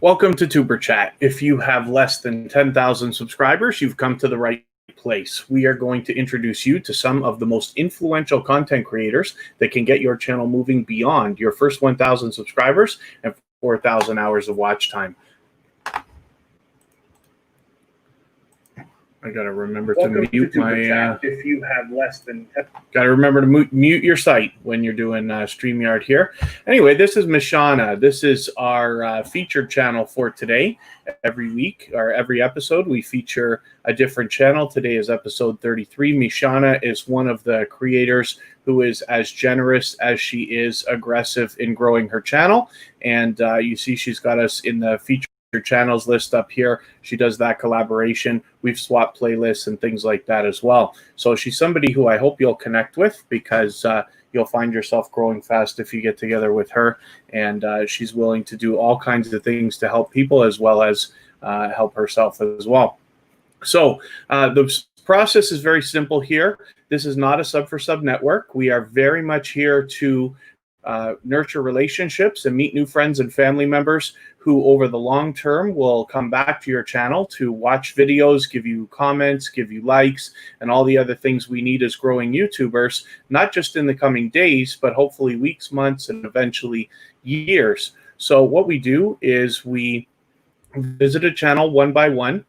Welcome to Tuber Chat. If you have less than 10,000 subscribers, you've come to the right place. We are going to introduce you to some of the most influential content creators that can get your channel moving beyond your first 1,000 subscribers and 4,000 hours of watch time. I gotta remember to mute my. If you have less than, gotta remember to mute your site when you're doing StreamYard here. Anyway, this is Mishana. This is our featured channel for today. Every week or every episode, we feature a different channel. Today is episode 33. Mishana is one of the creators who is as generous as she is aggressive in growing her channel, and you see she's got us in the feature channels list up here. She does that collaboration. We've swapped playlists and things like that as well. So she's somebody who I hope you'll connect with, because you'll find yourself growing fast if you get together with her. And she's willing to do all kinds of things to help people as well as help herself as well. So the process is very simple here. This is not a sub for sub network. We are very much here to nurture relationships and meet new friends and family members who over the long term will come back to your channel to watch videos, give you comments, give you likes, and all the other things we need as growing YouTubers, not just in the coming days, but hopefully weeks, months, and eventually years. So what we do is we visit a channel one by one.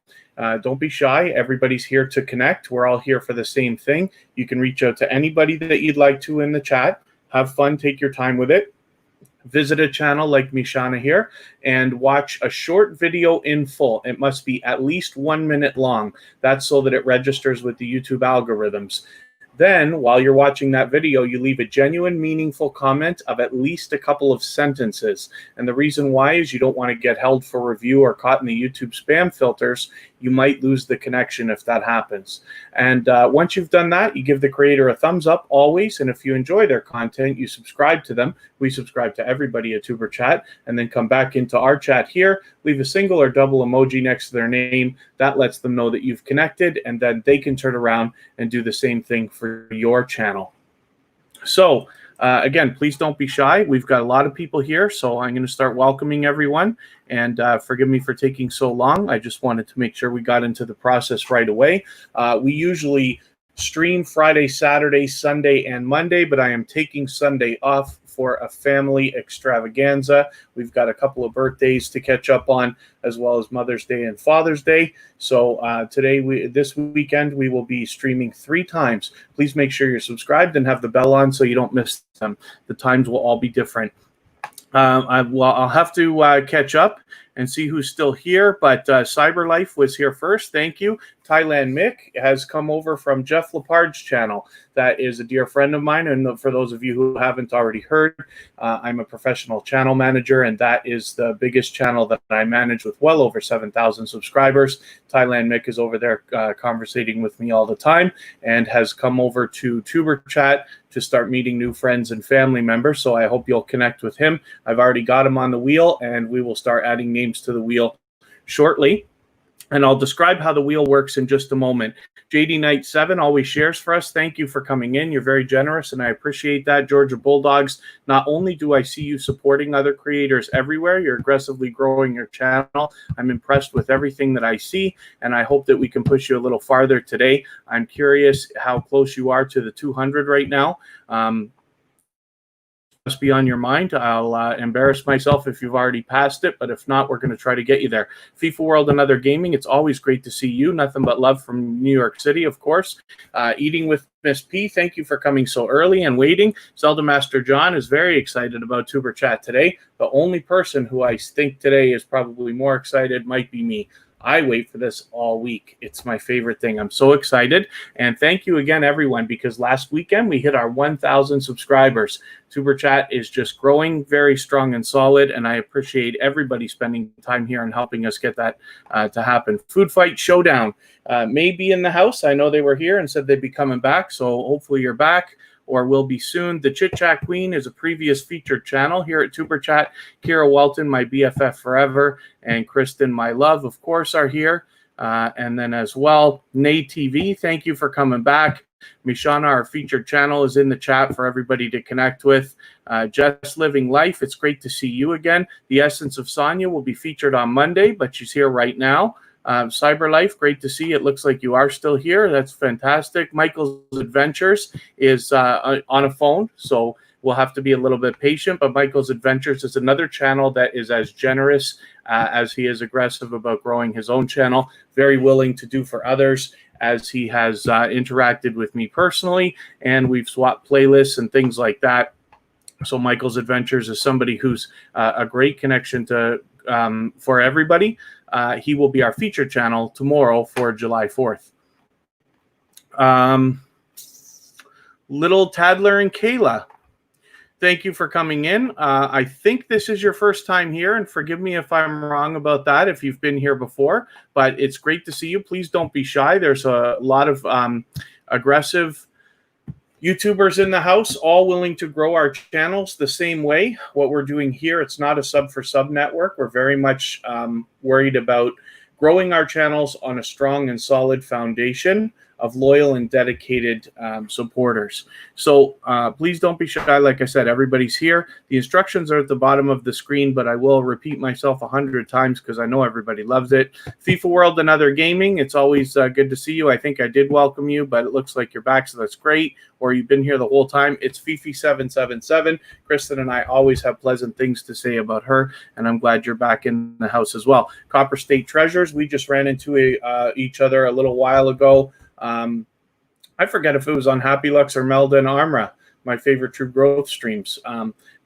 Don't be shy. Everybody's here to connect. We're all here for the same thing. You can reach out to anybody that you'd like to in the chat. Have fun, take your time with it. Visit a channel like Mishana here and watch a short video in full. It must be at least 1 minute long. That's so that it registers with the YouTube algorithms. Then, while you're watching that video, you leave a genuine, meaningful comment of at least a couple of sentences. And the reason why is you don't want to get held for review or caught in the YouTube spam filters. You might lose the connection if that happens. And once you've done that, you give the creator a thumbs up always. And if you enjoy their content, you subscribe to them. We subscribe to everybody at Tuber Chat, and then come back into our chat here, leave a single or double emoji next to their name. That lets them know that you've connected, and then they can turn around and do the same thing for your channel. So again, please don't be shy. We've got a lot of people here, so I'm going to start welcoming everyone. And forgive me for taking so long. I just wanted to make sure we got into the process right away. We usually stream Friday, Saturday, Sunday, and Monday, but I am taking Sunday off for a family extravaganza. We've got a couple of birthdays to catch up on, as well as Mother's Day and Father's Day. So this weekend, we will be streaming 3 times. Please make sure you're subscribed and have the bell on so you don't miss them. The times will all be different. I'll have to catch up and see who's still here, but CyberLife was here first. Thank you. Thailand Mick has come over from Jeff Lepard's channel. That is a dear friend of mine, and for those of you who haven't already heard, I'm a professional channel manager, and that is the biggest channel that I manage with well over 7,000 subscribers. Thailand Mick is over there conversating with me all the time and has come over to Tuber Chat to start meeting new friends and family members, so I hope you'll connect with him. I've already got him on the wheel, and we will start adding names to the wheel shortly. And I'll describe how the wheel works in just a moment. JD Knight 7 always shares for us. Thank you for coming in. You're very generous, and I appreciate that. Georgia Bulldogs, not only do I see you supporting other creators everywhere, you're aggressively growing your channel. I'm impressed with everything that I see, and I hope that we can push you a little farther today. I'm curious how close you are to the 200 right now. Must be on your mind. I'll embarrass myself if you've already passed it, but if not, we're going to try to get you there. FIFA World and Other Gaming, it's always great to see you. Nothing but love from New York City, of course. Eating with Miss P, thank you for coming so early and waiting. Zelda Master John is very excited about Tuber Chat today. The only person who I think today is probably more excited might be me. I wait for this all week. It's my favorite thing. I'm so excited. And thank you again, everyone, because last weekend we hit our 1,000 subscribers. Tuber Chat is just growing very strong and solid, and I appreciate everybody spending time here and helping us get that to happen. Food Fight Showdown may be in the house. I know they were here and said they'd be coming back, so hopefully you're back, or will be soon. The Chit Chat Queen is a previous featured channel here at Tuber Chat. Kira Walton, my BFF forever, and Kristen, my love, of course, are here. And then as well, Nay TV, thank you for coming back. Mishana, our featured channel, is in the chat for everybody to connect with. Just Living Life, it's great to see you again. The Essence of Sonia will be featured on Monday, but she's here right now. Cyber Life, great to see. It looks like you are still here. That's fantastic. Michael's Adventures is on a phone, so we'll have to be a little bit patient. But Michael's Adventures is another channel that is as generous as he is aggressive about growing his own channel. Very willing to do for others, as he has interacted with me personally, and we've swapped playlists and things like that. So Michael's Adventures is somebody who's a great connection to for everybody. He will be our featured channel tomorrow for July 4th. Little Tadler and Kayla, thank you for coming in. I think this is your first time here, and forgive me if I'm wrong about that if you've been here before, but it's great to see you. Please don't be shy. There's a lot of aggressive YouTubers in the house, all willing to grow our channels the same way. What we're doing here, it's not a sub for sub network. We're very much worried about growing our channels on a strong and solid foundation of loyal and dedicated supporters. So please don't be shy. Like I said, everybody's here. The instructions are at the bottom of the screen, but I will repeat myself 100 times because I know everybody loves it. FIFA World and Other Gaming, it's always good to see you. I think I did welcome you, but it looks like you're back, so that's great. Or you've been here the whole time. It's Fifi777. Kristen and I always have pleasant things to say about her, and I'm glad you're back in the house as well. Copper State Treasures, we just ran into each other a little while ago. I forget if it was on Happy Lux or Melda and Armra, my favorite True Growth streams.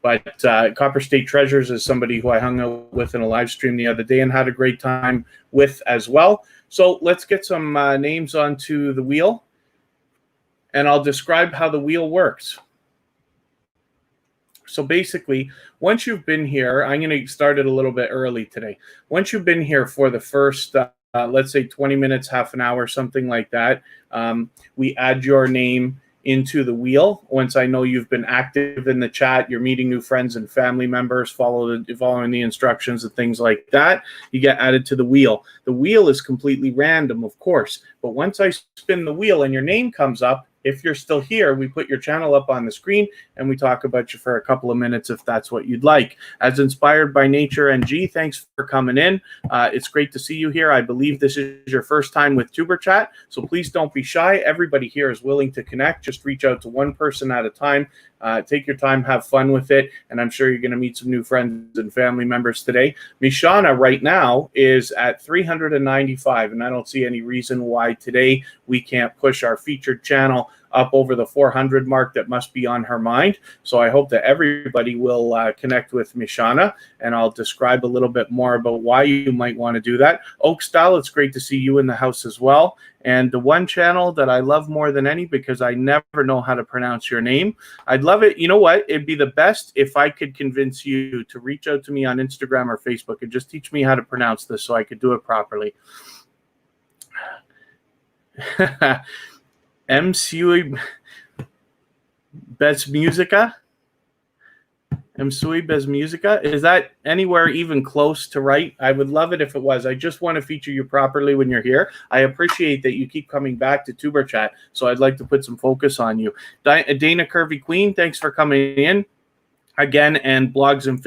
But Copper State Treasures is somebody who I hung out with in a live stream the other day and had a great time with as well. So let's get some names onto the wheel, and I'll describe how the wheel works. So basically, once you've been here, I'm going to start it a little bit early today. Once you've been here for the first let's say 20 minutes, half an hour, something like that, we add your name into the wheel. Once I know you've been active in the chat, you're meeting new friends and family members, following the instructions and things like that, you get added to the wheel. The wheel is completely random, of course, but once I spin the wheel and your name comes up, if you're still here, we put your channel up on the screen and we talk about you for a couple of minutes if that's what you'd like. As Inspired by Nature NG, thanks for coming in. It's great to see you here. I believe this is your first time with Tuber Chat, so please don't be shy. Everybody here is willing to connect. Just reach out to one person at a time. Take your time, have fun with it, and I'm sure you're going to meet some new friends and family members today. Mishana right now is at 395, and I don't see any reason why today we can't push our featured channel up over the 400 mark. That must be on her mind. So I hope that everybody will connect with Mishana, and I'll describe a little bit more about why you might want to do that. Oakstyle, it's great to see you in the house as well. And the one channel that I love more than any, because I never know how to pronounce your name, I'd love it. You know what? It'd be the best if I could convince you to reach out to me on Instagram or Facebook and just teach me how to pronounce this so I could do it properly. Msui Bez Musica. Msui Bez Musica. Is that anywhere even close to right? I would love it if it was. I just want to feature you properly when you're here. I appreciate that you keep coming back to Tuber Chat, so I'd like to put some focus on you. Dana Curvy Queen, thanks for coming in again, and Blogs and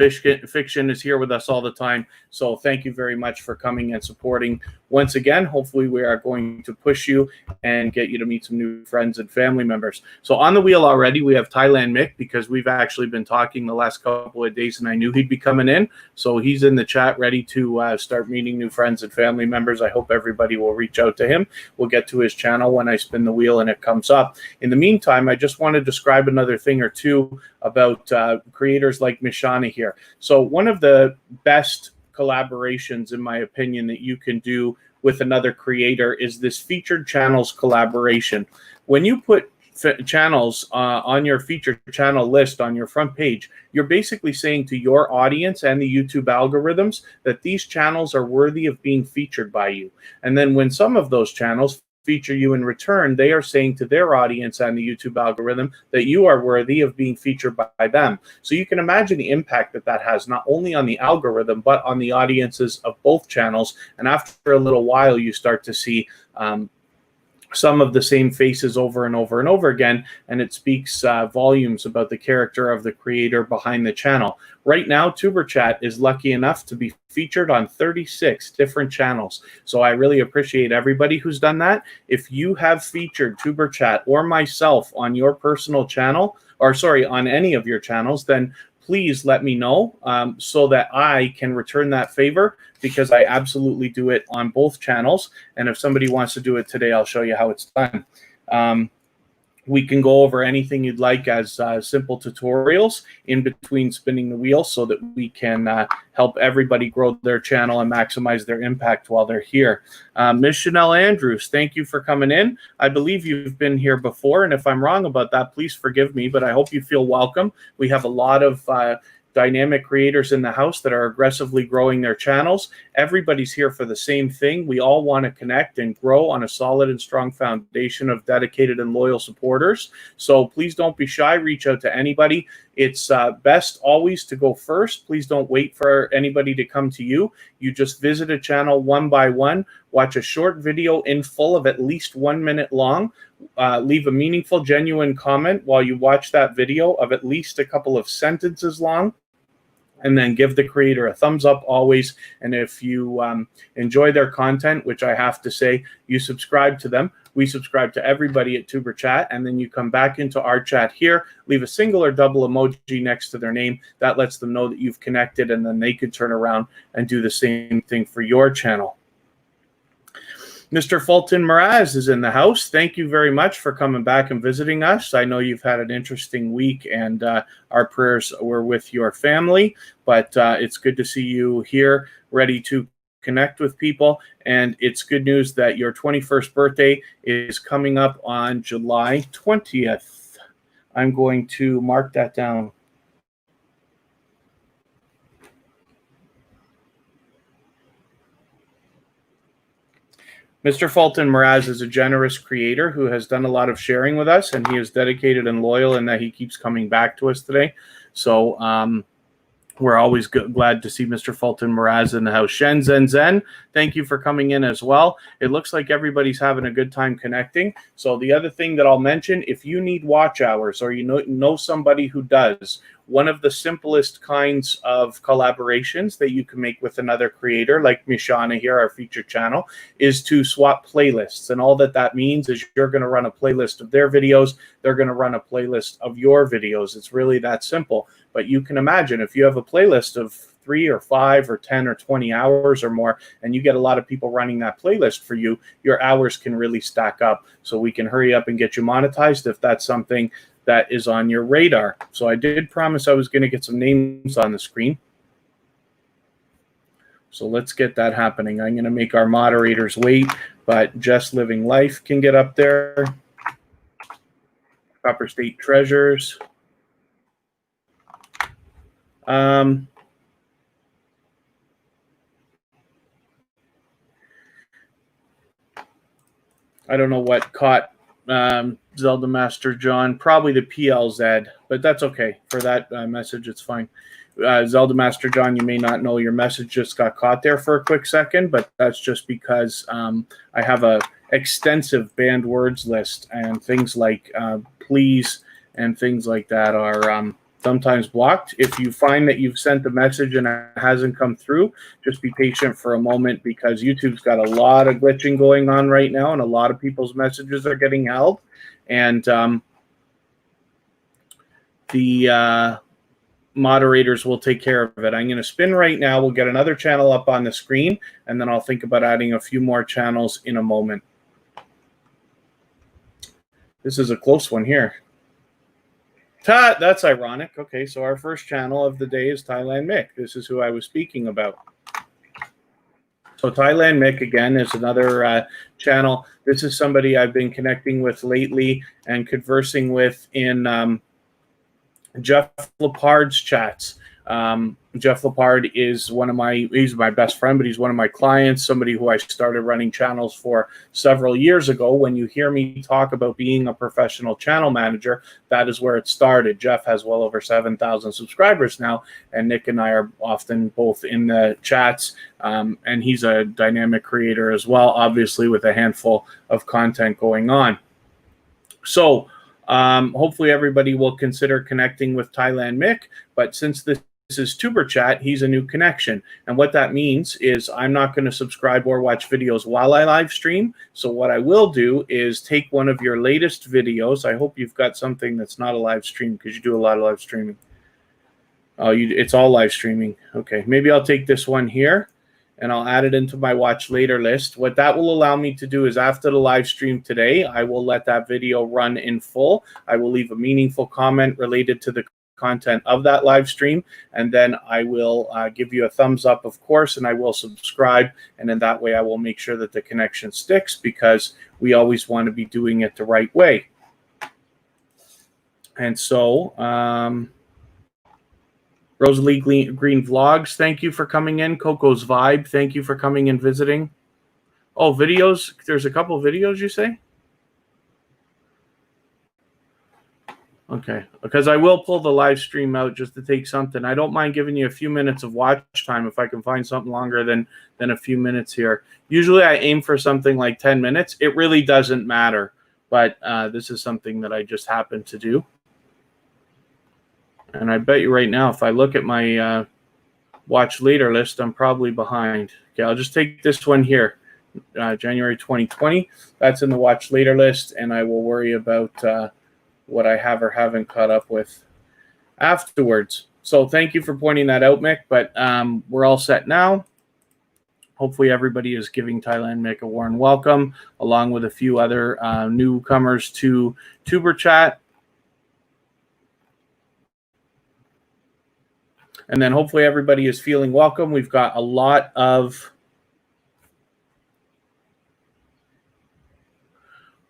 Fiction is here with us all the time. So thank you very much for coming and supporting once again. Hopefully we are going to push you and get you to meet some new friends and family members. So on the wheel already, we have Thailand Mick, because we've actually been talking the last couple of days and I knew he'd be coming in. So he's in the chat ready to start meeting new friends and family members. I hope everybody will reach out to him. We'll get to his channel when I spin the wheel and it comes up. In the meantime, I just want to describe another thing or two about creators like Mishana here. So one of the best collaborations, in my opinion, that you can do with another creator is this featured channels collaboration. When you put channels on your featured channel list on your front page, you're basically saying to your audience and the YouTube algorithms that these channels are worthy of being featured by you. And then when some of those channels feature you in return, they are saying to their audience and the YouTube algorithm that you are worthy of being featured by them. So you can imagine the impact that that has, not only on the algorithm, but on the audiences of both channels. And after a little while, you start to see some of the same faces over and over and over again, and it speaks volumes about the character of the creator behind the channel. Right now, TuberChat is lucky enough to be featured on 36 different channels. So I really appreciate everybody who's done that. If you have featured TuberChat or myself on your personal channel, or sorry, on any of your channels, then please let me know so that I can return that favor, because I absolutely do it on both channels. And if somebody wants to do it today, I'll show you how it's done. We can go over anything you'd like as simple tutorials in between spinning the wheel, so that we can help everybody grow their channel and maximize their impact while they're here. Ms. Chanel Andrews, thank you for coming in. I believe you've been here before, and if I'm wrong about that, please forgive me, but I hope you feel welcome. We have a lot of dynamic creators in the house that are aggressively growing their channels. Everybody's here for the same thing. We all want to connect and grow on a solid and strong foundation of dedicated and loyal supporters. So please don't be shy. Reach out to anybody. It's best always to go first. Please don't wait for anybody to come to you. You just visit a channel one by one, watch a short video in full of at least 1 minute long, leave a meaningful, genuine comment while you watch that video of at least a couple of sentences long, and then give the creator a thumbs up always. And if you enjoy their content, which I have to say, you subscribe to them. We subscribe to everybody at TuberChat, and then you come back into our chat here, leave a single or double emoji next to their name. That lets them know that you've connected, and then they could turn around and do the same thing for your channel. Mr. Fulton Mraz is in the house. Thank you very much for coming back and visiting us. I know you've had an interesting week, and our prayers were with your family, but it's good to see you here, ready to connect with people. And it's good news that your 21st birthday is coming up on July 20th. I'm going to mark that down. Mr. Fulton Mraz is a generous creator who has done a lot of sharing with us, and he is dedicated and loyal in that he keeps coming back to us today. So we're always glad to see Mr. Fulton Mraz in the house. Shen Zen Zen, thank you for coming in as well. It looks like everybody's having a good time connecting. So the other thing that I'll mention, if you need watch hours or you know somebody who does, one of the simplest kinds of collaborations that you can make with another creator, like Mishana here, our featured channel, is to swap playlists. And all that means is you're going to run a playlist of their videos, they're going to run a playlist of your videos. It's really that simple. But you can imagine if you have a playlist of 3 or 5 or 10 or 20 hours or more, and you get a lot of people running that playlist for you, your hours can really stack up. So we can hurry up and get you monetized if that's something that is on your radar. So I did promise I was going to get some names on the screen. So let's get that happening. I'm going to make our moderators wait, but Just Living Life can get up there. Copper State Treasures. I don't know what caught Zelda Master John, probably the PLZ, but that's okay. For that message, it's fine. Zelda Master John, you may not know your message just got caught there for a quick second, but that's just because I have a extensive banned words list, and things like please and things like that are sometimes blocked. If you find that you've sent the message and it hasn't come through, just be patient for a moment, because YouTube's got a lot of glitching going on right now, and a lot of people's messages are getting held. And the moderators will take care of it. I'm going to spin right now. We'll get another channel up on the screen, and then I'll think about adding a few more channels in a moment. This is a close one here. That's ironic. Okay, so our first channel of the day is Thailand Mick. This is who I was speaking about. So Thailand Mick, again, is another channel. This is somebody I've been connecting with lately and conversing with in Jeff Lepard's chats. Jeff Lepard is he's my best friend, but he's one of my clients, somebody who I started running channels for several years ago. When you hear me talk about being a professional channel manager, that is where it started. Jeff has well over 7,000 subscribers now, and Nick and I are often both in the chats, and he's a dynamic creator as well, obviously with a handful of content going on. So hopefully everybody will consider connecting with Thailand Mick, but since this is Tuber Chat, he's a new connection. And what that means is I'm not going to subscribe or watch videos while I live stream. So what I will do is take one of your latest videos. I hope you've got something that's not a live stream, because you do a lot of live streaming. Oh, it's all live streaming. Okay, maybe I'll take this one here and I'll add it into my watch later list. What that will allow me to do is after the live stream today, I will let that video run in full. I will leave a meaningful comment related to the content of that live stream, and then I will give you a thumbs up, of course, and I will subscribe, and in that way I will make sure that the connection sticks, because we always want to be doing it the right way. And so Rosalie Green Vlogs, thank you for coming in. Coco's Vibe, thank you for coming and visiting. Oh, videos. There's a couple of videos, you say? Okay, because I will pull the live stream out just to take something. I don't mind giving you a few minutes of watch time if I can find something longer than a few minutes here. Usually I aim for something like 10 minutes. It really doesn't matter, but this is something that I just happen to do. And I bet you right now, if I look at my watch later list, I'm probably behind. Okay, I'll just take this one here, January 2020. That's in the watch later list, and I will worry about what I have or haven't caught up with afterwards. So thank you for pointing that out, Mick, but we're all set now. Hopefully everybody is giving Thailand Mick a warm welcome, along with a few other newcomers to Tuber Chat. And then hopefully everybody is feeling welcome. We've got a lot of...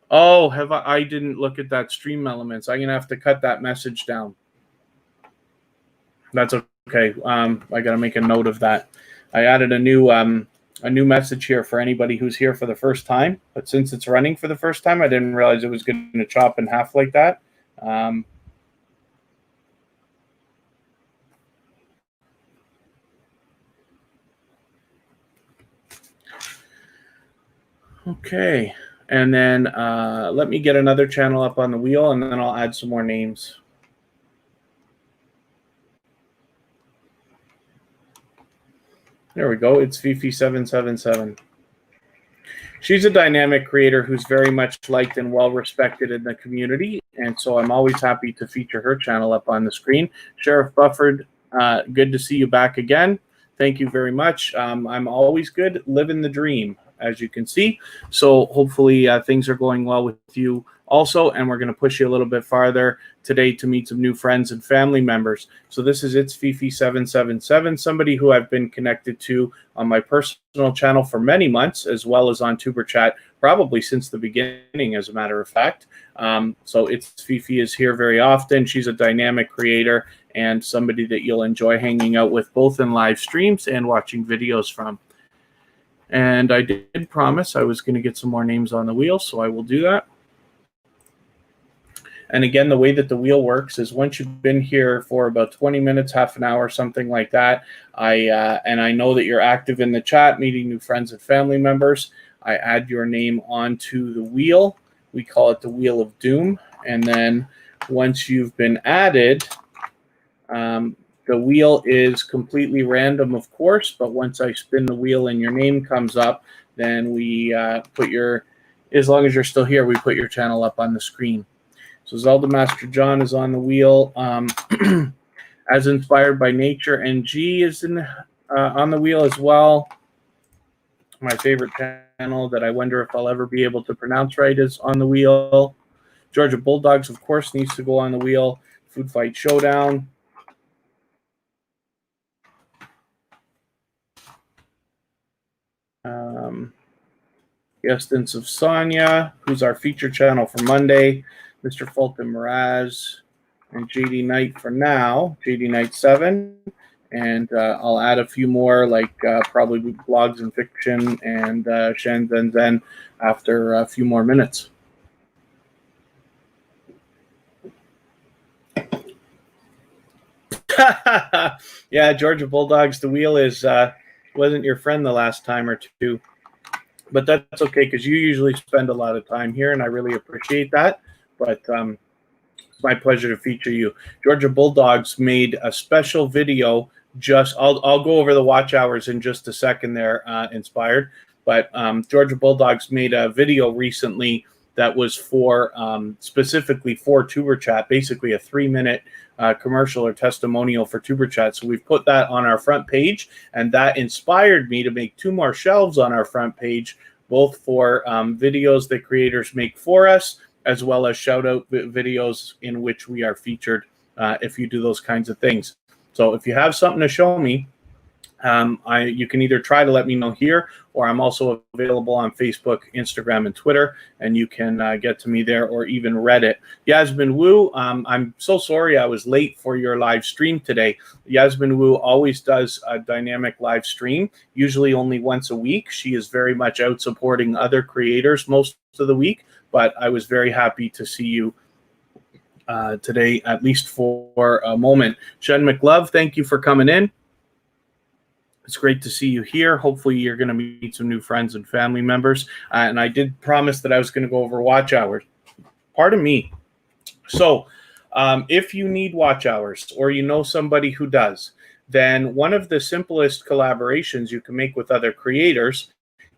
Oh, I didn't look at that stream elements. I'm going to have to cut that message down. That's okay. I got to make a note of that. I added a new message here for anybody who's here for the first time. But since it's running for the first time, I didn't realize it was going to chop in half like that. Okay, and then let me get another channel up on the wheel, and then I'll add some more names. There we go. It's Fifi777. She's a dynamic creator who's very much liked and well respected in the community, and so I'm always happy to feature her channel up on the screen. Sheriff Bufford, good to see you back again. Thank you very much. I'm always good, living the dream, as you can see. So hopefully things are going well with you also, and we're going to push you a little bit farther today to meet some new friends and family members. So this is It's Fifi777, somebody who I've been connected to on my personal channel for many months, as well as on Tuber Chat, probably since the beginning, as a matter of fact. So It's Fifi is here very often. She's a dynamic creator and somebody that you'll enjoy hanging out with, both in live streams and watching videos from. And I did promise I was going to get some more names on the wheel, so I will do that. And again, the way that the wheel works is once you've been here for about 20 minutes, half an hour, something like that, and I know that you're active in the chat, meeting new friends and family members, I add your name onto the wheel. We call it the Wheel of Doom. And then once you've been added, the wheel is completely random, of course, but once I spin the wheel and your name comes up, then we put your, as long as you're still here, we put your channel up on the screen. So Zelda Master John is on the wheel. As Inspired by Nature NG is on the wheel as well. My favorite channel that I wonder if I'll ever be able to pronounce right is on the wheel. Georgia Bulldogs, of course, needs to go on the wheel. Food Fight Showdown. The Essence of Sonia, who's our feature channel for Monday. Mr. Fulton Mraz, and JD Knight for now, JD Knight 7. And I'll add a few more, like probably blogs and fiction and Shen Zen Zen after a few more minutes. Yeah, Georgia Bulldogs, the wheel wasn't your friend the last time or two. But that's okay, because you usually spend a lot of time here, and I really appreciate that. But it's my pleasure to feature you. Georgia Bulldogs made a special video. I'll go over the watch hours in just a second there, Inspired. But Georgia Bulldogs made a video recently that was for specifically for Tuber Chat, basically a 3-minute commercial or testimonial for Tuber Chat. So we've put that on our front page, and that inspired me to make 2 more shelves on our front page, both for videos that creators make for us, as well as shout out videos in which we are featured if you do those kinds of things. So if you have something to show me, you can either try to let me know here, or I'm also available on Facebook, Instagram, and Twitter, and you can get to me there, or even Reddit. Yasmin Wu, I'm so sorry I was late for your live stream today. Yasmin Wu always does a dynamic live stream, usually only once a week. She is very much out supporting other creators most of the week, but I was very happy to see you today, at least for a moment. Shen McLove, thank you for coming in. It's great to see you here. Hopefully you're going to meet some new friends and family members. And I did promise that I was going to go over watch hours. Pardon me. So if you need watch hours, or you know somebody who does, then one of the simplest collaborations you can make with other creators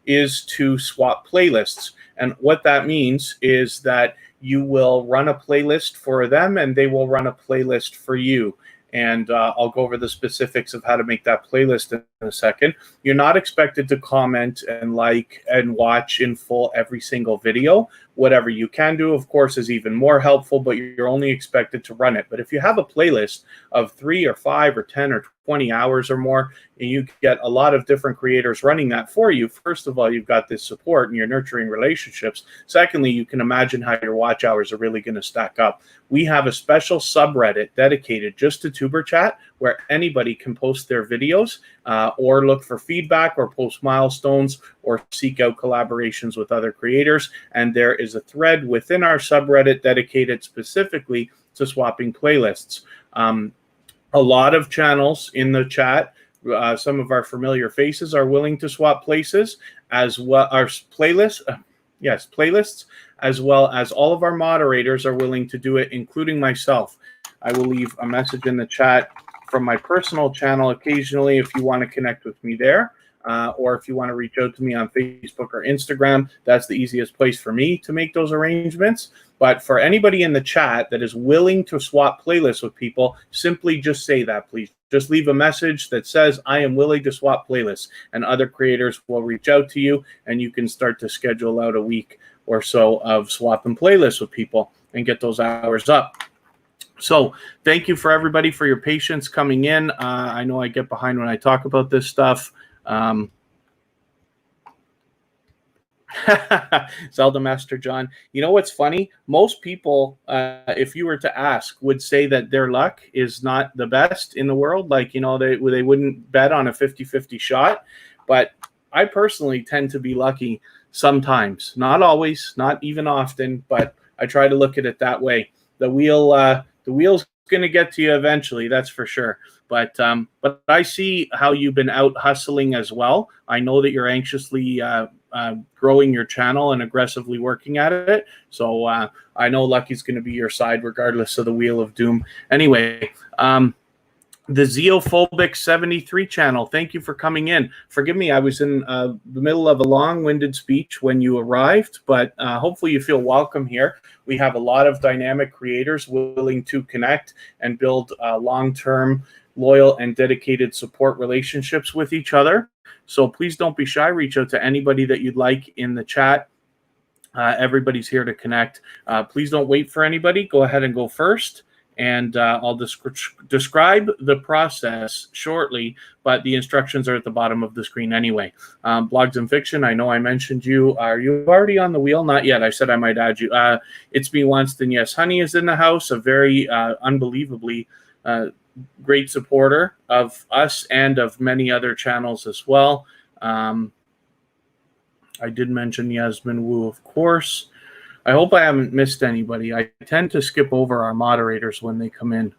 is to swap playlists. And what that means is that you will run a playlist for them, and they will run a playlist for you. And I'll go over the specifics of how to make that playlist in a second. You're not expected to comment and like and watch in full every single video. Whatever you can do, of course, is even more helpful, but you're only expected to run it. But if you have a playlist of 3 or 5 or 10 or 20 hours or more, and you get a lot of different creators running that for you, first of all, you've got this support and you're nurturing relationships. Secondly, you can imagine how your watch hours are really going to stack up. We have a special subreddit dedicated just to Tuber Chat, where anybody can post their videos or look for feedback or post milestones or seek out collaborations with other creators. And there is a thread within our subreddit dedicated specifically to swapping playlists. A lot of channels in the chat, some of our familiar faces are willing to swap places, as well our playlists, as well as all of our moderators are willing to do it, including myself. I will leave a message in the chat from my personal channel occasionally if you want to connect with me there, or if you want to reach out to me on Facebook or Instagram. That's the easiest place for me to make those arrangements. But for anybody in the chat that is willing to swap playlists with people, simply just say that, please. Just leave a message that says, I am willing to swap playlists, and other creators will reach out to you, and you can start to schedule out a week or so of swapping playlists with people and get those hours up. So thank you for everybody for your patience coming in. I know I get behind when I talk about this stuff. Zelda Master John, you know what's funny? Most people, if you were to ask, would say that their luck is not the best in the world. Like, you know, they wouldn't bet on a 50-50 shot. But I personally tend to be lucky sometimes. Not always, not even often, but I try to look at it that way. The wheel's going to get to you eventually, that's for sure. But I see how you've been out hustling as well. I know that you're anxiously growing your channel and aggressively working at it. So I know Lucky's going to be your side regardless of the Wheel of Doom. Anyway, the Zeophobic 73 channel, thank you for coming in. Forgive me, I was in the middle of a long-winded speech when you arrived, but hopefully you feel welcome here. We have a lot of dynamic creators willing to connect and build long-term, loyal, and dedicated support relationships with each other. So please don't be shy. Reach out to anybody that you'd like in the chat. Everybody's here to connect. Please don't wait for anybody. Go ahead and go first. and I'll describe the process shortly, but the instructions are at the bottom of the screen anyway. Blogs and Fiction, I know I mentioned you. Are you already on the wheel? Not yet. I said I might add you. It's Me Wanston. Yes, Honey is in the house, a very unbelievably great supporter of us and of many other channels as well. I did mention Yasmin Wu, of course. I hope I haven't missed anybody. I tend to skip over our moderators when they come in.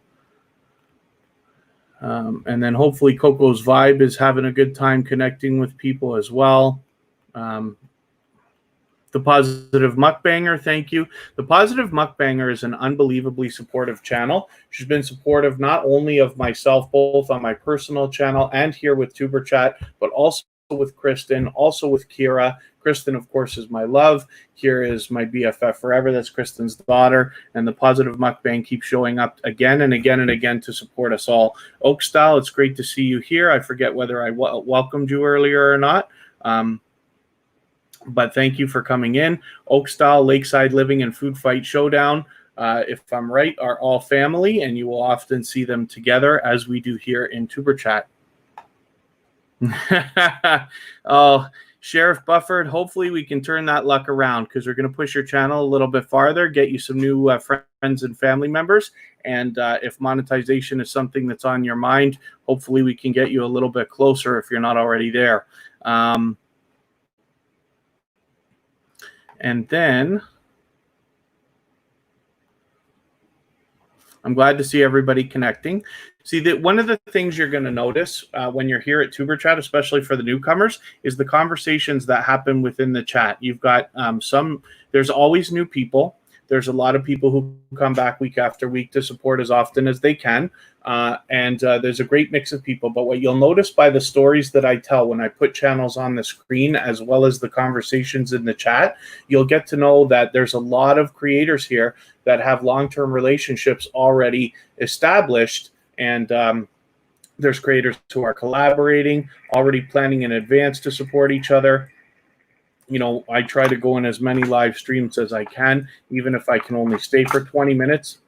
And then hopefully Coco's Vibe is having a good time connecting with people as well. The Positive Mukbanger, thank you. The Positive Mukbanger is an unbelievably supportive channel. She's been supportive not only of myself, both on my personal channel and here with Tuber Chat, but also with Kristen, also with Kira. Kristen, of course, is my love. Kira is my BFF forever. That's Kristen's daughter. And the Positive Mukbang keeps showing up again and again and again to support us all. Oak Style, it's great to see you here. I forget whether I welcomed you earlier or not. But thank you for coming in. Oak Style, Lakeside Living, and Food Fight Showdown, if I'm right, are all family, and you will often see them together as we do here in Tuber Chat. Oh, Sheriff Bufford, hopefully we can turn that luck around, because we're going to push your channel a little bit farther, get you some new friends and family members. And if monetization is something that's on your mind, hopefully we can get you a little bit closer if you're not already there. And then I'm glad to see everybody connecting. See, that one of the things you're going to notice when you're here at Tuber Chat, especially for the newcomers, is the conversations that happen within the chat. You've got there's always new people. There's a lot of people who come back week after week to support as often as they can. And there's a great mix of people. But what you'll notice by the stories that I tell when I put channels on the screen, as well as the conversations in the chat, you'll get to know that there's a lot of creators here that have long-term relationships already established. And there's creators who are collaborating, already planning in advance to support each other. You know, I try to go in as many live streams as I can, even if I can only stay for 20 minutes.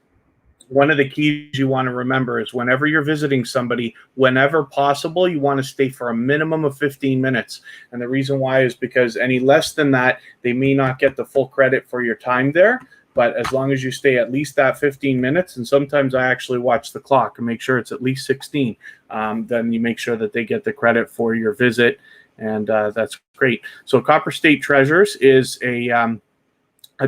One of the keys you want to remember is whenever you're visiting somebody, whenever possible, you want to stay for a minimum of 15 minutes. And the reason why is because any less than that, they may not get the full credit for your time there. But as long as you stay at least that 15 minutes, and sometimes I actually watch the clock and make sure it's at least 16, then you make sure that they get the credit for your visit. And that's great. So Copper State Treasures is a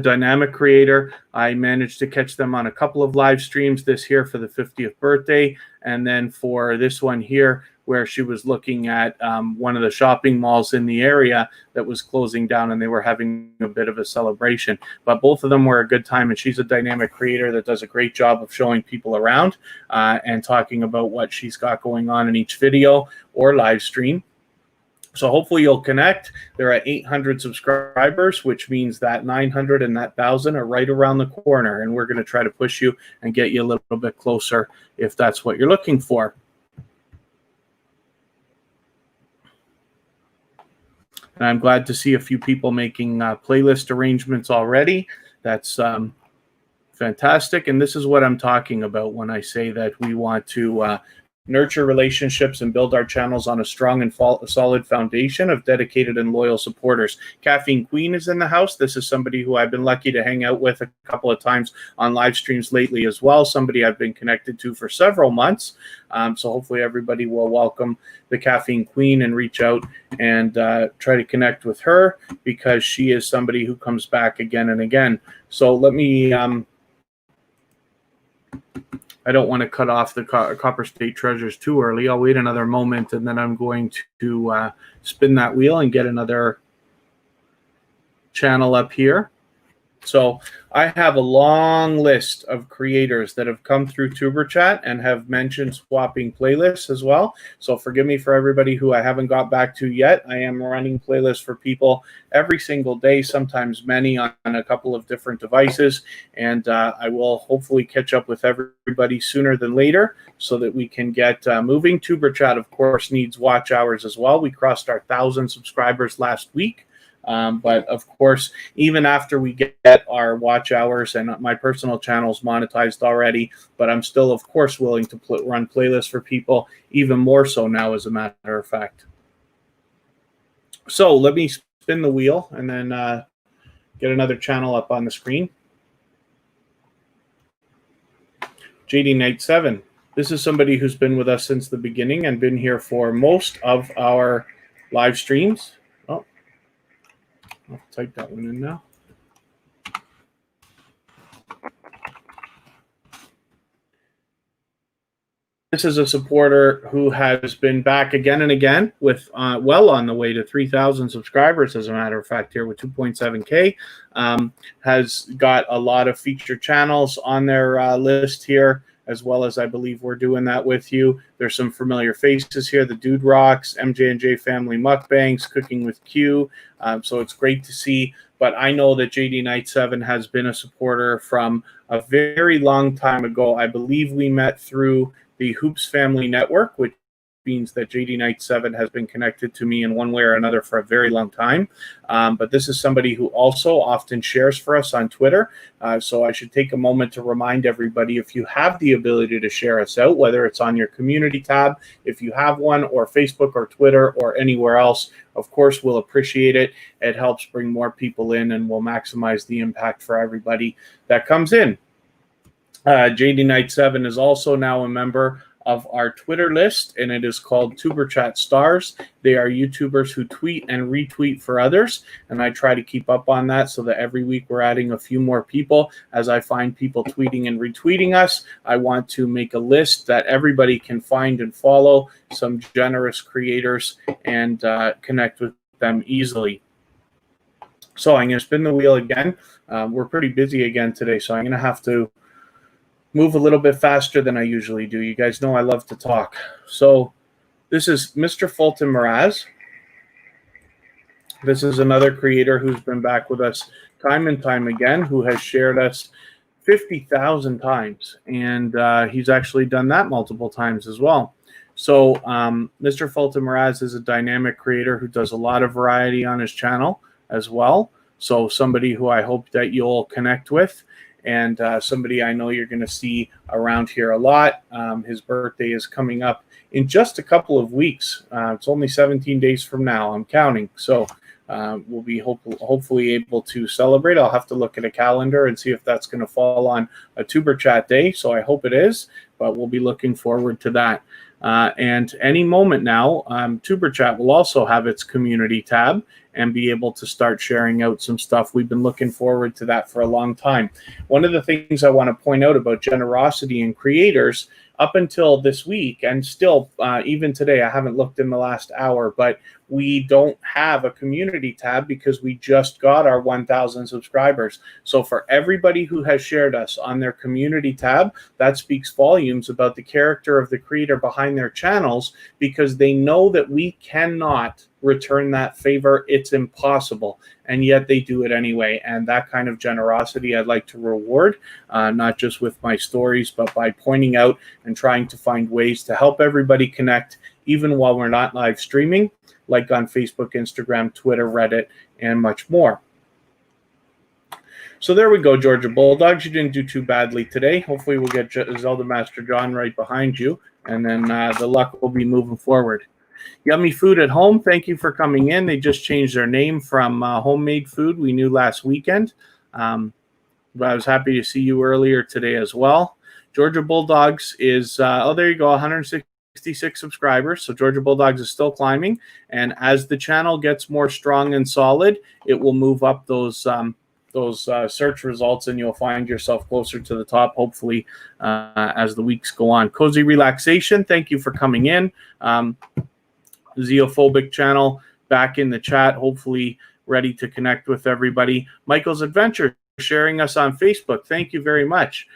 dynamic creator. I managed to catch them on a couple of live streams this year for the 50th birthday. And then for this one here, where she was looking at one of the shopping malls in the area that was closing down, and they were having a bit of a celebration. But both of them were a good time, and she's a dynamic creator that does a great job of showing people around and talking about what she's got going on in each video or live stream. So hopefully you'll connect. There are 800 subscribers, which means that 900 and that 1,000 are right around the corner, and we're going to try to push you and get you a little bit closer if that's what you're looking for. And I'm glad to see a few people making playlist arrangements already. That's fantastic. And this is what I'm talking about when I say that we want to nurture relationships and build our channels on a strong and solid foundation of dedicated and loyal supporters. Caffeine Queen is in the house. This is somebody who I've been lucky to hang out with a couple of times on live streams lately as well. Somebody I've been connected to for several months. So hopefully everybody will welcome the Caffeine Queen and reach out and try to connect with her, because she is somebody who comes back again and again. So let me... I don't want to cut off the Copper State Treasures too early. I'll wait another moment, and then I'm going to spin that wheel and get another channel up here. So I have a long list of creators that have come through Tuber Chat and have mentioned swapping playlists as well. So forgive me for everybody who I haven't got back to yet. I am running playlists for people every single day, sometimes many on a couple of different devices. And I will hopefully catch up with everybody sooner than later so that we can get moving. Tuber Chat, of course, needs watch hours as well. We crossed our 1,000 subscribers last week. But of course, even after we get our watch hours, and my personal channel's monetized already, but I'm still, of course, willing to run playlists for people, even more so now, as a matter of fact. So let me spin the wheel and then get another channel up on the screen. JD Knight 7. This is somebody who's been with us since the beginning and been here for most of our live streams. Oh, I'll type that one in now. This is a supporter who has been back again and again with well on the way to 3,000 subscribers, as a matter of fact, here with 2.7K. Has got a lot of featured channels on their list here, as well as I believe we're doing that with you. There's some familiar faces here, the Dude Rocks, MJ&J Family Mukbangs, Cooking with Q. So it's great to see. But I know that JD Knight 7 has been a supporter from a very long time ago. I believe we met through the Hoops Family Network, which means that JD Knight 7 has been connected to me in one way or another for a very long time. But this is somebody who also often shares for us on Twitter. So I should take a moment to remind everybody, if you have the ability to share us out, whether it's on your community tab, if you have one, or Facebook or Twitter or anywhere else, of course, we'll appreciate it. It helps bring more people in and will maximize the impact for everybody that comes in. JD Knight 7 is also now a member of our Twitter list, and it is called Tuber Chat Stars. They are YouTubers who tweet and retweet for others, and I try to keep up on that so that every week we're adding a few more people. As I find people tweeting and retweeting us, I want to make a list that everybody can find and follow, some generous creators, and connect with them easily. So I'm going to spin the wheel again. We're pretty busy again today, so I'm going to have to move a little bit faster than I usually do. You guys know I love to talk. So this is Mr. Fulton Mraz. This is another creator who's been back with us time and time again, who has shared us 50,000 times. And he's actually done that multiple times as well. So Mr. Fulton Mraz is a dynamic creator who does a lot of variety on his channel as well. So somebody who I hope that you'll connect with. And somebody I know you're going to see around here a lot. His birthday is coming up in just a couple of weeks. It's only 17 days from now. I'm counting. So we'll be hopefully able to celebrate. I'll have to look at a calendar and see if that's going to fall on a Tuber Chat day. So I hope it is, but we'll be looking forward to that. And any moment now, Tuber Chat will also have its community tab and be able to start sharing out some stuff. We've been looking forward to that for a long time. One of the things I want to point out about generosity in creators, up until this week, and still even today, I haven't looked in the last hour, but we don't have a community tab because we just got our 1,000 subscribers. So for everybody who has shared us on their community tab, that speaks volumes about the character of the creator behind their channels, because they know that we cannot return that favor. It's impossible, and yet they do it anyway. And that kind of generosity I'd like to reward, not just with my stories, but by pointing out and trying to find ways to help everybody connect, even while we're not live streaming, like on Facebook, Instagram, Twitter, Reddit, and much more. So there we go, Georgia Bulldogs. You didn't do too badly today. Hopefully we'll get Zelda Master John right behind you, and then the luck will be moving forward. Yummy Food at Home, thank you for coming in. They just changed their name from Homemade Food. We knew last weekend. But I was happy to see you earlier today as well. Georgia Bulldogs is, oh, there you go, 166 subscribers. So Georgia Bulldogs is still climbing. And as the channel gets more strong and solid, it will move up those search results, and you'll find yourself closer to the top, hopefully, as the weeks go on. Cozy Relaxation, thank you for coming in. Zeophobic channel back in the chat, hopefully ready to connect with everybody. Michael's Adventure sharing us on Facebook. Thank you very much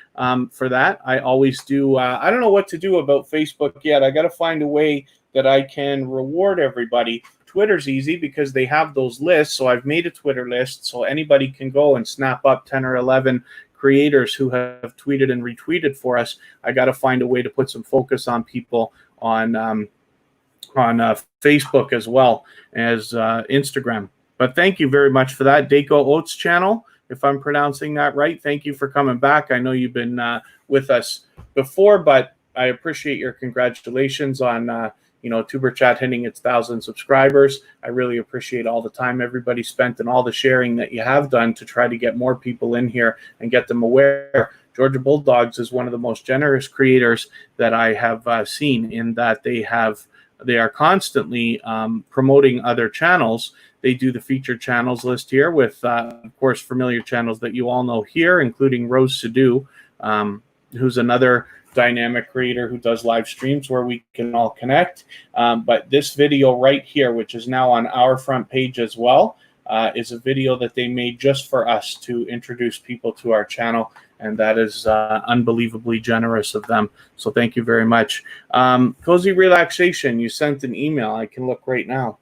for that. I always do. I don't know what to do about Facebook yet. I got to find a way that I can reward everybody. Twitter's easy because they have those lists. So I've made a Twitter list so anybody can go and snap up 10 or 11 creators who have tweeted and retweeted for us. I got to find a way to put some focus on people on Facebook as well as Instagram. But thank you very much for that. Daco Oats channel, if I'm pronouncing that right. Thank you for coming back. I know you've been with us before, but I appreciate your congratulations on Tuber Chat hitting its 1,000 subscribers. I really appreciate all the time everybody spent and all the sharing that you have done to try to get more people in here and get them aware. Georgia Bulldogs is one of the most generous creators that I have seen, in that they are constantly promoting other channels. They do the featured channels list here with, of course, familiar channels that you all know here, including Rose Sadu, who's another dynamic creator who does live streams where we can all connect. But this video right here, which is now on our front page as well, is a video that they made just for us to introduce people to our channel. And that is unbelievably generous of them. So thank you very much. Cozy Relaxation, you sent an email. I can look right now.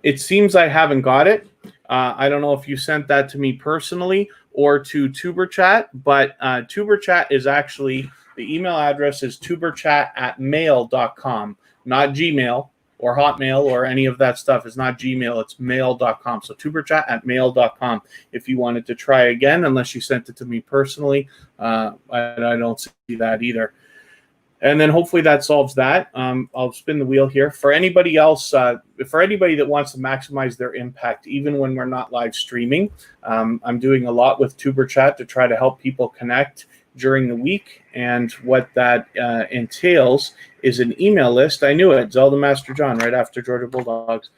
It seems I haven't got it. I don't know if you sent that to me personally or to TuberChat, but TuberChat is actually, the email address is tuberchat@mail.com, not Gmail or Hotmail or any of that stuff. It's not Gmail, it's mail.com. So tuberchat@mail.com if you wanted to try again, unless you sent it to me personally. I don't see that either. And then hopefully that solves that. I'll spin the wheel here. For anybody else, for anybody that wants to maximize their impact, even when we're not live streaming, I'm doing a lot with TuberChat to try to help people connect during the week. And what that entails is an email list. I knew it, Zelda Master John, right after Georgia Bulldogs.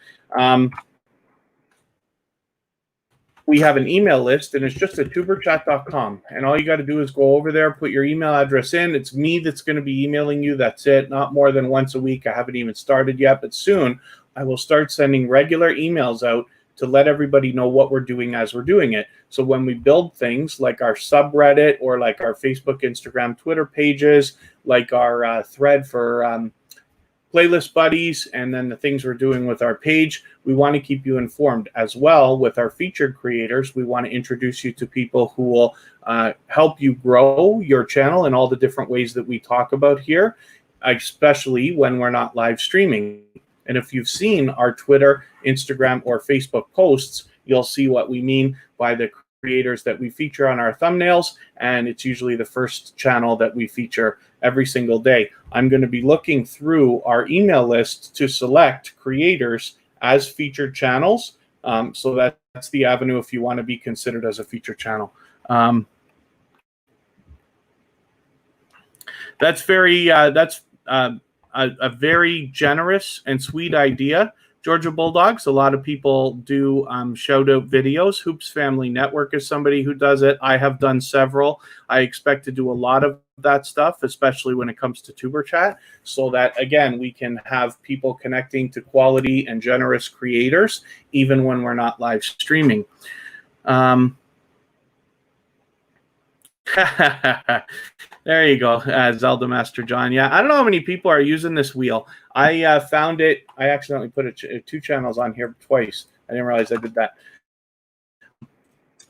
We have an email list, and it's just at tuberchat.com. And all you got to do is go over there, put your email address in. It's me that's going to be emailing you. That's it. Not more than once a week. I haven't even started yet, but soon I will start sending regular emails out to let everybody know what we're doing as we're doing it. So when we build things like our subreddit or like our Facebook, Instagram, Twitter pages, like our thread for playlist buddies, and then the things we're doing with our page, we want to keep you informed as well. With our featured creators, we want to introduce you to people who will help you grow your channel in all the different ways that we talk about here, especially when we're not live streaming. And if you've seen our Twitter, Instagram, or Facebook posts, you'll see what we mean by the creators that we feature on our thumbnails, and it's usually the first channel that we feature every single day. I'm going to be looking through our email list to select creators as featured channels. So that's the avenue if you want to be considered as a featured channel. That's a very generous and sweet idea, Georgia Bulldogs. A lot of people do shout out videos. Hoops Family Network is somebody who does it. I have done several. I expect to do a lot of that stuff, especially when it comes to TuberChat, so that, again, we can have people connecting to quality and generous creators, even when we're not live streaming. There you go, Zelda Master John. Yeah, I don't know how many people are using this wheel. I found it. I accidentally put two channels on here twice. I didn't realize I did that.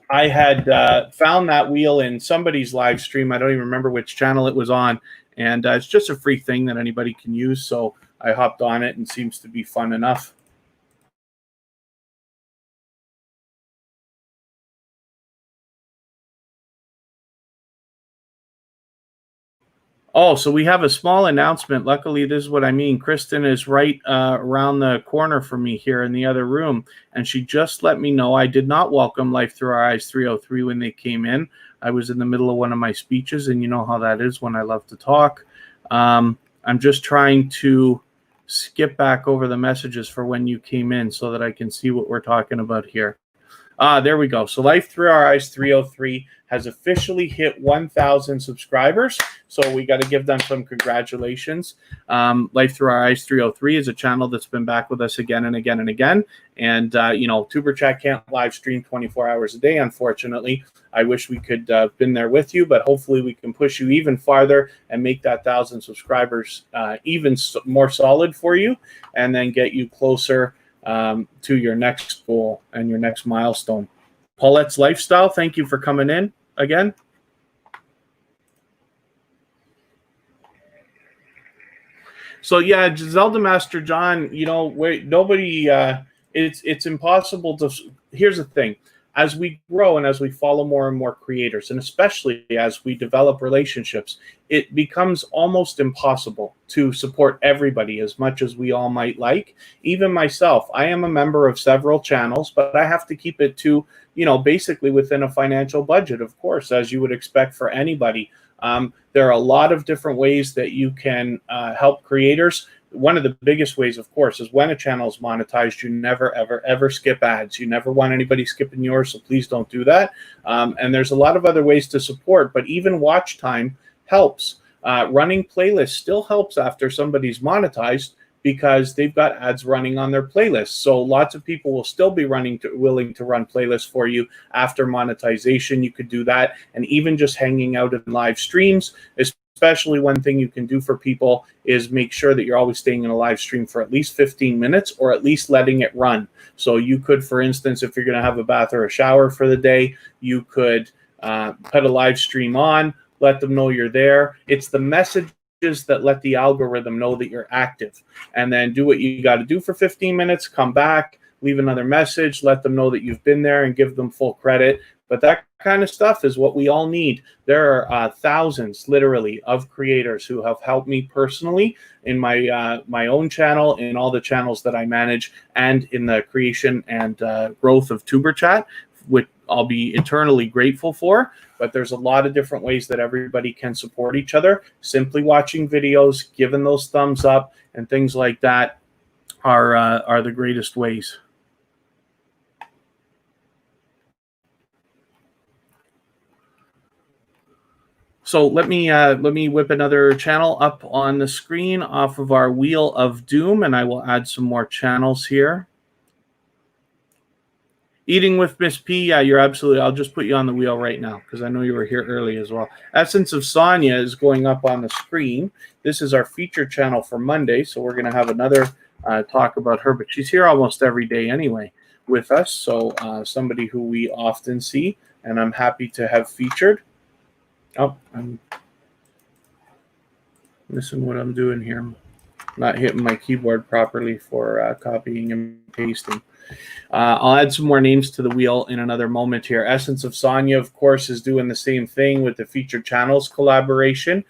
I had found that wheel in somebody's live stream. I don't even remember which channel it was on. And it's just a free thing that anybody can use. So I hopped on it, and seems to be fun enough. Oh, so we have a small announcement. Luckily, this is what I mean. Kristen is right around the corner from me here in the other room, and she just let me know I did not welcome Life Through Our Eyes 303 when they came in. I was in the middle of one of my speeches, and you know how that is when I love to talk. I'm just trying to skip back over the messages for when you came in so that I can see what we're talking about here. There we go. So Life Through Our Eyes 303 has officially hit 1,000 subscribers. So we got to give them some congratulations. Life Through Our Eyes 303 is a channel that's been back with us again and again and again. And, TuberChat can't live stream 24 hours a day, unfortunately. I wish we could have been there with you, but hopefully we can push you even farther and make that 1,000 subscribers even more solid for you, and then get you closer to your next goal and your next milestone. Paulette's Lifestyle, thank you for coming in again. So yeah, Zelda Master John, you know, nobody, it's impossible to. Here's the thing: as we grow and as we follow more and more creators, and especially as we develop relationships, it becomes almost impossible to support everybody as much as we all might like. Even myself, I am a member of several channels, but I have to keep it to, you know, basically within a financial budget, of course, as you would expect for anybody. There are a lot of different ways that you can help creators. One of the biggest ways, of course, is when a channel is monetized, you never, ever, ever skip ads. You never want anybody skipping yours, so please don't do that. And there's a lot of other ways to support, but even watch time helps. Running playlists still helps after somebody's monetized because they've got ads running on their playlists. So lots of people will still be willing to run playlists for you after monetization. You could do that. And even just hanging out in live streams, especially one thing you can do for people is make sure that you're always staying in a live stream for at least 15 minutes or at least letting it run. So you could, for instance, if you're going to have a bath or a shower for the day, you could put a live stream on, let them know you're there. It's the messages that let the algorithm know that you're active, and then do what you got to do for 15 minutes, come back, leave another message, let them know that you've been there and give them full credit. But that kind of stuff is what we all need. There are thousands, literally, of creators who have helped me personally in my own channel, in all the channels that I manage, and in the creation and growth of TuberChat, which I'll be eternally grateful for. But there's a lot of different ways that everybody can support each other. Simply watching videos, giving those thumbs up, and things like that are the greatest ways. So let me whip another channel up on the screen off of our Wheel of Doom, and I will add some more channels here. Eating with Miss P, yeah, you're absolutely. I'll just put you on the wheel right now because I know you were here early as well. Essence of Sonia is going up on the screen. This is our feature channel for Monday, so we're going to have another talk about her, but she's here almost every day anyway with us, so somebody who we often see, and I'm happy to have featured. Oh, I'm missing what I'm doing here. I'm not hitting my keyboard properly for copying and pasting. I'll add some more names to the wheel in another moment here. Essence of Sonia, of course, is doing the same thing with the featured channels collaboration.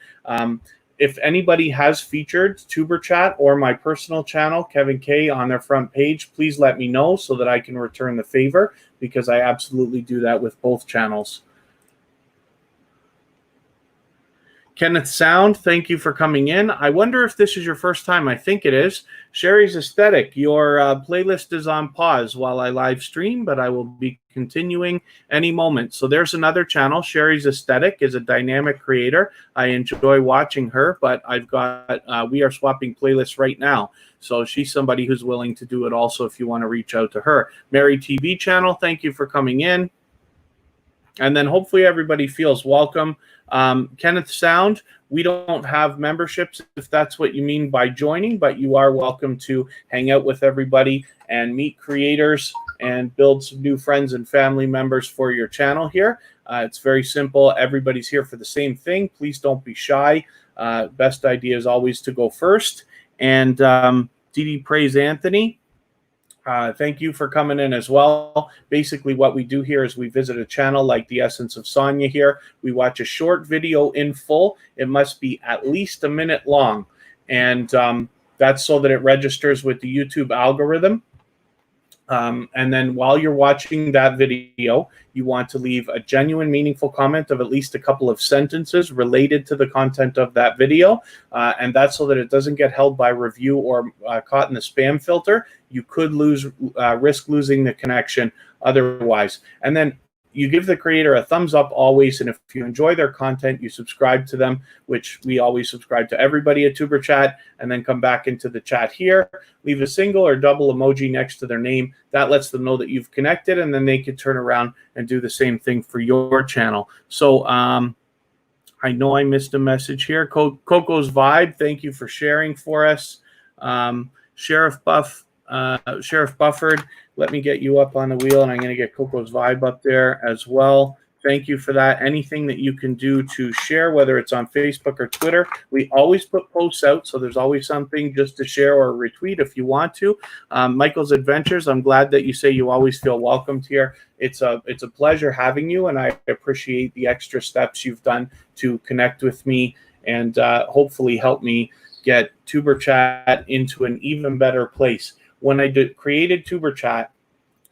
If anybody has featured TuberChat or my personal channel, Kevin K, on their front page, please let me know so that I can return the favor, because I absolutely do that with both channels. Kenneth Sound, thank you for coming in. I wonder if this is your first time. I think it is. Sherry's Aesthetic, your playlist is on pause while I live stream, but I will be continuing any moment. So there's another channel. Sherry's Aesthetic is a dynamic creator. I enjoy watching her, but I've got, we are swapping playlists right now. So she's somebody who's willing to do it also if you want to reach out to her. Mary TV channel, thank you for coming in. And then hopefully everybody feels welcome. Kenneth Sound, we don't have memberships if that's what you mean by joining, but you are welcome to hang out with everybody and meet creators and build some new friends and family members for your channel here. It's very simple. Everybody's here for the same thing. Please don't be shy. Best idea is always to go first. And Dee Praise Anthony, thank you for coming in as well. Basically, what we do here is we visit a channel like the Essence of Sonia here. We watch a short video in full. It must be at least a minute long. And that's so that it registers with the YouTube algorithm. And then while you're watching that video, you want to leave a genuine, meaningful comment of at least a couple of sentences related to the content of that video. And that's so that it doesn't get held by review or caught in the spam filter. You could risk losing the connection otherwise. And then you give the creator a thumbs up always, and if you enjoy their content, you subscribe to them, which we always subscribe to everybody at TuberChat, and then come back into the chat here, leave a single or double emoji next to their name. That lets them know that you've connected, and then they can turn around and do the same thing for your channel. So I know I missed a message here. Coco's Vibe, thank you for sharing for us. Sheriff Bufford, let me get you up on the wheel, and I'm going to get Coco's Vibe up there as well Thank you for that. Anything that you can do to share, whether it's on Facebook or Twitter, we always put posts out, so there's always something just to share or retweet if you want to. Michael's Adventures, I'm glad that you say you always feel welcomed here. It's a pleasure having you, and I appreciate the extra steps you've done to connect with me and hopefully help me get Tuber Chat into an even better place. When I created Tuber Chat,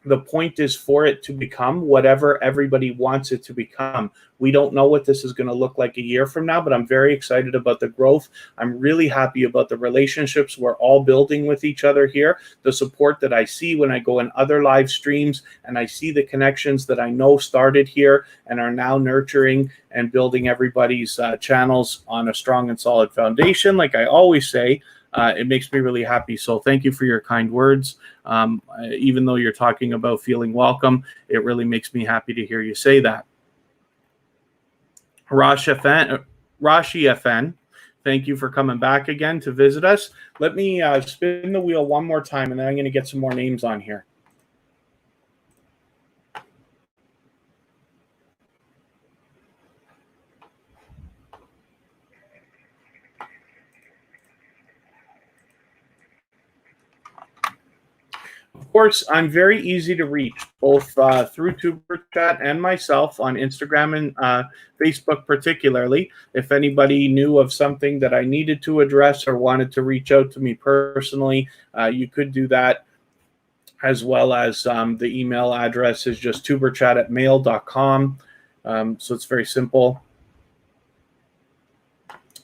the point is for it to become whatever everybody wants it to become. We don't know what this is going to look like a year from now, but I'm very excited about the growth. I'm really happy about the relationships we're all building with each other here, the support that I see when I go in other live streams, and I see the connections that I know started here and are now nurturing and building everybody's channels on a strong and solid foundation. Like I always say, it makes me really happy. So thank you for your kind words. Even though you're talking about feeling welcome, it really makes me happy to hear you say that. Rashi FN, thank you for coming back again to visit us. Let me spin the wheel one more time, and then I'm going to get some more names on here. Of course, I'm very easy to reach, both through Tuber Chat and myself on Instagram and Facebook particularly. If anybody knew of something that I needed to address or wanted to reach out to me personally, you could do that, as well as the email address is just tuberchat@mail.com. So it's very simple.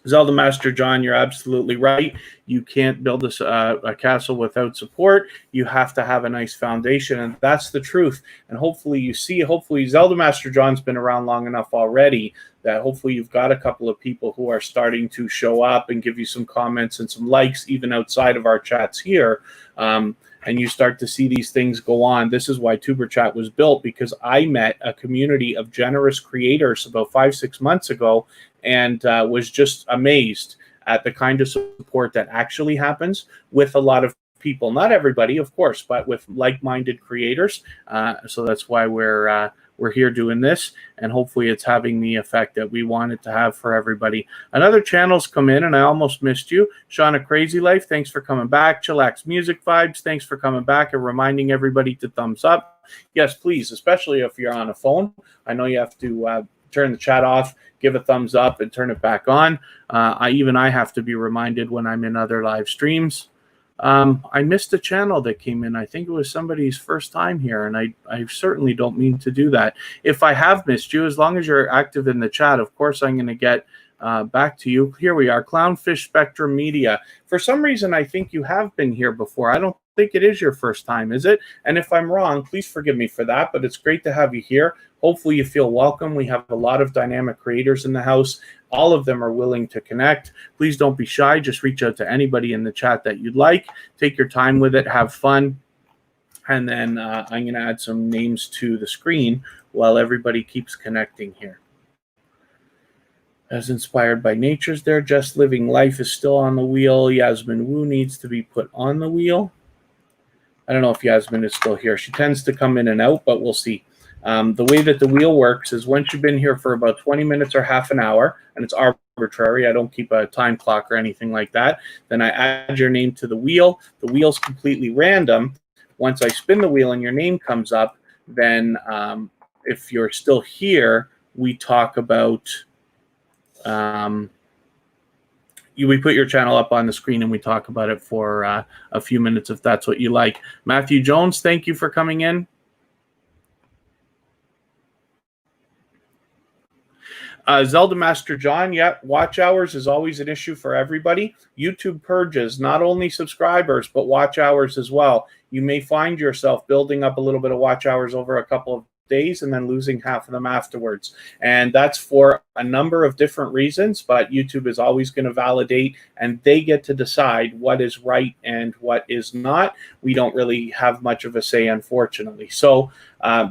Zelda Master John, you're absolutely right. You can't build a castle without support. You have to have a nice foundation, and that's the truth. And hopefully you see, hopefully Zelda Master John's been around long enough already that hopefully you've got a couple of people who are starting to show up and give you some comments and some likes, even outside of our chats here. And you start to see these things go on. This is why Tuber Chat was built, because I met a community of generous creators about 5-6 months ago, and was just amazed at the kind of support that actually happens with a lot of people. Not everybody, of course, but with like-minded creators. So that's why we're here doing this, and hopefully it's having the effect that we want it to have for everybody. Another channel's come in, and I almost missed you. Shauna Crazy Life, thanks for coming back. Chillax Music Vibes, thanks for coming back and reminding everybody to thumbs up. Yes, please, especially if you're on a phone. I know you have to turn the chat off, give a thumbs up, and turn it back on. I have to be reminded when I'm in other live streams. I missed a channel that came in. I think it was somebody's first time here, and I certainly don't mean to do that. If I have missed you, as long as you're active in the chat, of course I'm going to get back to you. Here we are, Clownfish Spectrum Media. For some reason, I think you have been here before. I don't think it is your first time, is it? And if I'm wrong, please forgive me for that, but it's great to have you here. Hopefully you feel welcome. We have a lot of dynamic creators in the house. All of them are willing to connect. Please don't be shy. Just reach out to anybody in the chat that you'd like. Take your time with it. Have fun. And then I'm going to add some names to the screen while everybody keeps connecting here. As inspired by nature's there. Just Living Life is still on the wheel. Yasmin Wu needs to be put on the wheel. I don't know if Yasmin is still here. She tends to come in and out, but we'll see. The way that the wheel works is once you've been here for about 20 minutes or half an hour, and it's arbitrary, I don't keep a time clock or anything like that, then I add your name to the wheel. The wheel's completely random. Once I spin the wheel and your name comes up, then if you're still here, we talk about... we put your channel up on the screen and we talk about it for a few minutes if that's what you like. Matthew Jones, thank you for coming in. Zelda Master John, yeah, watch hours is always an issue for everybody. YouTube purges not only subscribers, but watch hours as well. You may find yourself building up a little bit of watch hours over a couple of days and then losing half of them afterwards. And that's for a number of different reasons, but YouTube is always going to validate, and they get to decide what is right and what is not. We don't really have much of a say, unfortunately. So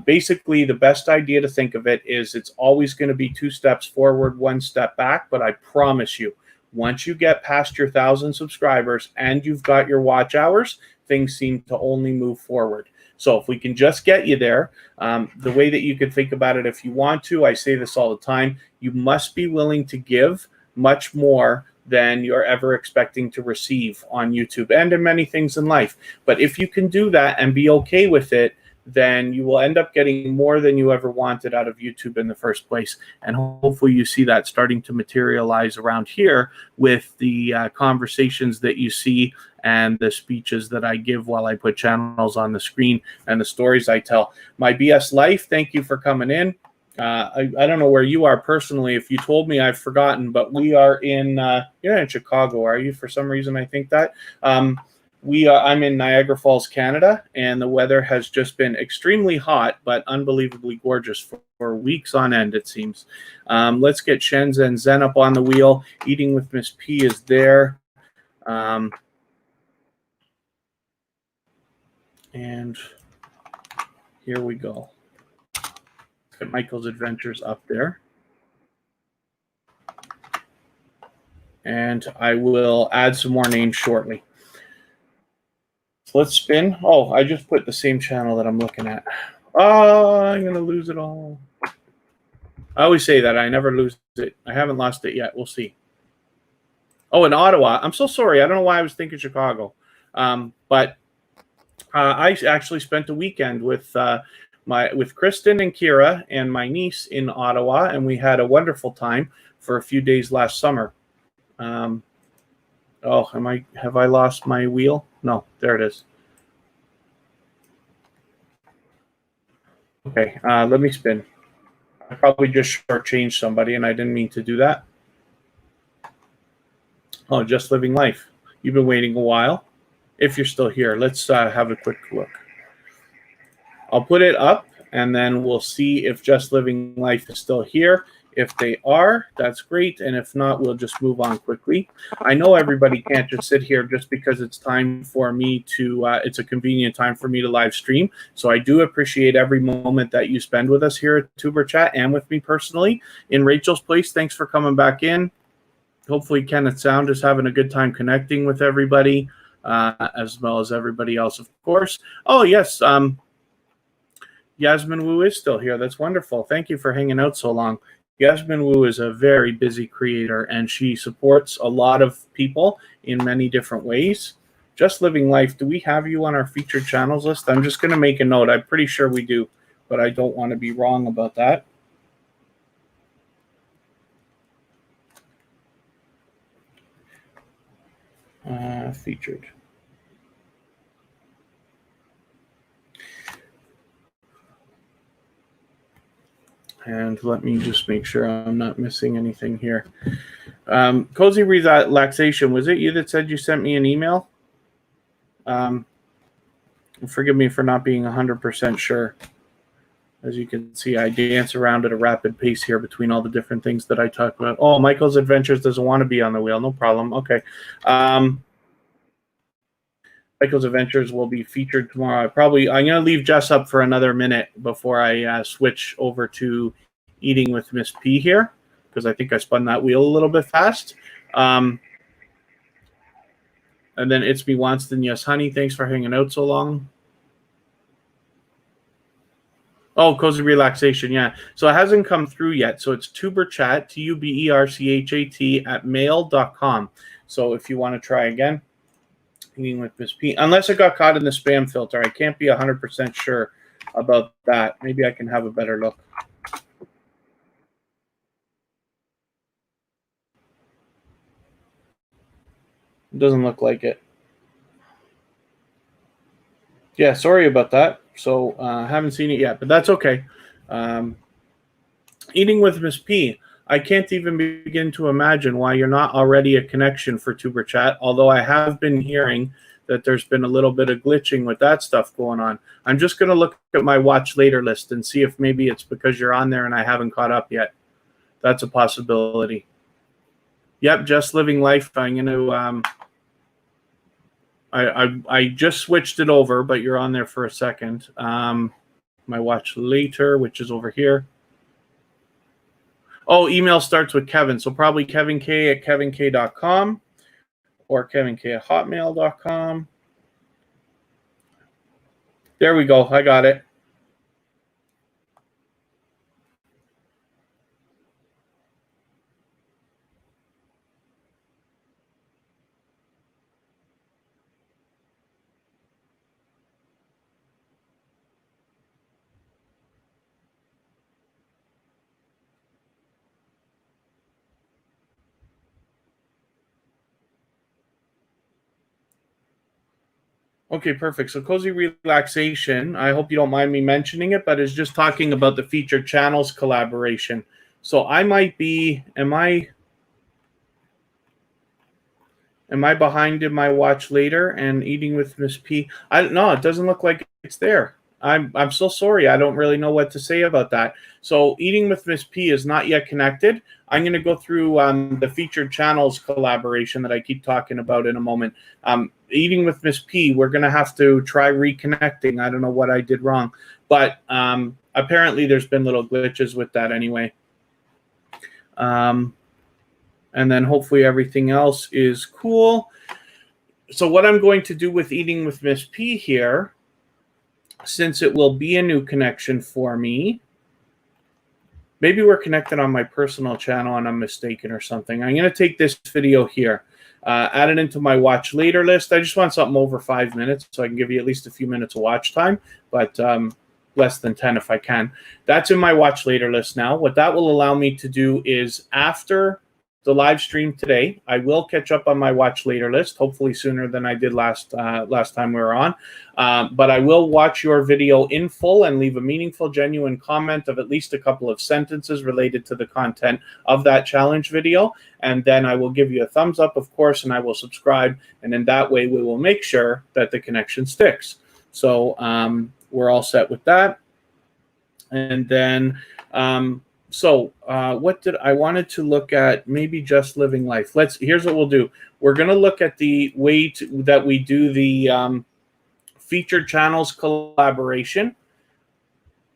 basically, the best idea to think of it is it's always going to be 2 steps forward, 1 step back. But I promise you, once you get past your 1,000 subscribers and you've got your watch hours, things seem to only move forward. So if we can just get you there, the way that you could think about it, if you want to, I say this all the time, you must be willing to give much more than you're ever expecting to receive on YouTube and in many things in life. But if you can do that and be okay with it, then you will end up getting more than you ever wanted out of YouTube in the first place. And hopefully you see that starting to materialize around here with the conversations that you see and the speeches that I give while I put channels on the screen and the stories I tell. My BS Life, thank you for coming in. I don't know where you are personally. If you told me, I've forgotten, but we are in, you're in Chicago, are you? For some reason, I think that. I'm in Niagara Falls, Canada, and the weather has just been extremely hot, but unbelievably gorgeous for weeks on end, it seems. Let's get Shenzhen Zen up on the wheel. Eating with Miss P is there. And here we go. Get Michael's Adventures up there. And I will add some more names shortly. So let's spin. Oh, I just put the same channel that I'm looking at. Oh, I'm going to lose it all. I always say that. I never lose it. I haven't lost it yet. We'll see. Oh, in Ottawa. I'm so sorry. I don't know why I was thinking Chicago. But I actually spent a weekend with Kristen and Kira and my niece in Ottawa, and we had a wonderful time for a few days last summer. Oh, have I lost my wheel? No, there it is. Okay, let me spin. I probably just shortchanged somebody, and I didn't mean to do that. Oh, Just Living Life. You've been waiting a while. If you're still here, let's have a quick look. I'll put it up, and then we'll see if Just Living Life is still here. If they are, that's great. And if not, we'll just move on quickly. I know everybody can't just sit here just because it's time for me to, it's a convenient time for me to live stream. So I do appreciate every moment that you spend with us here at Tuber Chat and with me personally. In Rachel's place, thanks for coming back in. Hopefully Kenneth Sound is having a good time connecting with everybody, as well as everybody else, of course. Oh, yes. Yasmin Wu is still here. That's wonderful. Thank you for hanging out so long. Yasmin Wu is a very busy creator, and she supports a lot of people in many different ways. Just Living Life, do we have you on our featured channels list? I'm just going to make a note. I'm pretty sure we do, but I don't want to be wrong about that. Featured. And let me just make sure I'm not missing anything here. Cozy Relaxation, was it you that said you sent me an email? Forgive me for not being 100% sure. As you can see, I dance around at a rapid pace here between all the different things that I talk about. Oh, Michael's Adventures doesn't want to be on the wheel. No problem. Okay. Michael's Adventures will be featured tomorrow. I'm going to leave Jess up for another minute before I switch over to Eating with Miss P here, because I think I spun that wheel a little bit fast. And then It's Me Wanston. Yes, honey. Thanks for hanging out so long. Oh, Cozy Relaxation. Yeah. So it hasn't come through yet. So it's TuberChat, TuberChat @mail.com. So if you want to try again. Eating with Miss P. Unless it got caught in the spam filter. I can't be 100% sure about that. Maybe I can have a better look. It doesn't look like it. Yeah, sorry about that. So haven't seen it yet, but that's okay. Eating with Miss P. I can't even begin to imagine why you're not already a connection for Tuber Chat, although I have been hearing that there's been a little bit of glitching with that stuff going on. I'm just going to look at my watch later list and see if maybe it's because you're on there and I haven't caught up yet. That's a possibility. Yep, Just Living Life. I'm going to I just switched it over, but you're on there for a second. My watch later, which is over here. Oh, email starts with Kevin. So probably kevink@kevink.com or kevink@hotmail.com. There we go. I got it. Okay, perfect. So Cozy Relaxation, I hope you don't mind me mentioning it, but it's just talking about the featured channels collaboration. So I might be, am I behind in my watch later and Eating with Miss P? I don't know. It doesn't look like it's there. I'm so sorry. I don't really know what to say about that. So Eating with Miss P is not yet connected. I'm going to go through the featured channels collaboration that I keep talking about in a moment. Eating with Miss P, we're going to have to try reconnecting. I don't know what I did wrong, but apparently there's been little glitches with that anyway. And then hopefully everything else is cool. So what I'm going to do with Eating with Miss P here, since it will be a new connection for me, maybe we're connected on my personal channel and I'm mistaken or something. I'm going to take this video here, add it into my watch later list. I just want something over 5 minutes so I can give you at least a few minutes of watch time, but less than 10 if I can. That's in my watch later list now. What that will allow me to do is after the live stream today, I will catch up on my watch later list, hopefully sooner than I did last time we were on. But I will watch your video in full and leave a meaningful, genuine comment of at least a couple of sentences related to the content of that challenge video. And then I will give you a thumbs up, of course, and I will subscribe. And in that way, we will make sure that the connection sticks. So we're all set with that. And then what did I wanted to look at? Maybe Just Living Life. Here's what we'll do. We're going to look at the way that we do the featured channels collaboration.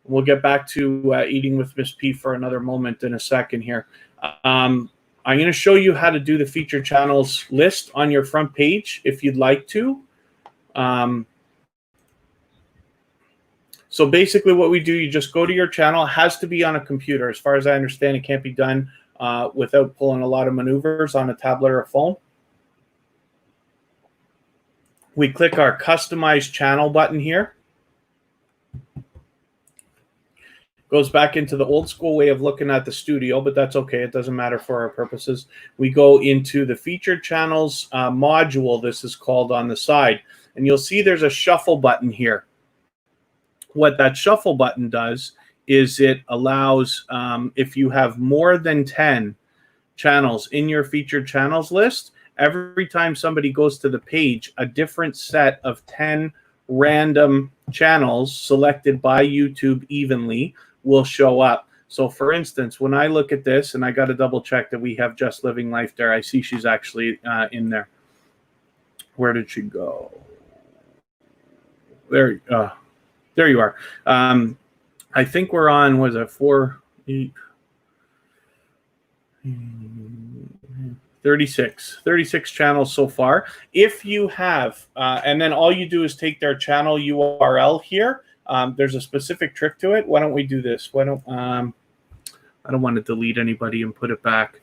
We'll get back to Eating with Miss P for another moment in a second here. I'm going to show you how to do the featured channels list on your front page if you'd like to. So basically what we do, you just go to your channel. It has to be on a computer. As far as I understand, it can't be done without pulling a lot of maneuvers on a tablet or a phone. We click our Customize Channel button here. Goes back into the old school way of looking at the studio, but that's okay. It doesn't matter for our purposes. We go into the Featured Channels module, this is called, on the side. And you'll see there's a Shuffle button here. What that Shuffle button does is it allows, if you have more than 10 channels in your featured channels list, every time somebody goes to the page, a different set of 10 random channels selected by YouTube evenly will show up. So for instance, when I look at this, and I got to double check that we have Just Living Life there, I see she's actually in there. Where did she go? There you are. I think we're on, was it 36 channels so far. If you have, and then all you do is take their channel URL here. There's a specific trick to it. Why don't we do this? Why don't, I don't want to delete anybody and put it back.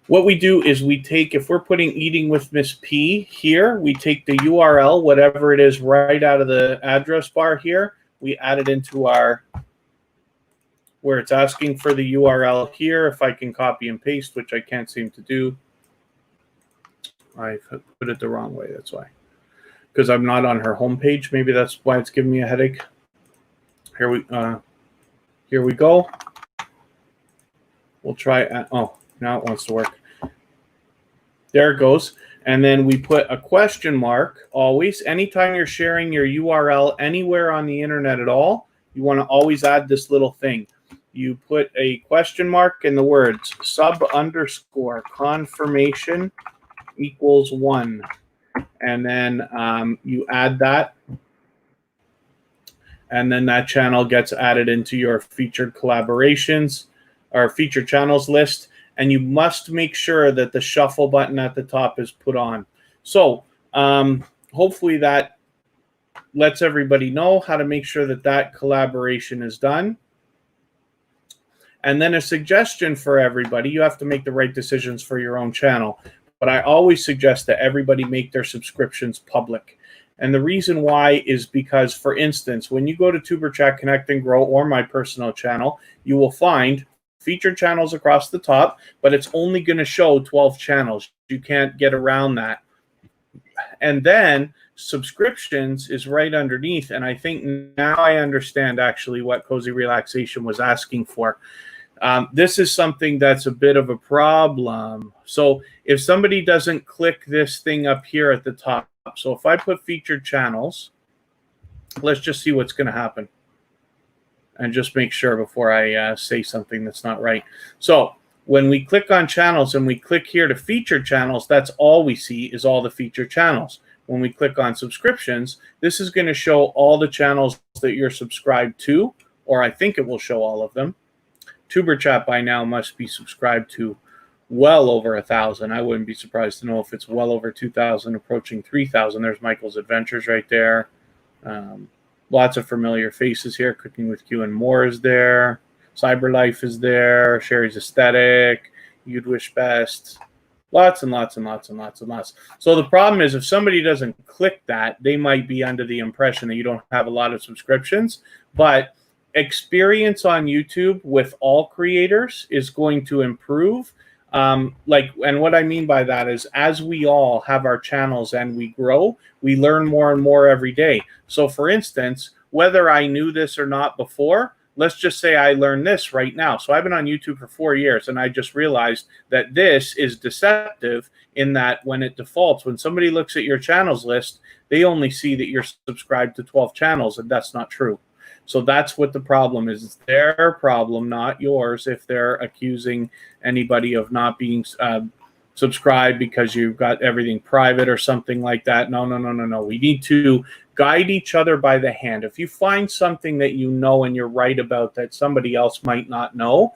What we do is we take, if we're putting Eating with Miss P here, we take the URL, whatever it is, right out of the address bar here. We add it into our, where it's asking for the URL here. If I can copy and paste, which I can't seem to do. I put it the wrong way, that's why. Because I'm not on her homepage. Maybe that's why it's giving me a headache. Here we go. We'll try, oh, now it wants to work. There it goes. And then we put a question mark always. Anytime you're sharing your URL anywhere on the internet at all, you want to always add this little thing. You put a question mark in the words sub_confirmation equals 1. And then you add that. And then that channel gets added into your featured collaborations or featured channels list. And you must make sure that the shuffle button at the top is put on. So hopefully that lets everybody know how to make sure that that collaboration is done. And then a suggestion for everybody, you have to make the right decisions for your own channel. But I always suggest that everybody make their subscriptions public. And the reason why is because, for instance, when you go to Tuber Chat Connect and Grow or my personal channel, you will find featured channels across the top, but it's only going to show 12 channels. You can't get around that. And then subscriptions is right underneath. And I think now I understand actually what Cozy Relaxation was asking for. This is something that's a bit of a problem. So if somebody doesn't click this thing up here at the top, so if I put featured channels, let's just see what's going to happen. And just make sure before I say something that's not right. So when we click on channels and we click here to featured channels, that's all we see is all the featured channels. When we click on subscriptions, this is going to show all the channels that you're subscribed to, or I think it will show all of them. Tuber Chat by now must be subscribed to well over 1,000. I wouldn't be surprised to know if it's well over 2,000, approaching 3,000. There's Michael's Adventures right there. Lots of familiar faces here. Cooking with Q and More is there. Cyberlife is there. Sherry's Aesthetic. You'd Wish Best. Lots and lots and lots and lots and lots. So the problem is if somebody doesn't click that, they might be under the impression that you don't have a lot of subscriptions. But experience on YouTube with all creators is going to improve. And what I mean by that is as we all have our channels and we grow, we learn more and more every day. So for instance, whether I knew this or not before, let's just say I learned this right now. So I've been on YouTube for 4 years and I just realized that this is deceptive in that when it defaults, when somebody looks at your channels list, they only see that you're subscribed to 12 channels, and that's not true. So that's what the problem is. It's their problem, not yours, if they're accusing anybody of not being subscribed because you've got everything private or something like that. No, no, no, no, no. We need to guide each other by the hand. If you find something that you know and you're right about that somebody else might not know,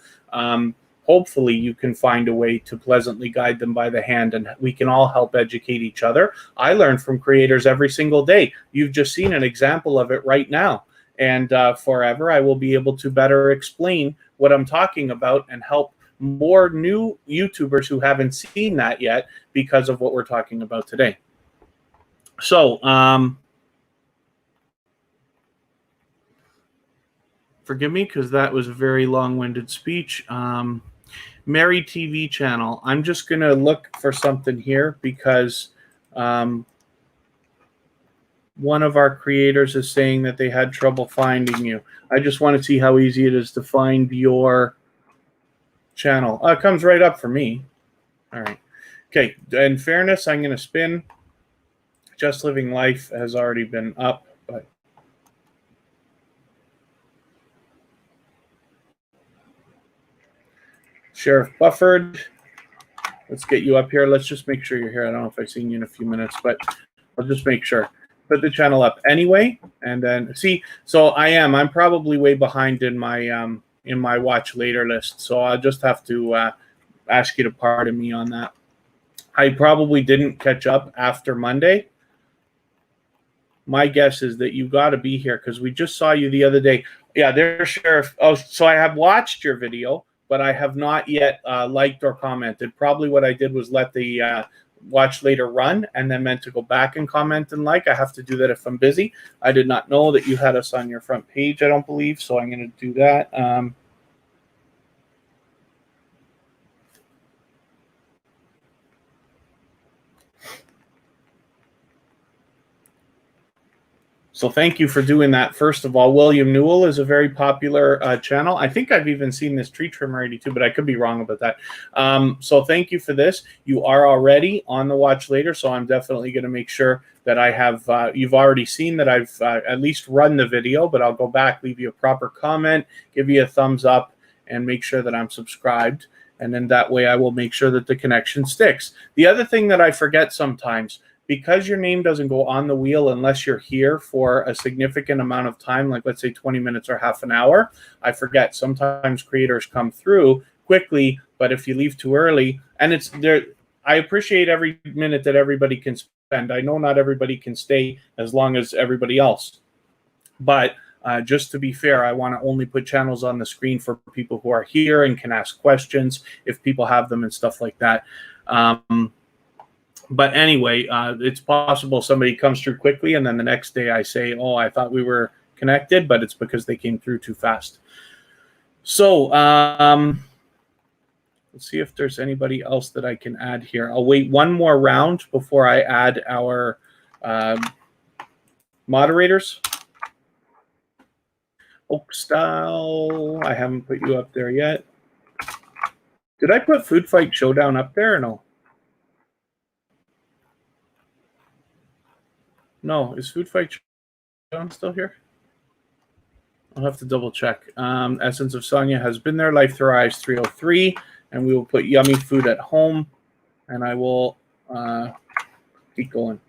hopefully you can find a way to pleasantly guide them by the hand, and we can all help educate each other. I learn from creators every single day. You've just seen an example of it right now. And forever, I will be able to better explain what I'm talking about and help more new YouTubers who haven't seen that yet because of what we're talking about today. So, forgive me because that was a very long-winded speech. Mary TV channel. I'm just going to look for something here because one of our creators is saying that they had trouble finding you. I just want to see how easy it is to find your channel. Oh, it comes right up for me. All right. Okay. In fairness, I'm going to spin. Just Living Life has already been up, but Sheriff Bufford, let's get you up here. Let's just make sure you're here. I don't know if I've seen you in a few minutes, but I'll just make sure. Put the channel up anyway, and then see. So I'm probably way behind in my watch later list. So I'll just have to ask you to pardon me on that. I probably didn't catch up after Monday. My guess is that you got to be here because we just saw you the other day. Yeah, there's Sheriff. Oh, so I have watched your video, but I have not yet liked or commented. Probably what I did was let the watch later run and then meant to go back and comment and like. I have to do that if I'm busy. I did not know that you had us on your front page, I don't believe, so I'm going to do that. So thank you for doing that. First of all, William Newell is a very popular channel. I think I've even seen this tree trimmer already too, but I could be wrong about that. So thank you for this. You are already on the watch later, so I'm definitely going to make sure that I have, you've already seen that I've at least run the video, but I'll go back, leave you a proper comment, give you a thumbs up, and make sure that I'm subscribed. And then that way I will make sure that the connection sticks. The other thing that I forget sometimes, because your name doesn't go on the wheel unless you're here for a significant amount of time, like let's say 20 minutes or half an hour, I forget. Sometimes creators come through quickly, but if you leave too early, and it's there, I appreciate every minute that everybody can end. I know not everybody can stay as long as everybody else, but just to be fair, I want to only put channels on the screen for people who are here and can ask questions if people have them and stuff like that. But anyway, it's possible somebody comes through quickly and then the next day I say, oh, I thought we were connected, but it's because they came through too fast. So let's see if there's anybody else that I can add here. I'll wait one more round before I add our moderators. Oak Style, I haven't put you up there yet. Did I put Food Fight Showdown up there or no? No, is Food Fight Showdown still here? I'll have to double check. Essence of Sonia has been there. Life Through Eyes 303, and we will put Yummy Food at Home, and I will keep going.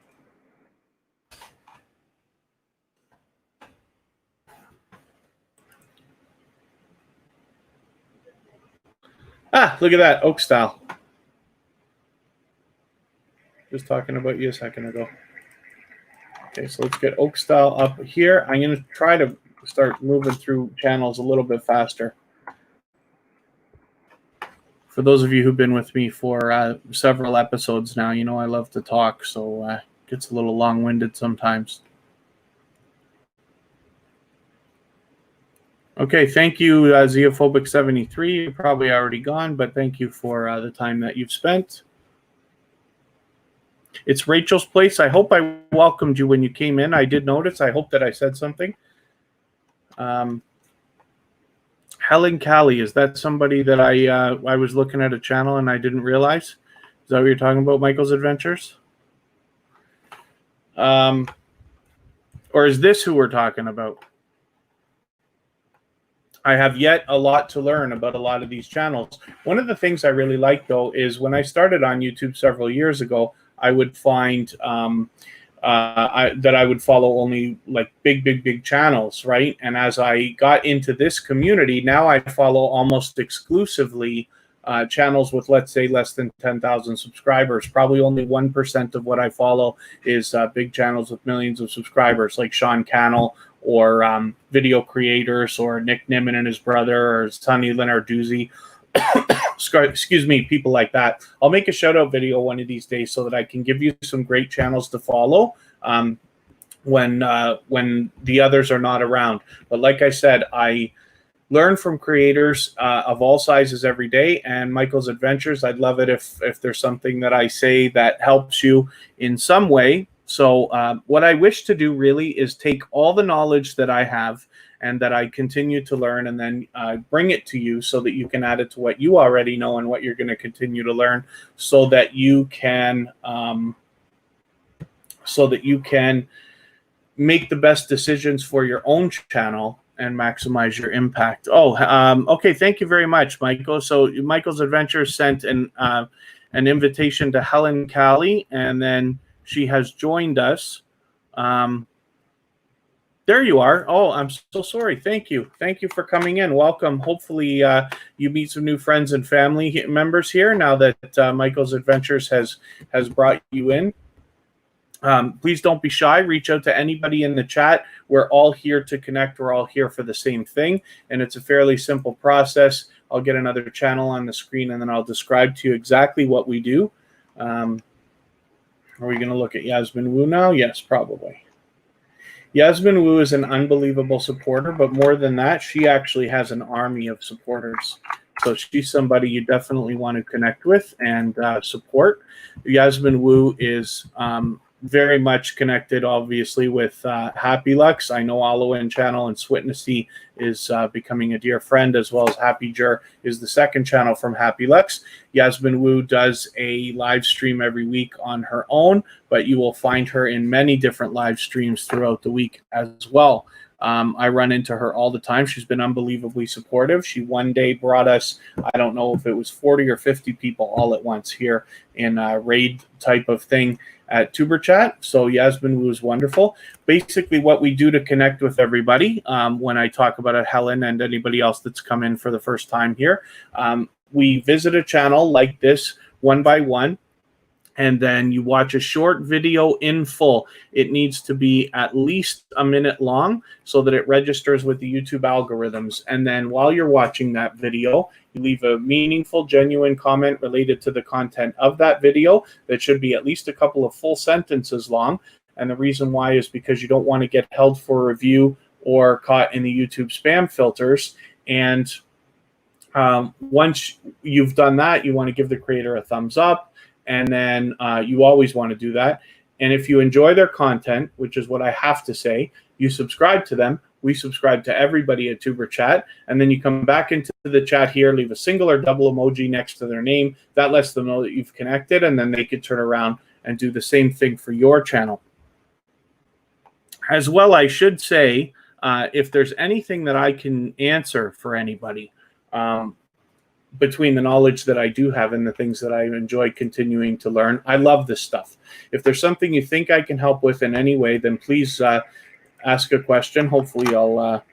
Ah, look at that, Oak Style. Just talking about you a second ago. Okay, so let's get Oak Style up here. I'm going to try to start moving through channels a little bit faster. For those of you who've been with me for several episodes now, you know I love to talk, so it gets a little long-winded sometimes. Okay, thank you, Zeophobic73. You're probably already gone, but thank you for the time that you've spent. It's Rachel's Place. I hope I welcomed you when you came in. I did notice. I hope that I said something. Helen Callie, is that somebody that I was looking at a channel and I didn't realize? Is that what you're talking about, Michael's Adventures? Or is this who we're talking about? I have yet a lot to learn about a lot of these channels. One of the things I really like, though, is when I started on YouTube several years ago, I would find that I would follow only like big channels, right? And as I got into this community, now I follow almost exclusively channels with, let's say, less than 10,000 subscribers. Probably only 1% of what I follow is big channels with millions of subscribers, like Sean Cannell, or video creators, or Nick Nimmin and his brother, or Sonny Lenarduzzi. Excuse me, people like that. I'll make a shout out video one of these days so that I can give you some great channels to follow when the others are not around. But like I said, I learn from creators of all sizes every day, and Michael's Adventures, I'd love it if there's something that I say that helps you in some way. So what I wish to do really is take all the knowledge that I have and that I continue to learn, and then bring it to you so that you can add it to what you already know and what you're going to continue to learn, so that you can make the best decisions for your own channel and maximize your impact. Okay, thank you very much, Michael. So Michael's Adventures sent an invitation to Helen Callie, and then she has joined us. There you are. Oh, I'm so sorry. Thank you. Thank you for coming in. Welcome. Hopefully you meet some new friends and family members here now that Michael's Adventures has brought you in. Please don't be shy. Reach out to anybody in the chat. We're all here to connect. We're all here for the same thing, and it's a fairly simple process. I'll get another channel on the screen, and then I'll describe to you exactly what we do. Are we going to look at Yasmin Wu now? Yes, probably. Yasmin Wu is an unbelievable supporter, but more than that, she actually has an army of supporters. So she's somebody you definitely want to connect with and support. Yasmin Wu is very much connected, obviously, with Happy Lux. I know Aloin channel and Switnessy is becoming a dear friend, as well as Happy Jur is the second channel from Happy Lux. Yasmin Wu does a live stream every week on her own, but you will find her in many different live streams throughout the week as well. I run into her all the time. She's been unbelievably supportive. She one day brought us, I don't know if it was 40 or 50 people all at once here in a raid type of thing at Tuber Chat. So Yasmin Wu is wonderful. Basically what we do to connect with everybody, when I talk about it, Helen and anybody else that's come in for the first time here, we visit a channel like this one by one. and then you watch a short video in full. It needs to be at least a minute long so that it registers with the YouTube algorithms. And then while you're watching that video, you leave a meaningful, genuine comment related to the content of that video that should be at least a couple of full sentences long. And the reason why is because you don't want to get held for review or caught in the YouTube spam filters. And once you've done that, you want to give the creator a thumbs up. And then you always want to do that. And if you enjoy their content, which is what I have to say, you subscribe to them. We subscribe to everybody at Tuber Chat. And then you come back into the chat here, leave a single or double emoji next to their name. That lets them know that you've connected, and then they can turn around and do the same thing for your channel. As well, I should say, if there's anything that I can answer for anybody, between the knowledge that I do have and the things that I enjoy continuing to learn, I love this stuff. If there's something you think I can help with in any way, then please ask a question. Hopefully I'll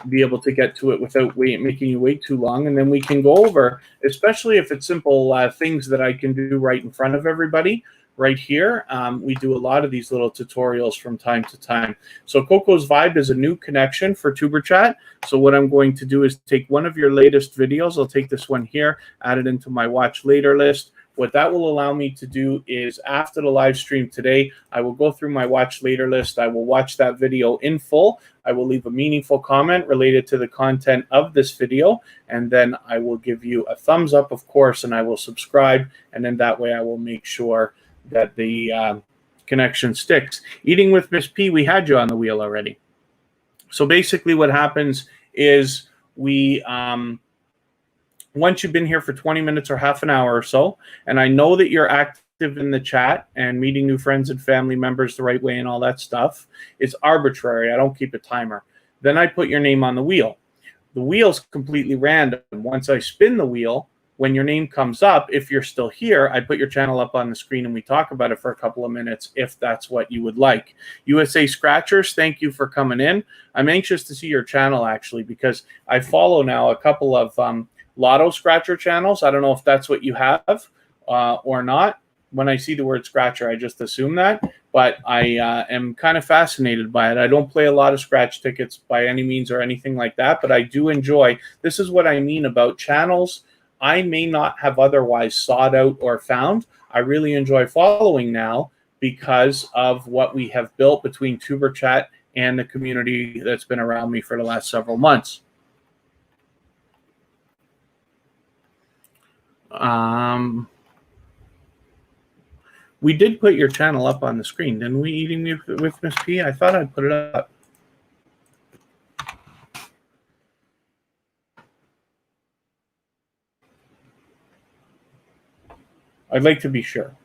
be able to get to it without making you wait too long. And then we can go over, especially if it's simple things that I can do right in front of everybody. Right here, we do a lot of these little tutorials from time to time. So Coco's Vibe is a new connection for Tuber Chat. So what I'm going to do is take one of your latest videos. I'll take this one here, add it into my watch later list. What that will allow me to do is after the live stream today, I will go through my watch later list. I will watch that video in full. I will leave a meaningful comment related to the content of this video. And then I will give you a thumbs up, of course, and I will subscribe. And then that way I will make sure that the connection sticks. Eating with Miss P, we had you on the wheel already. So basically what happens is we, once you've been here for 20 minutes or half an hour or so, and I know that you're active in the chat and meeting new friends and family members the right way and all that stuff, it's arbitrary. I don't keep a timer. Then I put your name on the wheel. The wheel's completely random. Once I spin the wheel, when your name comes up, if you're still here, I put your channel up on the screen and we talk about it for a couple of minutes if that's what you would like. USA Scratchers, thank you for coming in. I'm anxious to see your channel actually because I follow now a couple of Lotto Scratcher channels. I don't know if that's what you have or not. When I see the word Scratcher, I just assume that. But I am kind of fascinated by it. I don't play a lot of scratch tickets by any means or anything like that, but I do enjoy. This is what I mean about channels I may not have otherwise sought out or found. I really enjoy following now because of what we have built between Tuber Chat and the community that's been around me for the last several months. We did put your channel up on the screen, didn't we, Eating with Miss P? I thought I'd put it up. I'd like to be sure.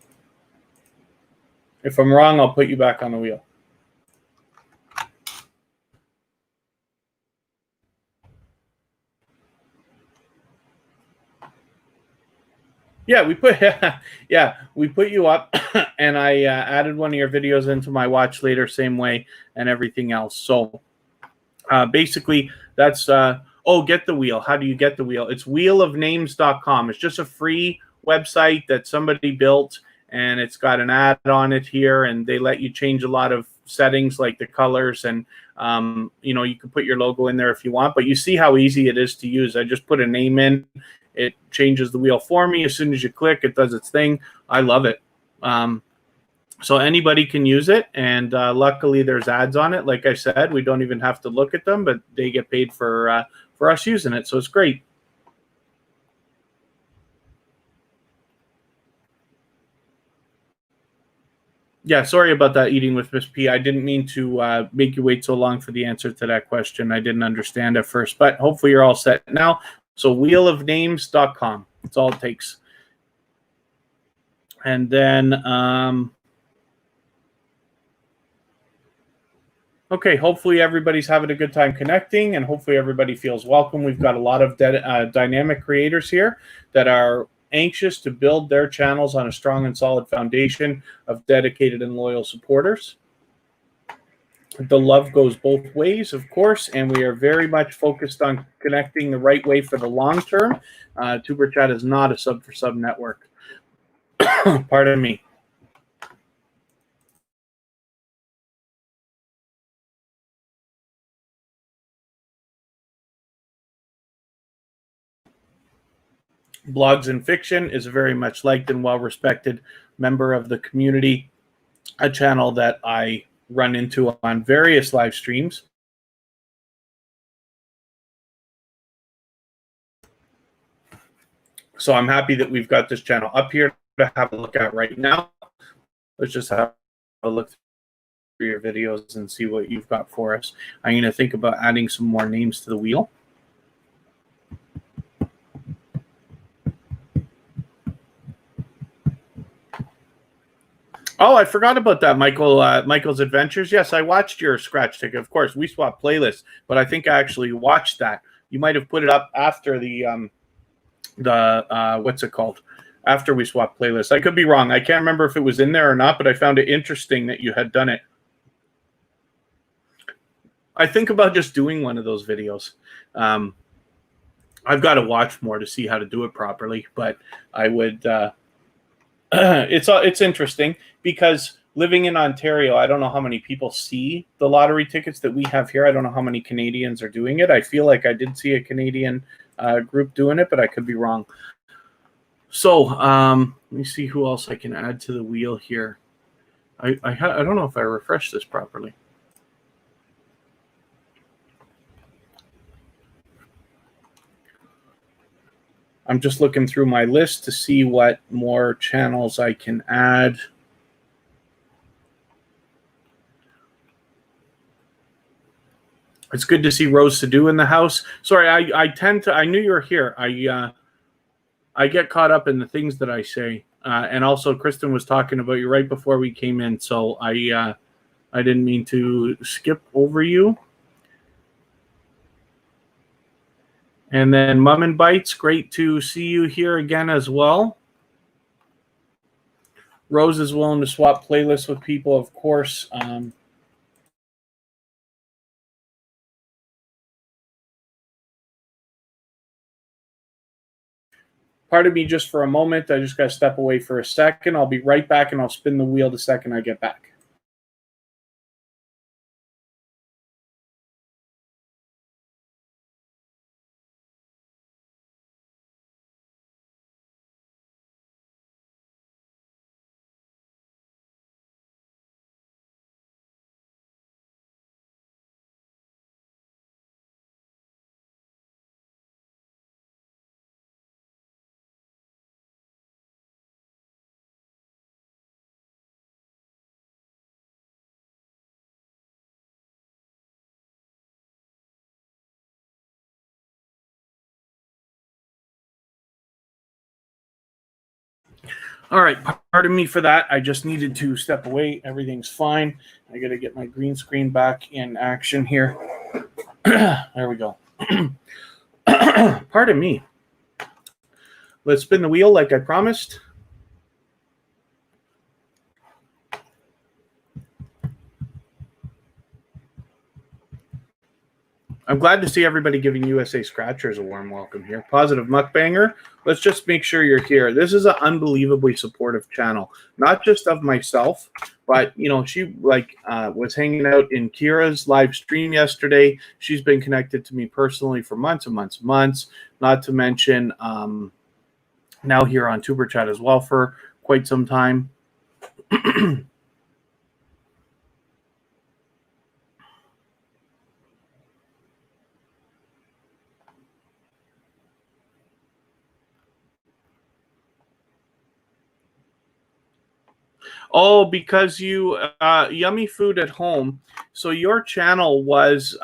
If I'm wrong, I'll put you back on the wheel. Yeah, we put you up, and I added one of your videos into my watch later, same way, and everything else. So basically, that's get the wheel. How do you get the wheel? It's wheelofnames.com. It's just a free website that somebody built, and it's got an ad on it here, and they let you change a lot of settings like the colors, and you can put your logo in there if you want, but you see how easy it is to use. I just put a name in, it changes the wheel for me. As soon as you click, it does its thing. I love it. So anybody can use it, and luckily there's ads on it. Like I said, we don't even have to look at them, but they get paid for us using it, so it's great. Yeah, sorry about that, Eating with Miss P. I didn't mean to make you wait so long for the answer to that question. I didn't understand at first, but hopefully you're all set now. So wheelofnames.com. That's all it takes. And then, okay, hopefully everybody's having a good time connecting, and hopefully everybody feels welcome. We've got a lot of dynamic creators here that are anxious to build their channels on a strong and solid foundation of dedicated and loyal supporters. The love goes both ways, of course, and we are very much focused on connecting the right way for the long term. Tuber Chat is not a sub-for-sub network. Pardon me. Blogs and Fiction is a very much liked and well-respected member of the community, a channel that I run into on various live streams. So I'm happy that we've got this channel up here to have a look at right now. Let's just have a look through your videos and see what you've got for us. I'm going to think about adding some more names to the wheel. Oh, I forgot about that, Michael. Michael's Adventures. Yes, I watched your scratch ticket. Of course, we swapped playlists, but I think I actually watched that. You might have put it up after the what's it called? After we swapped playlists. I could be wrong. I can't remember if it was in there or not, but I found it interesting that you had done it. I think about just doing one of those videos. I've got to watch more to see how to do it properly, but I would. It's interesting because living in Ontario, I don't know how many people see the lottery tickets that we have here. I don't know how many Canadians are doing it. I feel like I did see a Canadian group doing it, but I could be wrong. So let me see who else I can add to the wheel here. I don't know if I refreshed this properly. I'm just looking through my list to see what more channels I can add. It's good to see Rose Sadu in the house. Sorry, I knew you were here. I get caught up in the things that I say. And also Kristen was talking about you right before we came in, so I didn't mean to skip over you. And then Mum and Bites, great to see you here again as well. Rose is willing to swap playlists with people, of course. Pardon me just for a moment. I just got to step away for a second. I'll be right back, and I'll spin the wheel the second I get back. All right, pardon me for that. I just needed to step away. Everything's fine. I got to get my green screen back in action here. There we go. Pardon me. Let's spin the wheel like I promised. I'm glad to see everybody giving USA Scratchers a warm welcome here. Positive Mukbanger, let's just make sure you're here. This is an unbelievably supportive channel, not just of myself, but, you know, she was hanging out in Kira's live stream yesterday. She's been connected to me personally for months and months and months, not to mention now here on Tuber Chat as well for quite some time. Oh, because you Yummy Food at Home. So your channel was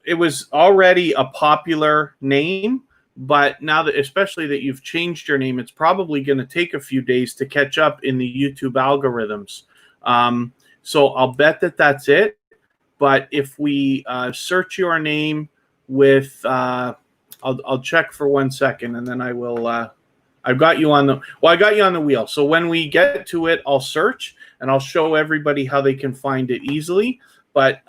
it was already a popular name, but now that especially that you've changed your name, it's probably going to take a few days to catch up in the YouTube algorithms. So I'll bet that that's it. But if we search your name with, I'll check for 1 second, and then I will. I've got you on the, well, I got you on the wheel. So when we get to it, I'll search and I'll show everybody how they can find it easily. But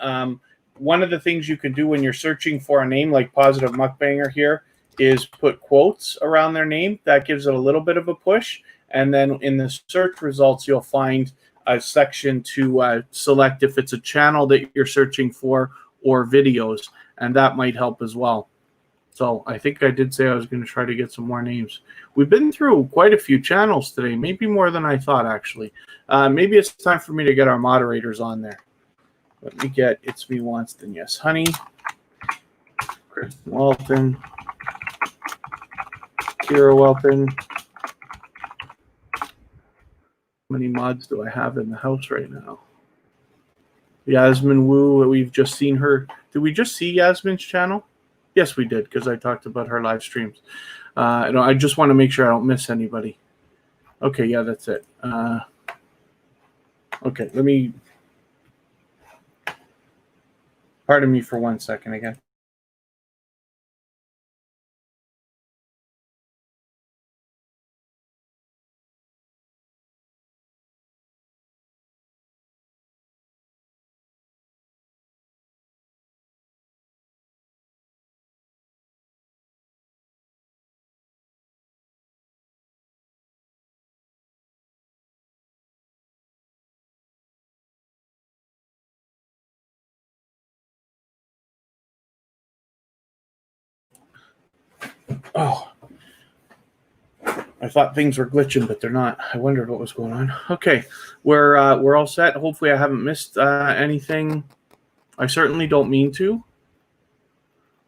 one of the things you can do when you're searching for a name like Positive Mukbanger here is put quotes around their name. That gives it a little bit of a push. And then in the search results, you'll find a section to select if it's a channel that you're searching for or videos, and that might help as well. So I think I did say I was going to try to get some more names. We've been through quite a few channels today, maybe more than I thought, actually. Maybe it's time for me to get our moderators on there. Let me get It's Me Wanston, Yes Honey, Chris Walton, Kira Welton. How many mods do I have in the house right now? Yasmin Wu, we've just seen her. Did we just see Yasmin's channel? Yes, we did, because I talked about her live streams. I just want to make sure I don't miss anybody. Okay, yeah, that's it. Okay, let me... Pardon me for 1 second again. Oh, I thought things were glitching, but they're not. I wondered what was going on. Okay, we're all set. Hopefully I haven't missed anything. I certainly don't mean to.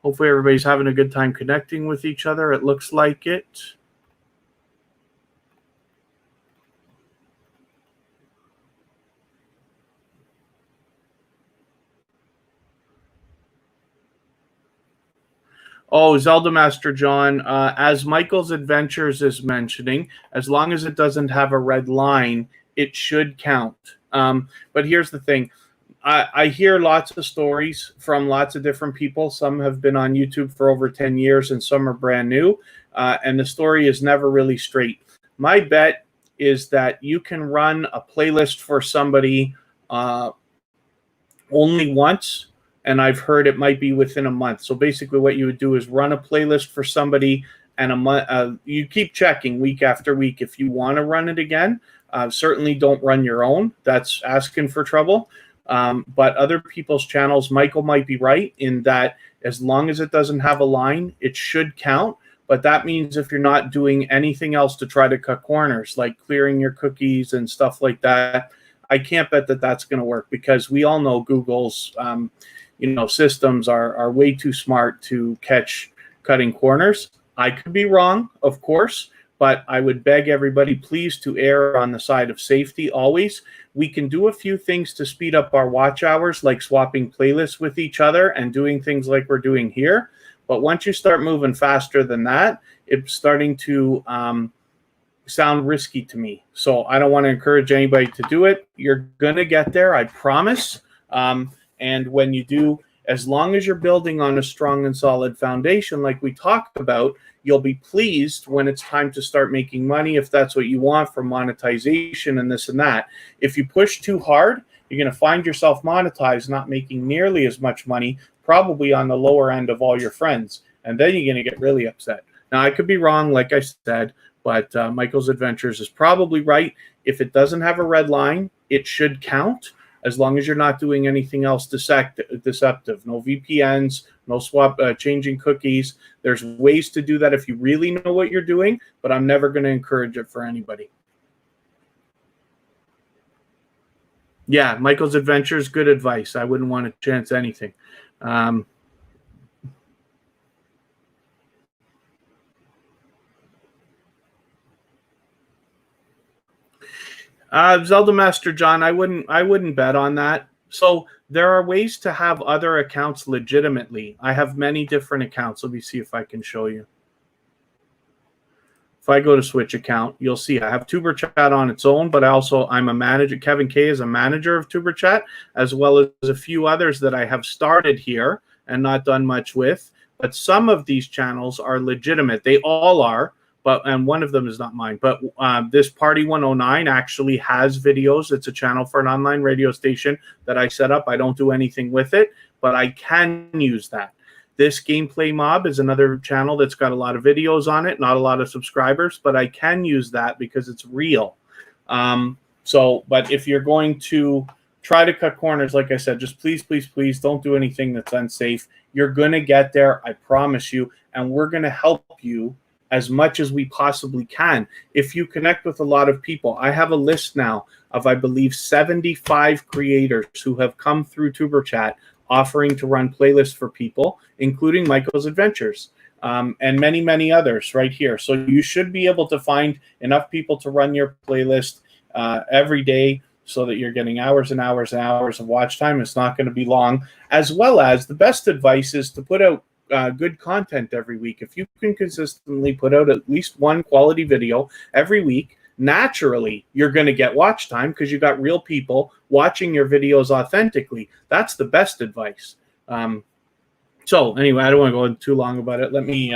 Hopefully everybody's having a good time connecting with each other. It looks like it. Oh, Zelda Master John, as Michael's Adventures is mentioning, as long as it doesn't have a red line, it should count. But here's the thing. I hear lots of stories from lots of different people. Some have been on YouTube for over 10 years and some are brand new. And the story is never really straight. My bet is that you can run a playlist for somebody only once. And I've heard it might be within a month. So basically what you would do is run a playlist for somebody, and a month you keep checking week after week if you want to run it again. Certainly don't run your own. That's asking for trouble. But other people's channels, Michael might be right in that as long as it doesn't have a line, it should count. But that means if you're not doing anything else to try to cut corners, like clearing your cookies and stuff like that, I can't bet that that's going to work, because we all know Google's systems are way too smart to catch cutting corners. I could be wrong, of course, but I would beg everybody, please, to err on the side of safety always. We can do a few things to speed up our watch hours, like swapping playlists with each other and doing things like we're doing here. But once you start moving faster than that, it's starting to sound risky to me. So I don't want to encourage anybody to do it. You're going to get there, I promise. And when you do, as long as you're building on a strong and solid foundation, like we talked about, you'll be pleased when it's time to start making money, if that's what you want for monetization and this and that. If you push too hard, you're going to find yourself monetized, not making nearly as much money, probably on the lower end of all your friends. And then you're going to get really upset. Now, I could be wrong, like I said, but Michael's Adventures is probably right. If it doesn't have a red line, it should count, as long as you're not doing anything else deceptive. No VPNs, no changing cookies. There's ways to do that if you really know what you're doing, but I'm never going to encourage it for anybody. Yeah, Michael's Adventures, good advice. I wouldn't want to chance anything. Zelda Master John, I wouldn't bet on that. So there are ways to have other accounts legitimately. I have many different accounts. Let me see if I can show you. If I go to Switch account, you'll see I have Tuber Chat on its own, but I'm a manager. Kevin K is a manager of Tuber Chat, as well as a few others that I have started here and not done much with. But some of these channels are legitimate. They all are. And one of them is not mine. But this Party 109 actually has videos. It's a channel for an online radio station that I set up. I don't do anything with it, but I can use that. This Gameplay Mob is another channel that's got a lot of videos on it, not a lot of subscribers, but I can use that because it's real. But if you're going to try to cut corners, like I said, just please, please, please don't do anything that's unsafe. You're going to get there, I promise you, and we're going to help you as much as we possibly can. If you connect with a lot of people, I have a list now of, I believe, 75 creators who have come through Tuber Chat offering to run playlists for people, including Michael's Adventures, and many, many others right here. So you should be able to find enough people to run your playlist every day so that you're getting hours and hours and hours of watch time. It's not going to be long, as well as the best advice is to put out good content every week. If you can consistently put out at least one quality video every week, naturally you're going to get watch time because you got real people watching your videos authentically. That's the best advice. So anyway, I don't want to go on too long about it. Let me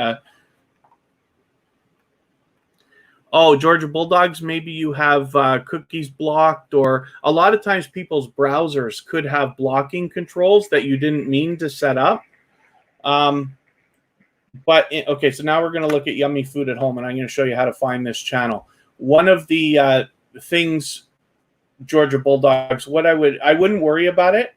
Georgia Bulldogs, maybe you have cookies blocked, or a lot of times people's browsers could have blocking controls that you didn't mean to set up. Okay, so now we're going to look at Yummy Food at Home, and I'm going to show you how to find this channel. One of the things, Georgia Bulldogs, I wouldn't worry about it.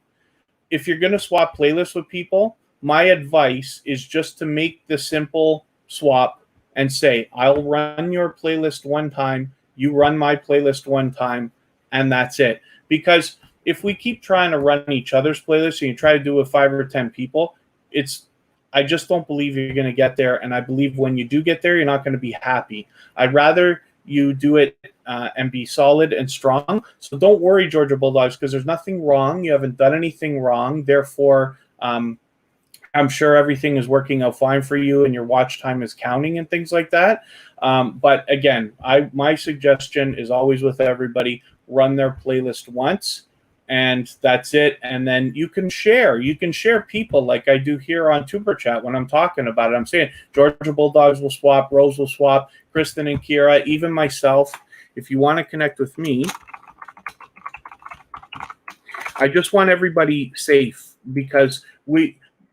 If you're going to swap playlists with people, my advice is just to make the simple swap and say, I'll run your playlist one time, you run my playlist one time, and that's it. Because if we keep trying to run each other's playlists and you try to do it with 5 or 10 people, I just don't believe you're going to get there. And I believe when you do get there, you're not going to be happy. I'd rather you do it and be solid and strong. So don't worry, Georgia Bulldogs, because there's nothing wrong. You haven't done anything wrong. Therefore, I'm sure everything is working out fine for you and your watch time is counting and things like that. But again, my suggestion is always with everybody, run their playlist once. And that's it. And then you can share. You can share people like I do here on Tuber Chat when I'm talking about it. I'm saying Georgia Bulldogs will swap, Rose will swap, Kristen and Kira, even myself. If you want to connect with me, I just want everybody safe because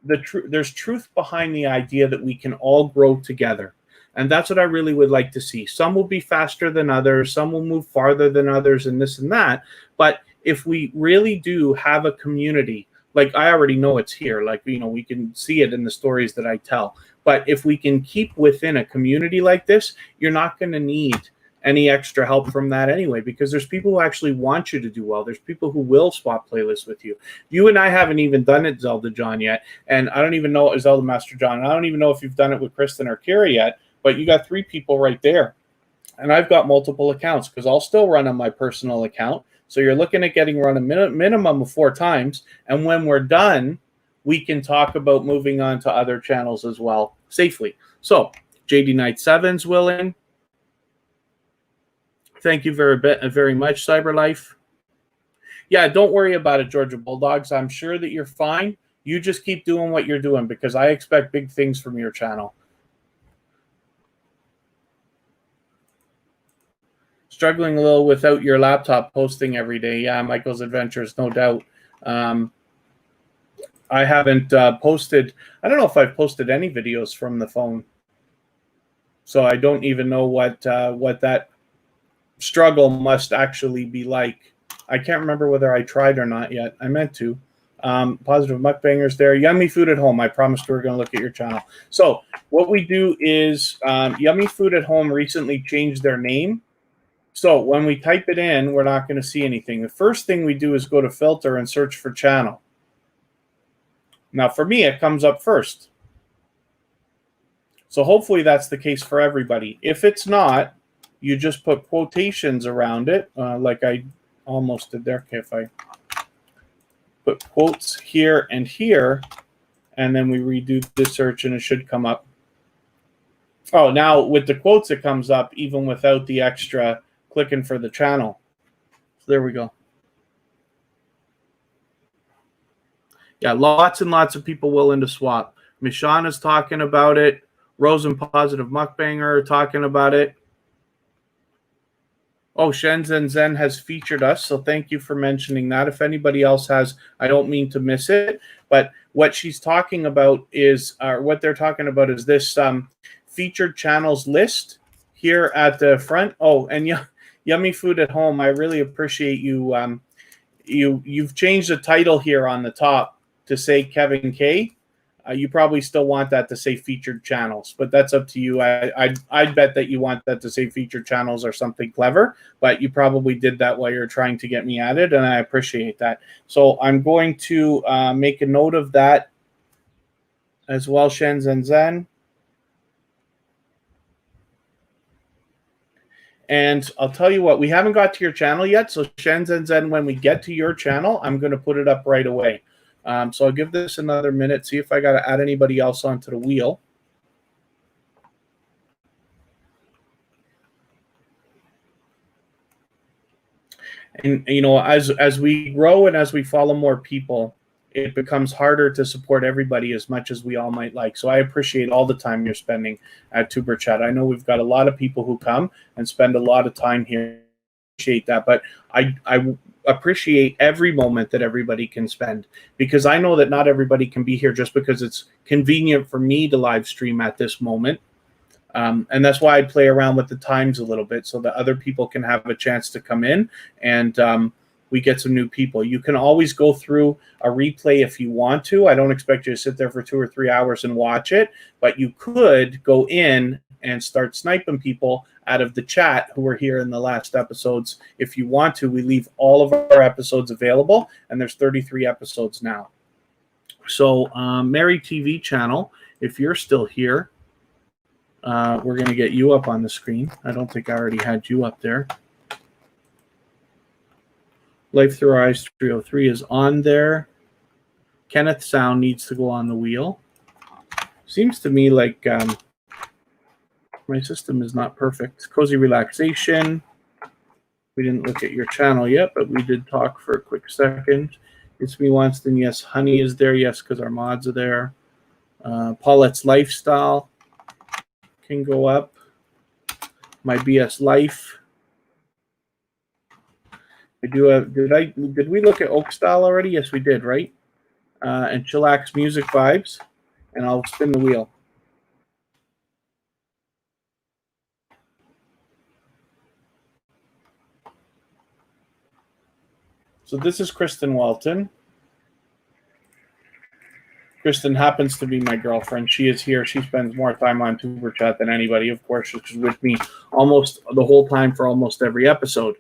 there's truth behind the idea that we can all grow together. And that's what I really would like to see. Some will be faster than others. Some will move farther than others and this and that. But if we really do have a community, like I already know it's here, like, we can see it in the stories that I tell. But if we can keep within a community like this, you're not going to need any extra help from that anyway, because there's people who actually want you to do well. There's people who will swap playlists with you. You and I haven't even done it, Zelda John, yet. And I don't even know, Zelda Master John, and I don't even know if you've done it with Kristen or Kira yet, but you got 3 people right there. And I've got multiple accounts because I'll still run on my personal account. So you're looking at getting run a minimum of 4 times. And when we're done, we can talk about moving on to other channels as well safely. So JD Knight 7's willing. Thank you very much, Cyberlife. Yeah, don't worry about it, Georgia Bulldogs. I'm sure that you're fine. You just keep doing what you're doing because I expect big things from your channel. Struggling a little without your laptop posting every day. Yeah, Michael's Adventures, no doubt. I haven't posted. I don't know if I've posted any videos from the phone. So I don't even know what that struggle must actually be like. I can't remember whether I tried or not yet. I meant to. Positive Mukbangers there. Yummy Food at Home. I promised we were going to look at your channel. So what we do is Yummy Food at Home recently changed their name. So when we type it in, we're not going to see anything. The first thing we do is go to filter and search for channel. Now for me, it comes up first. So hopefully that's the case for everybody. If it's not, you just put quotations around it, like I almost did there. Okay, if I put quotes here and here, and then we redo the search and it should come up. Oh, now with the quotes, it comes up even without the extra clicking for the channel. So there we go. Yeah, lots and lots of people willing to swap. Mishana's talking about it. Rose and Positive Mukbanger are talking about it. Oh, Shenzhen Zen has featured us, so thank you for mentioning that. If anybody else has, I don't mean to miss it, but what she's talking about is, what they're talking about is this featured channels list here at the front. Oh, and Yummy Food at Home, I really appreciate you. You've changed the title here on the top to say Kevin K. You probably still want that to say featured channels, but that's up to you. I'd bet that you want that to say featured channels or something clever, but you probably did that while you're trying to get me added, and I appreciate that. So I'm going to make a note of that as well, Shen Zen Zen. And I'll tell you what, we haven't got to your channel yet, so Shen Zen Zen, when we get to your channel, I'm going to put it up right away. So I'll give this another minute, see if I got to add anybody else onto the wheel. And, you know, as we grow and as we follow more people, it becomes harder to support everybody as much as we all might like. So I appreciate all the time you're spending at Tuber Chat. I know we've got a lot of people who come and spend a lot of time here. Appreciate that, but I appreciate every moment that everybody can spend, because I know that not everybody can be here just because it's convenient for me to live stream at this moment. And that's why I play around with the times a little bit so that other people can have a chance to come in and we get some new people. You can always go through a replay if you want to. I don't expect you to sit there for 2 or 3 hours and watch it, but you could go in and start sniping people out of the chat who were here in the last episodes. If you want to, we leave all of our episodes available, and there's 33 episodes now. So Mary TV channel, if you're still here, we're going to get you up on the screen. I don't think I already had you up there. Life Through Our Eyes 303 is on there. Kenneth Sound needs to go on the wheel. Seems to me like my system is not perfect. Cozy Relaxation. We didn't look at your channel yet, but we did talk for a quick second. It's Me Wanston. Yes, Honey is there. Yes, because our mods are there. Paulette's Lifestyle can go up. My BS Life. I do have, did we look at Oak Style already? Yes, we did, right? And Chillax Music Vibes. And I'll spin the wheel. So this is Kristen Walton. Kristen happens to be my girlfriend. She is here. She spends more time on Tuber Chat than anybody. Of course, she's with me almost the whole time for almost every episode.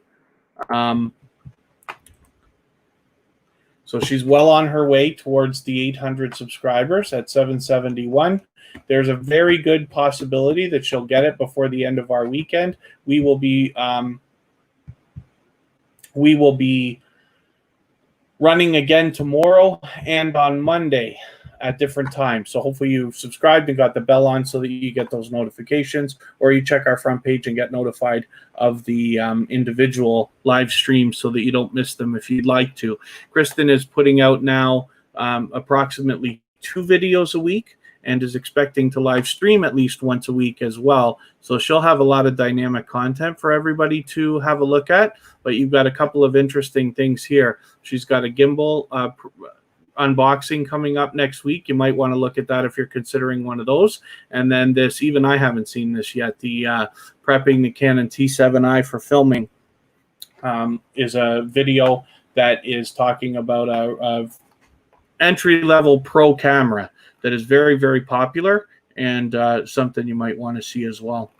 So she's well on her way towards the 800 subscribers at 771. There's a very good possibility that she'll get it before the end of our weekend. We will be running again tomorrow and on Monday at different times. So hopefully you've subscribed and got the bell on so that you get those notifications, or you check our front page and get notified of the individual live streams so that you don't miss them if you'd like to. Kristen is putting out now approximately 2 videos a week and is expecting to live stream at least once a week as well. So she'll have a lot of dynamic content for everybody to have a look at, but you've got a couple of interesting things here. She's got a gimbal unboxing coming up next week. You might want to look at that if you're considering one of those. And then this, even I haven't seen this yet, the prepping the Canon T7i for filming is a video that is talking about a entry-level pro camera that is very, very popular and something you might want to see as well.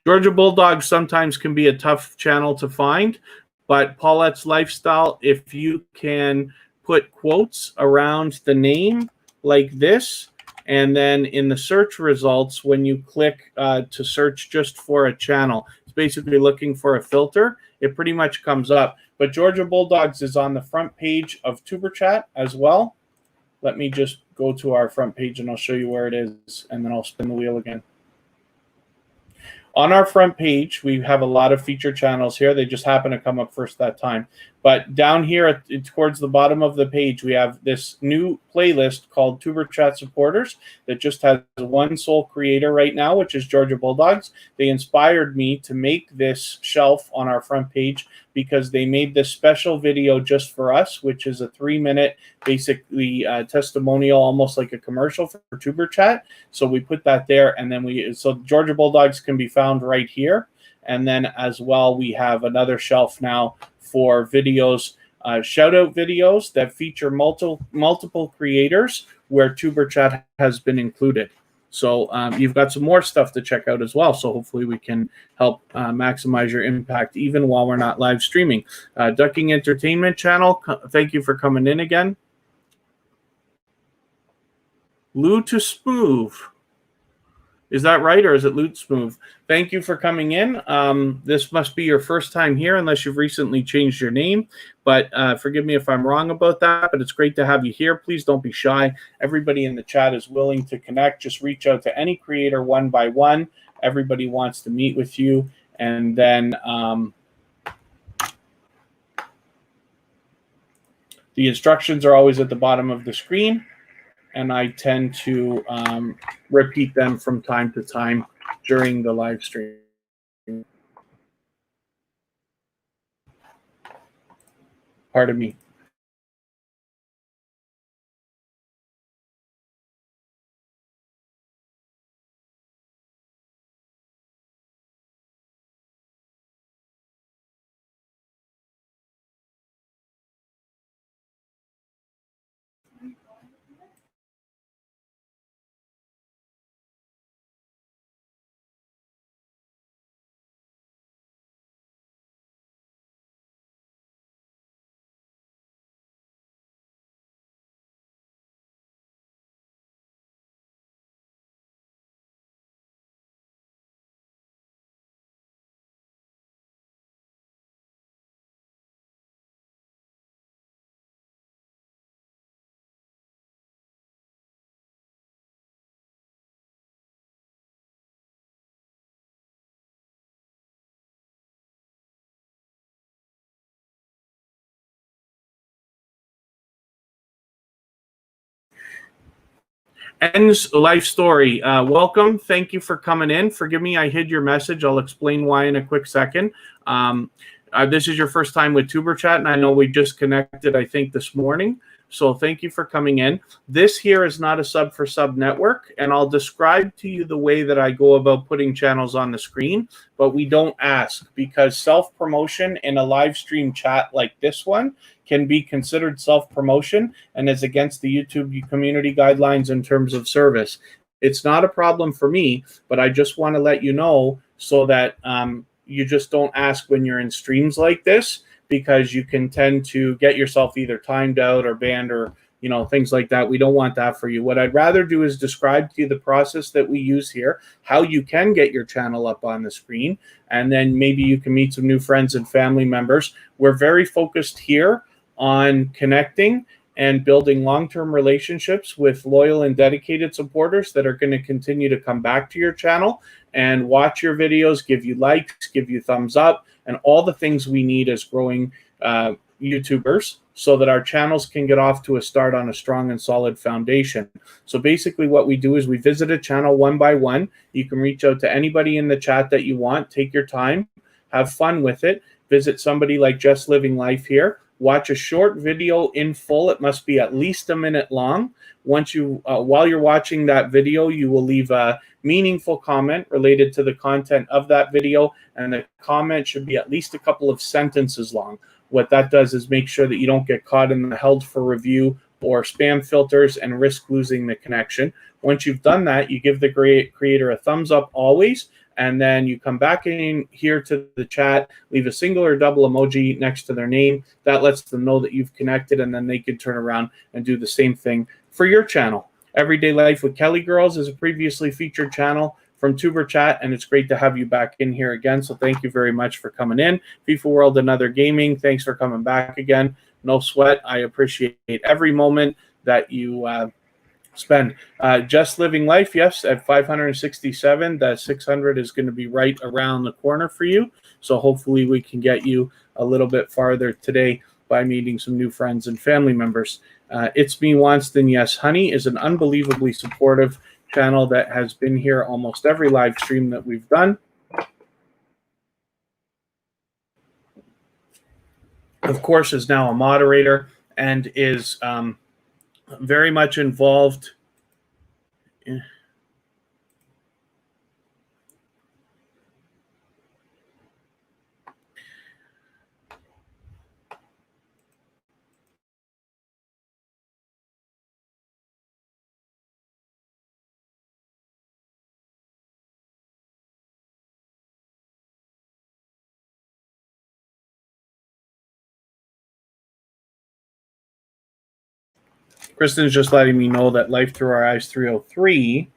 Georgia Bulldogs sometimes can be a tough channel to find, but Paulette's Lifestyle, if you can put quotes around the name like this, and then in the search results, when you click to search just for a channel, it's basically looking for a filter, it pretty much comes up. But Georgia Bulldogs is on the front page of Tuber Chat as well. Let me just go to our front page and I'll show you where it is, and then I'll spin the wheel again. On our front page, we have a lot of feature channels here. They just happen to come up first that time. But down here towards the bottom of the page, we have this new playlist called Tuber Chat Supporters that just has one sole creator right now, which is Georgia Bulldogs. They inspired me to make this shelf on our front page because they made this special video just for us, which is a 3-minute, basically testimonial, almost like a commercial for Tuber Chat. So we put that there, and then so Georgia Bulldogs can be found right here. And then as well, we have another shelf now for videos, shout out videos that feature multiple creators where Tuber Chat has been included. So you've got some more stuff to check out as well. So hopefully we can help maximize your impact even while we're not live streaming. Ducking Entertainment Channel, thank you for coming in again. Lou to Smooth. Is that right, or is it Loot Smooth? Thank you for coming in. This must be your first time here unless you've recently changed your name. But forgive me if I'm wrong about that, but it's great to have you here. Please don't be shy. Everybody in the chat is willing to connect. Just reach out to any creator one by one. Everybody wants to meet with you. And then the instructions are always at the bottom of the screen, and I tend to repeat them from time to time during the live stream. Pardon me. Ends life story. Welcome. Thank you for coming in. Forgive me, I hid your message. I'll explain why in a quick second. This is your first time with Tuber Chat, and I know we just connected, I think, this morning. So thank you for coming in. This here is not a sub for sub network, and I'll describe to you the way that I go about putting channels on the screen, but we don't ask, because self-promotion in a live stream chat like this one can be considered self-promotion and is against the YouTube community guidelines in terms of service. It's not a problem for me, but I just want to let you know so that you just don't ask when you're in streams like this, because you can tend to get yourself either timed out or banned or, you know, things like that. We don't want that for you. What I'd rather do is describe to you the process that we use here, how you can get your channel up on the screen, and then maybe you can meet some new friends and family members. We're very focused here on connecting and building long-term relationships with loyal and dedicated supporters that are going to continue to come back to your channel and watch your videos, give you likes, give you thumbs up, and all the things we need as growing YouTubers so that our channels can get off to a start on a strong and solid foundation. So basically what we do is we visit a channel one by one. You can reach out to anybody in the chat that you want. Take your time, have fun with it. Visit somebody like Just Living Life here. Watch a short video in full. It must be at least a minute long. Once you, while you're watching that video, you will leave a meaningful comment related to the content of that video, and the comment should be at least a couple of sentences long. What that does is make sure that you don't get caught in the held for review or spam filters and risk losing the connection. Once you've done that, you give the creator a thumbs up always, and then you come back in here to the chat, leave a single or double emoji next to their name. That lets them know that you've connected, and then they can turn around and do the same thing for your channel. Everyday Life with Kelly Girls is a previously featured channel from Tuber Chat, and it's great to have you back in here again. So thank you very much for coming in. FIFA World and Other Gaming, thanks for coming back again. No sweat. I appreciate every moment that you spend. Just Living Life, yes, at 567. That 600 is going to be right around the corner for you. So hopefully we can get you a little bit farther today by meeting some new friends and family members. It's Me Wanston, Yes Honey is an unbelievably supportive channel that has been here almost every live stream that we've done. of course, is now a moderator and is very much involved. Kristen's just letting me know that Life Through Our Eyes 303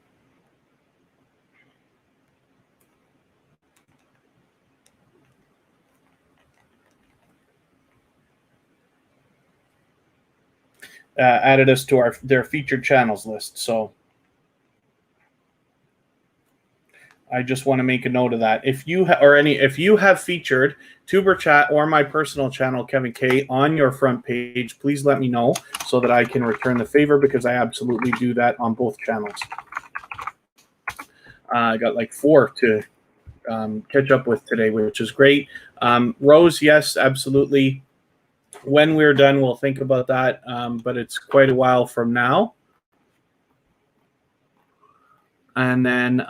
added us to their featured channels list. So I just want to make a note of that. If you have featured Tuber Chat or my personal channel, Kevin K, on your front page, please let me know so that I can return the favor, because I absolutely do that on both channels. I got like 4 to catch up with today, which is great. Rose, yes, absolutely. When we're done, we'll think about that, but it's quite a while from now. And then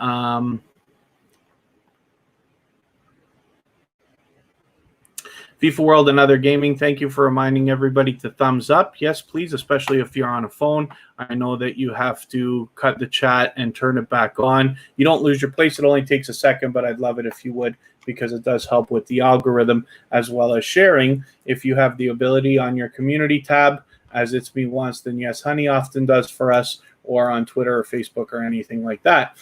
FIFA World and Other Gaming, thank you for reminding everybody to thumbs up. Yes, please, especially if you're on a phone. I know that you have to cut the chat and turn it back on. You don't lose your place. It only takes a second, but I'd love it if you would, because it does help with the algorithm, as well as sharing. If you have the ability on your community tab, as It's Me Once Then Yes Honey often does for us, or on Twitter or Facebook or anything like that.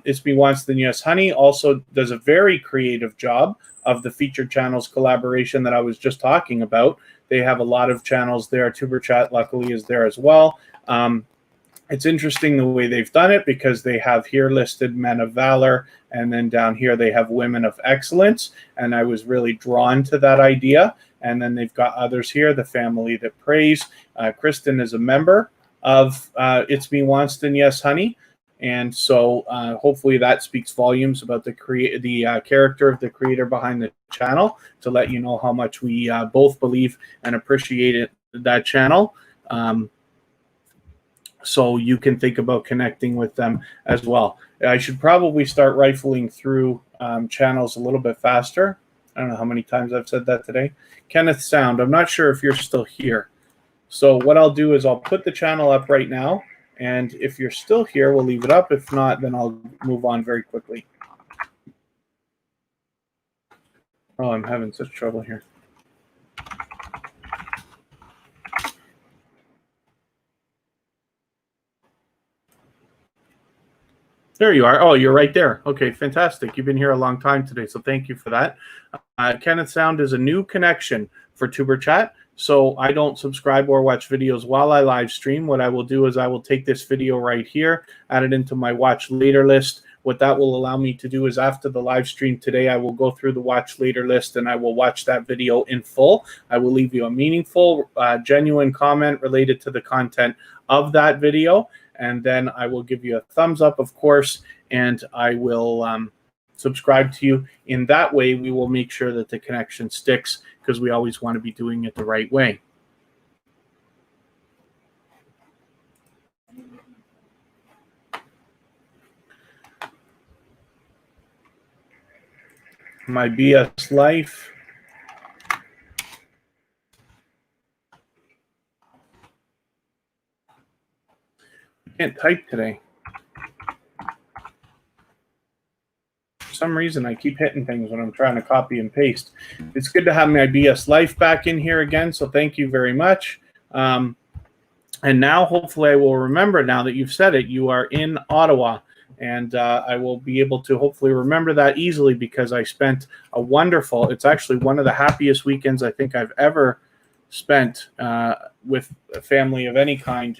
It's Me Once Then Yes Honey also does a very creative job of the featured channels collaboration that I was just talking about. They have a lot of channels there. Tuber Chat, luckily, is there as well. It's interesting the way they've done it, because they have here listed Men of Valor, and then down here they have Women of Excellence, and I was really drawn to that idea. And then they've got others here, The Family That Prays. Kristen is a member of It's Me Once Then Yes Honey, and so hopefully that speaks volumes about the character of the creator behind the channel, to let you know how much we both believe and appreciate that channel. So you can think about connecting with them as well. I should probably start rifling through channels a little bit faster. I don't know how many times I've said that today. Kenneth Sound, I'm not sure if you're still here. So what I'll do is I'll put the channel up right now, and if you're still here, we'll leave it up. If not, then I'll move on very quickly. Oh, I'm having such trouble here. There you are. Oh, you're right there. Okay, fantastic. You've been here a long time today, so thank you for that. Kenneth Sound is a new connection for Tuber Chat, so I don't subscribe or watch videos while I live stream. What I will do is I will take this video right here, add it into my watch later list. What that will allow me to do is, after the live stream today, I will go through the watch later list and I will watch that video in full. I will leave you a meaningful, genuine comment related to the content of that video, and then I will give you a thumbs up, of course, and I will subscribe to you. In that way, we will make sure that the connection sticks, because we always want to be doing it the right way. My BS life. I can't type today. For some reason, I keep hitting things when I'm trying to copy and paste. It's good to have my BS life back in here again, so thank you very much. And now, hopefully, I will remember, now that you've said it, you are in Ottawa. And I will be able to hopefully remember that easily, because I spent a wonderful, it's actually one of the happiest weekends I think I've ever spent with a family of any kind.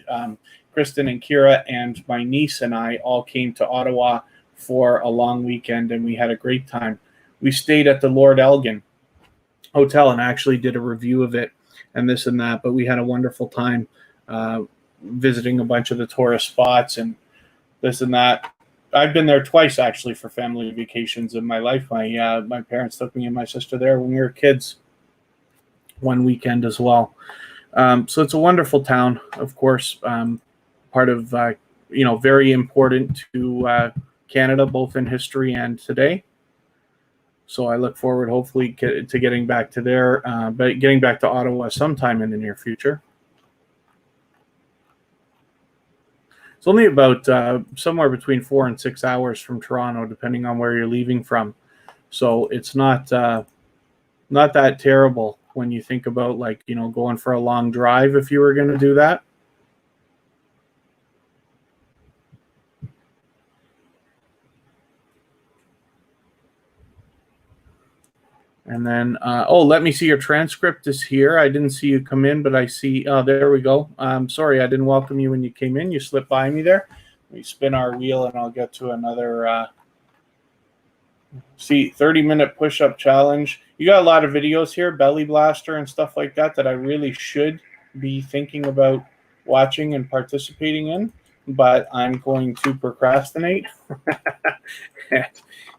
Kristen and Kira and my niece and I all came to Ottawa for a long weekend, and we had a great time. We stayed at the Lord Elgin Hotel and actually did a review of it and this and that, but we had a wonderful time visiting a bunch of the tourist spots and this and that. I've been there twice, actually, for family vacations in my life. My parents took me and my sister there when we were kids. one weekend as well. So it's a wonderful town, of course, part of, very important to Canada, both in history and today. So I look forward, hopefully, to getting back to there, but getting back to Ottawa sometime in the near future. It's only about somewhere between 4 and 6 hours from Toronto, depending on where you're leaving from. So it's not that terrible when you think about, like, going for a long drive if you were going to do that. And then, let me see, your transcript is here. I didn't see you come in, but I see, oh, there we go. Sorry, I didn't welcome you when you came in. You slipped by me there. We spin our wheel and I'll get to another, 30-minute push-up challenge. You got a lot of videos here, belly blaster and stuff like that I really should be thinking about watching and participating in, but I'm going to procrastinate and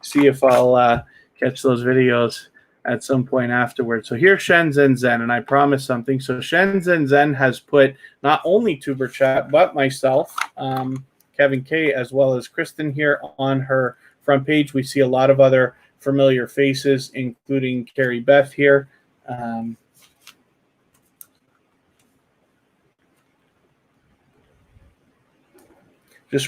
see if I'll catch those videos at some point afterwards. So here's Shenzhen Zen, and I promise something. So Shenzhen Zen has put not only Tuber Chat, but myself, Kevin K, as well as Kristen here on her front page. We see a lot of other familiar faces, including Carrie Beth here.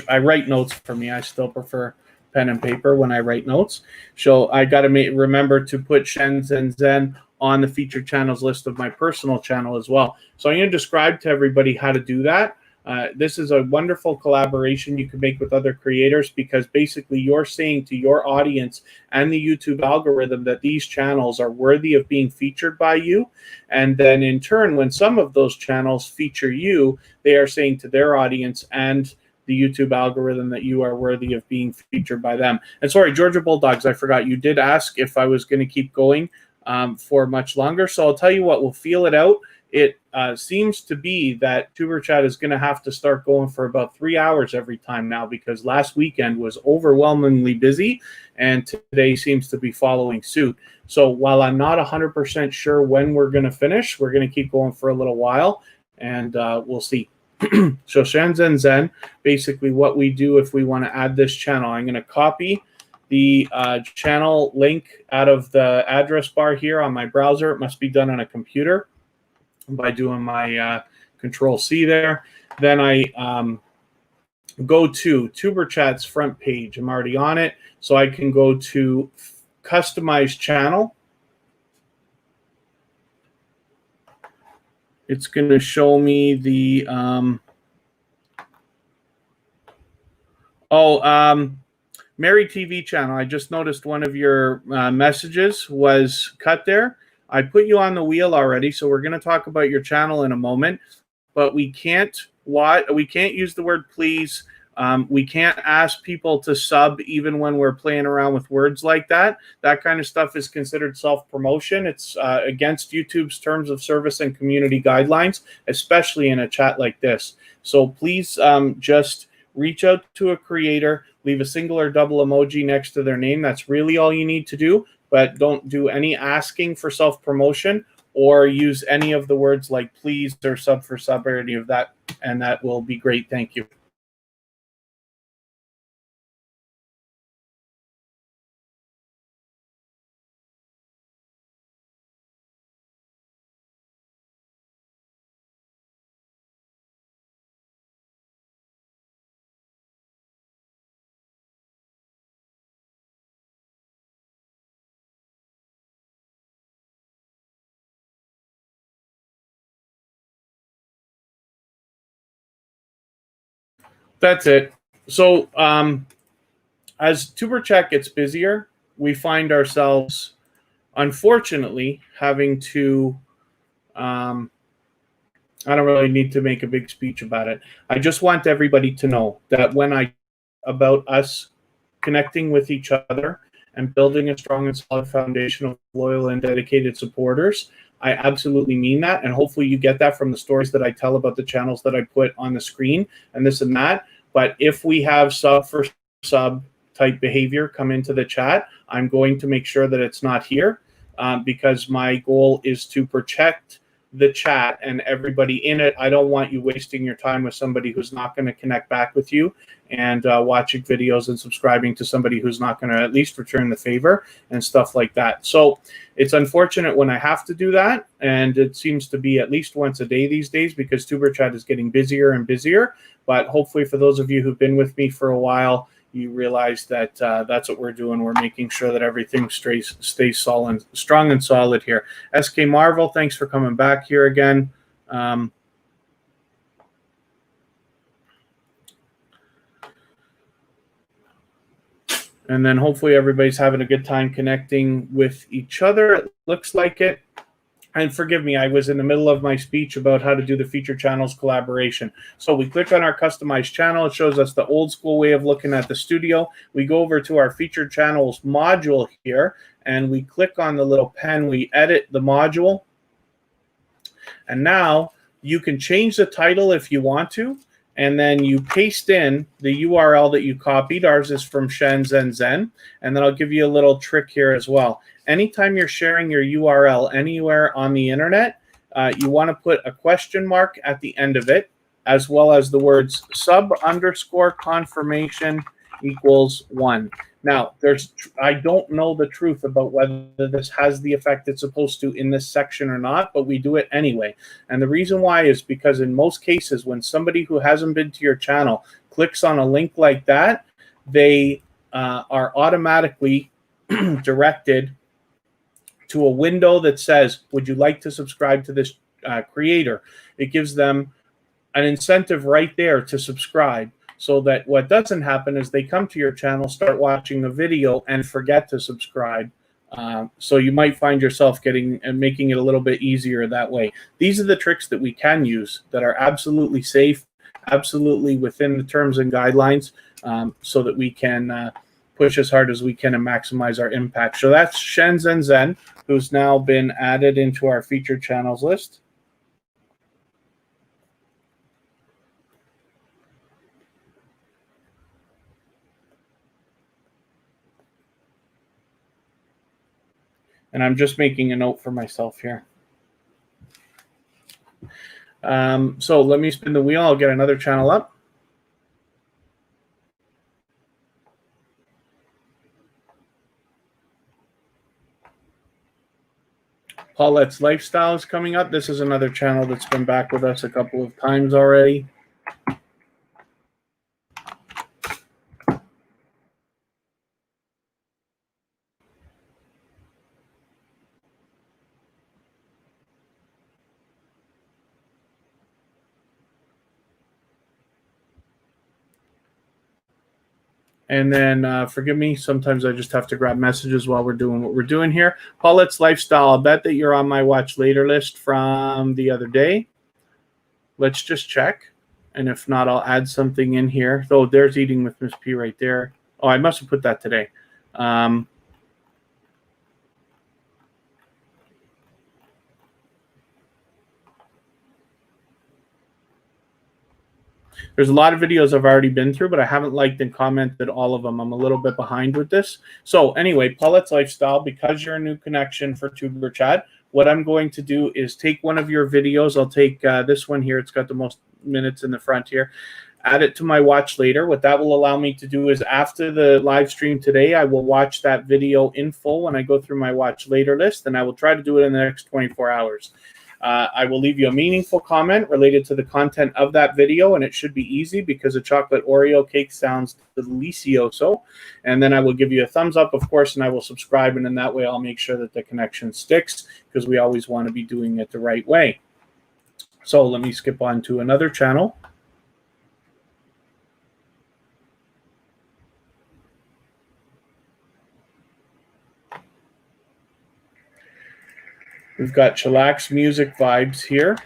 I write notes for me. I still prefer pen and paper when I write notes. So I got to remember to put Shenzhen Zen on the featured channels list of my personal channel as well. So I'm going to describe to everybody how to do that. This is a wonderful collaboration you can make with other creators, because basically you're saying to your audience and the YouTube algorithm that these channels are worthy of being featured by you. And then in turn, when some of those channels feature you, they are saying to their audience and the YouTube algorithm that you are worthy of being featured by them. And sorry, Georgia Bulldogs, I forgot. You did ask if I was going to keep going for much longer. So I'll tell you what, we'll feel it out. It seems to be that Tuber Chat is going to have to start going for about 3 hours every time now, because last weekend was overwhelmingly busy and today seems to be following suit. So while I'm not 100% sure when we're going to finish, we're going to keep going for a little while, and we'll see. So Shenzhen Zen, basically what we do if we want to add this channel, I'm going to copy the channel link out of the address bar here on my browser. It must be done on a computer by doing my Control-C there. Then I go to Tuber Chat's front page. I'm already on it, so I can go to Customize Channel. It's going to show me the Mary TV channel. I just noticed one of your messages was cut there. I put you on the wheel already, so we're going to talk about your channel in a moment. But we can't use the word please. We can't ask people to sub even when we're playing around with words like that. That kind of stuff is considered self-promotion. It's against YouTube's terms of service and community guidelines, especially in a chat like this. So please just reach out to a creator, leave a single or double emoji next to their name. That's really all you need to do, but don't do any asking for self-promotion or use any of the words like please or sub for sub or any of that, and that will be great. Thank you. That's it. So as Tuber Chat gets busier, we find ourselves, unfortunately, having to, I don't really need to make a big speech about it. I just want everybody to know that when I about us connecting with each other and building a strong and solid foundation of loyal and dedicated supporters, I absolutely mean that. And hopefully you get that from the stories that I tell about the channels that I put on the screen and this and that. But if we have sub for sub type behavior come into the chat, I'm going to make sure that it's not here. because my goal is to protect the chat and everybody in it. I don't want you wasting your time with somebody who's not going to connect back with you, and watching videos and subscribing to somebody who's not going to at least return the favor and stuff like that. So it's unfortunate when I have to do that, and it seems to be at least once a day these days because Tuber Chat is getting busier and busier. But hopefully for those of you who've been with me for a while, you realize that that's what we're doing. We're making sure that everything stays solid, strong and solid here. SK Marvel, thanks for coming back here again. And then hopefully everybody's having a good time connecting with each other. It looks like it. And forgive me, I was in the middle of my speech about how to do the feature channels collaboration. So we click on our customized channel. It shows us the old school way of looking at the studio. We go over to our feature channels module here, and we click on the little pen. We edit the module. And now you can change the title if you want to. And then you paste in the URL that you copied. Ours is from Shenzhen Zen. And then I'll give you a little trick here as well. Anytime you're sharing your URL anywhere on the internet, you want to put a question mark at the end of it, as well as the words sub_confirmation equals 1. Now, I don't know the truth about whether this has the effect it's supposed to in this section or not, but we do it anyway. And the reason why is because in most cases, when somebody who hasn't been to your channel clicks on a link like that, they are automatically directed to a window that says, would you like to subscribe to this creator? It gives them an incentive right there to subscribe, so that what doesn't happen is they come to your channel, start watching the video, and forget to subscribe. So you might find yourself making it a little bit easier that way. These are the tricks that we can use that are absolutely safe, absolutely within the terms and guidelines, so that we can push as hard as we can and maximize our impact. So that's Shenzhen Zen, who's now been added into our featured channels list. And I'm just making a note for myself here. So let me spin the wheel. I'll get another channel up. Paulette's Lifestyle is coming up. This is another channel that's been back with us a couple of times already. And then, forgive me, sometimes I just have to grab messages while we're doing what we're doing here. Paulette's Lifestyle, I'll bet that you're on my watch later list from the other day. Let's just check. And if not, I'll add something in here. Oh, there's Eating with Miss P right there. Oh, I must have put that today. There's a lot of videos I've already been through, but I haven't liked and commented all of them. I'm a little bit behind with this. So anyway, Paulette's Lifestyle, because you're a new connection for Tuber Chat, what I'm going to do is take one of your videos. I'll take this one here. It's got the most minutes in the front here. Add it to my watch later. What that will allow me to do is after the live stream today, I will watch that video in full when I go through my watch later list, and I will try to do it in the next 24 hours. I will leave you a meaningful comment related to the content of that video, and it should be easy because a chocolate Oreo cake sounds delicioso. And then I will give you a thumbs up, of course, and I will subscribe, and in that way I'll make sure that the connection sticks because we always want to be doing it the right way. So let me skip on to another channel. We've got Chillax Music Vibes here.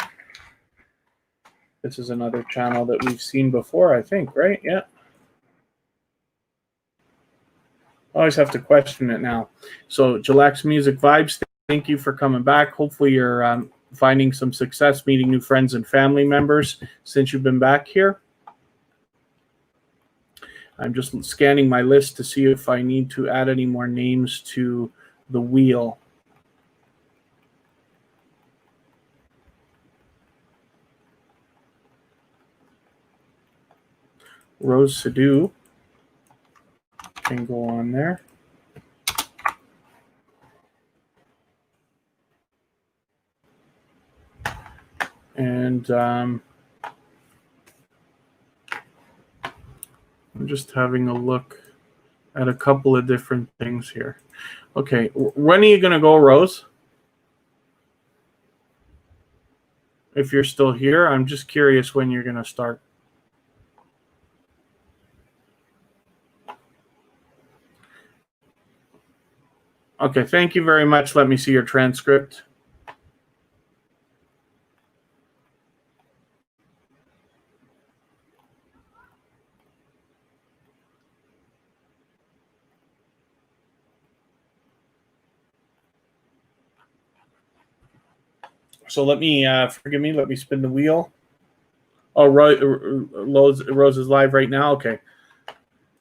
This is another channel that we've seen before, I think, right? Yeah. I always have to question it now. So Chillax Music Vibes, thank you for coming back. Hopefully you're finding some success, meeting new friends and family members since you've been back here. I'm just scanning my list to see if I need to add any more names to the wheel. Rose Sadu can go on there. And I'm just having a look at a couple of different things here. Okay, when are you going to go, Rose? If you're still here, I'm just curious when you're going to start. Okay, thank you very much. Let me see your transcript. So let me, forgive me, let me spin the wheel. Oh, Rose is live right now? Okay.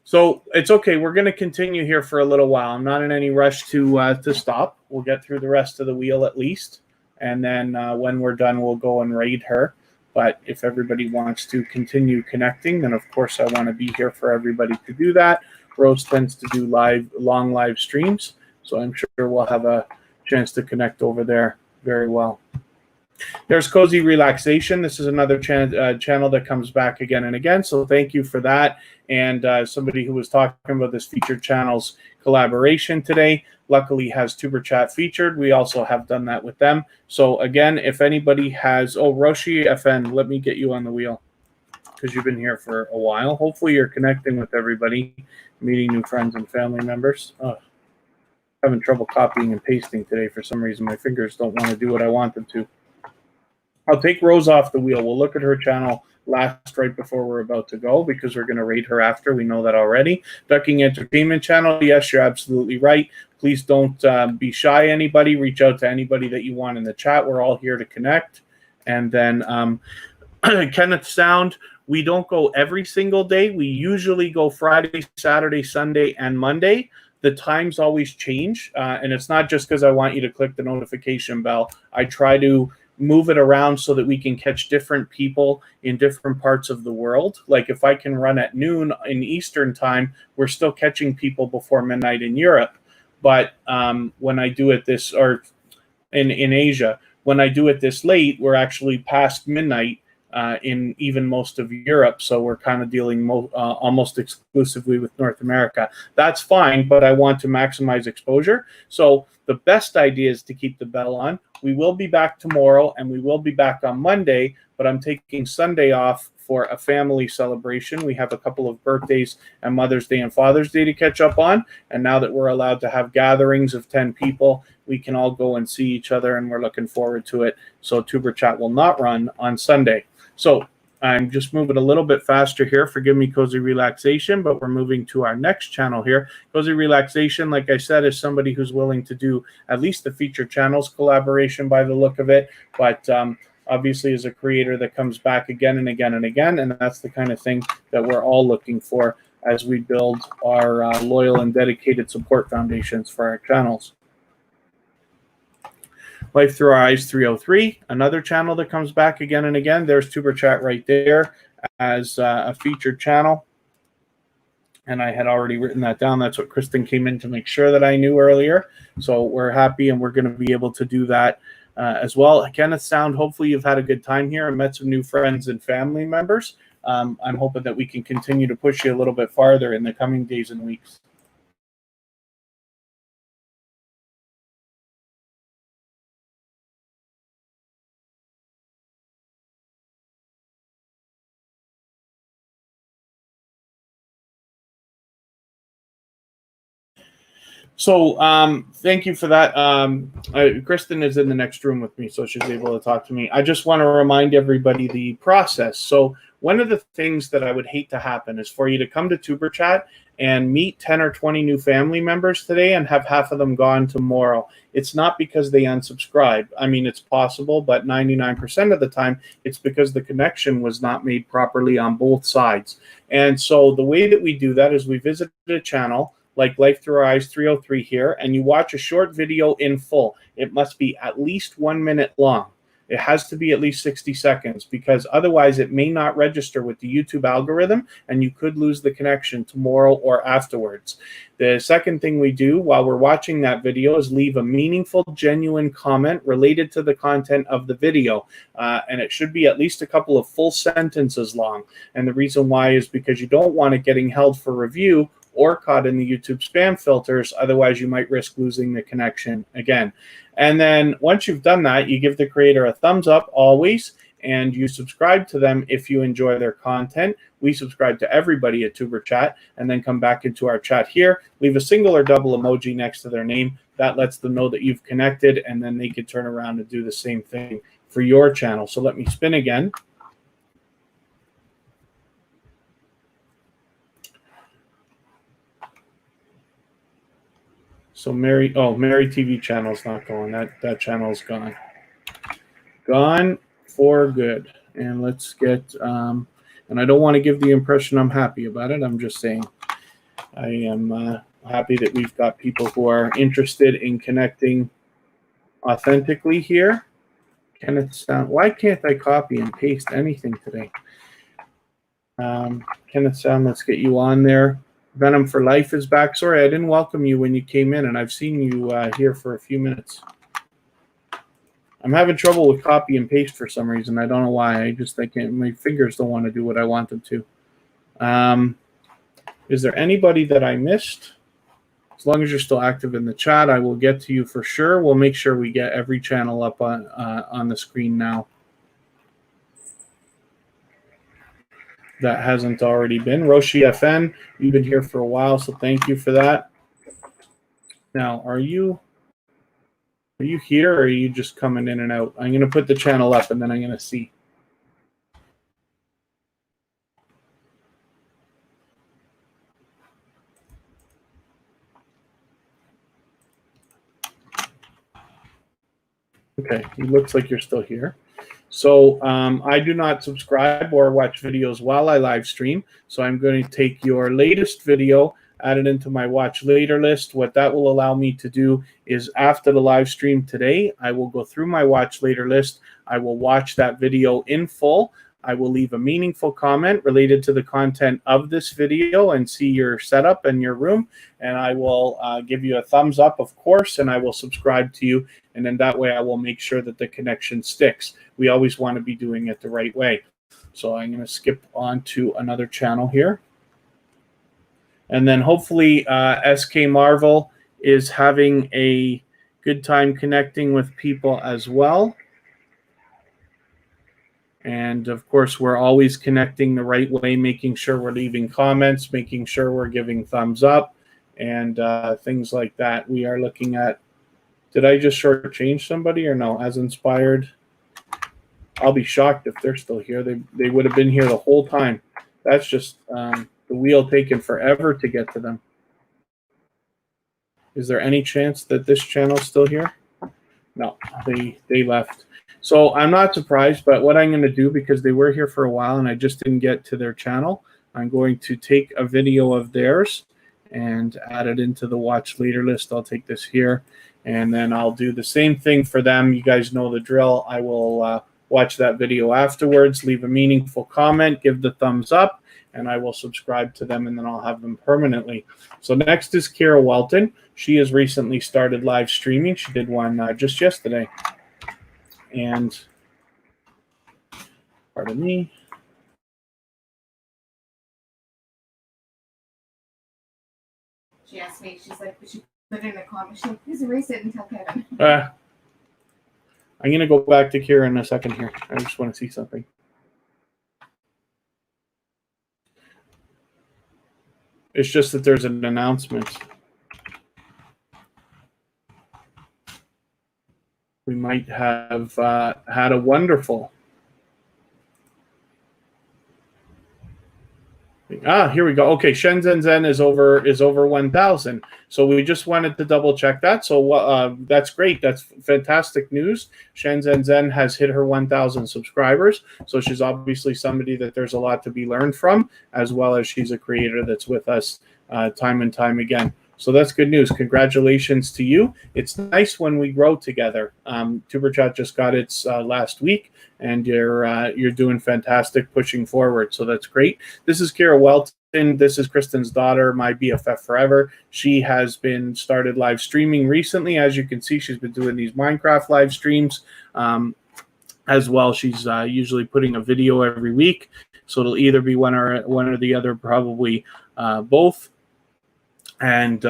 So it's okay. We're going to continue here for a little while. I'm not in any rush to stop. We'll get through the rest of the wheel at least. And then when we're done, we'll go and raid her. But if everybody wants to continue connecting, then of course I want to be here for everybody to do that. Rose tends to do long live streams. So I'm sure we'll have a chance to connect over there very well. There's Cozy Relaxation. This is another channel that comes back again and again. So thank you for that. And somebody who was talking about this featured channels collaboration today, luckily has Tuber Chat featured. We also have done that with them. So again, if anybody has, oh, Roshi FN, let me get you on the wheel because you've been here for a while. Hopefully you're connecting with everybody, meeting new friends and family members. Oh, having trouble copying and pasting today for some reason. My fingers don't want to do what I want them to. I'll take Rose off the wheel. We'll look at her channel last right before we're about to go because we're going to raid her after. We know that already. Ducking Entertainment Channel. Yes, you're absolutely right. Please don't be shy, anybody. Reach out to anybody that you want in the chat. We're all here to connect. And then Kenneth Sound. We don't go every single day. We usually go Friday, Saturday, Sunday, and Monday. The times always change. And it's not just because I want you to click the notification bell. I try to move it around so that we can catch different people in different parts of the world. Like if I can run at noon in Eastern time, we're still catching people before midnight in Europe. But when I do it this, or in Asia, when I do it this late, we're actually past midnight in even most of Europe. So we're kind of dealing almost exclusively with North America. That's fine, but I want to maximize exposure. So the best idea is to keep the bell on. We will be back tomorrow and we will be back on Monday, but I'm taking Sunday off for a family celebration. We have a couple of birthdays and Mother's Day and Father's Day to catch up on. And now that we're allowed to have gatherings of 10 people, we can all go and see each other and we're looking forward to it. So Tuber Chat will not run on Sunday. So I'm just moving a little bit faster here. Forgive me, Cozy Relaxation, but we're moving to our next channel here. Cozy Relaxation, like I said, is somebody who's willing to do at least the featured channels collaboration by the look of it. But obviously is a creator that comes back again and again and again. And that's the kind of thing that we're all looking for as we build our loyal and dedicated support foundations for our channels. Life Through Our Eyes 303, another channel that comes back again and again. There's Tuber Chat right there as a featured channel. And I had already written that down. That's what Kristen came in to make sure that I knew earlier. So we're happy and we're going to be able to do that as well. Kenneth Sound, hopefully you've had a good time here. I met some new friends and family members. I'm hoping that we can continue to push you a little bit farther in the coming days and weeks. So thank you for that. Kristen is in the next room with me, so she's able to talk to me. I just want to remind everybody the process. So one of the things that I would hate to happen is for you to come to Tuber Chat and meet 10 or 20 new family members today and have half of them gone tomorrow. It's not because they unsubscribe. I mean, it's possible, but 99% of the time, it's because the connection was not made properly on both sides. And so the way that we do that is we visit a channel like Life Through Our Eyes 303 here, and you watch a short video in full. It must be at least 1 minute long. It has to be at least 60 seconds because otherwise it may not register with the YouTube algorithm and you could lose the connection tomorrow or afterwards. The second thing we do while we're watching that video is leave a meaningful, genuine comment related to the content of the video. And it should be at least a couple of full sentences long. And the reason why is because you don't want it getting held for review or caught in the YouTube spam filters. Otherwise, you might risk losing the connection again. And then once you've done that, you give the creator a thumbs up always, and you subscribe to them if you enjoy their content. We subscribe to everybody at Tuber Chat, and then come back into our chat here. Leave a single or double emoji next to their name. That lets them know that you've connected, and then they can turn around and do the same thing for your channel. So let me spin again. So Mary TV channel's not going. That channel's gone. Gone for good. And let's get, and I don't want to give the impression I'm happy about it. I'm just saying I am happy that we've got people who are interested in connecting authentically here. Kenneth Sound, why can't I copy and paste anything today? Kenneth Sound, let's get you on there. Venom for Life is back. Sorry, I didn't welcome you when you came in, and I've seen you here for a few minutes. I'm having trouble with copy and paste for some reason. I don't know why. I can't. My fingers don't want to do what I want them to. Is there anybody that I missed? As long as you're still active in the chat, I will get to you for sure. We'll make sure we get every channel up on the screen now. That hasn't already been. Roshi FN, you've been here for a while, so thank you for that. Now, are you here, or are you just coming in and out? I'm going to put the channel up, and then I'm going to see. Okay, it looks like you're still here. So I do not subscribe or watch videos while I live stream. So I'm going to take your latest video, add it into my watch later list. What that will allow me to do is after the live stream today, I will go through my watch later list. I will watch that video in full. I will leave a meaningful comment related to the content of this video and see your setup and your room. And I will give you a thumbs up, of course, and I will subscribe to you. And then that way I will make sure that the connection sticks. We always want to be doing it the right way. So I'm going to skip on to another channel here. And then hopefully SK Marvel is having a good time connecting with people as well. And of course, we're always connecting the right way, making sure we're leaving comments, making sure we're giving thumbs up, and things like that. We are looking at, did I just shortchange somebody or no? As inspired, I'll be shocked if they're still here. They would have been here the whole time. That's just the wheel taking forever to get to them. Is there any chance that this channel's still here? No, they left. So I'm not surprised, but what I'm going to do, because they were here for a while and I just didn't get to their channel, I'm going to take a video of theirs and add it into the watch later list. I'll take this here, and then I'll do the same thing for them. You guys know the drill. I will watch that video afterwards, leave a meaningful comment, give the thumbs up, and I will subscribe to them, and then I'll have them permanently. So next is Kira Walton. She has recently started live streaming. She did one just yesterday. And pardon me. She asked me, she's like, but you put it in a comment. She's like, please erase it and tell Kevin. I'm going to go back to Kira in a second here. I just want to see something. It's just that there's an announcement. We might have had a wonderful. Here we go. Okay, Shenzhen Zen is over 1,000. So we just wanted to double check that. So that's great. That's fantastic news. Shenzhen Zen has hit her 1,000 subscribers. So she's obviously somebody that there's a lot to be learned from, as well as she's a creator that's with us time and time again. So that's good news. Congratulations to you. It's nice when we grow together. Tuber Chat just got its last week, and you're doing fantastic pushing forward. So that's great. This is Kira Welton. This is Kristen's daughter, my BFF forever. She has been started live streaming recently. As you can see, she's been doing these Minecraft live streams as well. She's usually putting a video every week. So it'll either be one or the other, probably both. And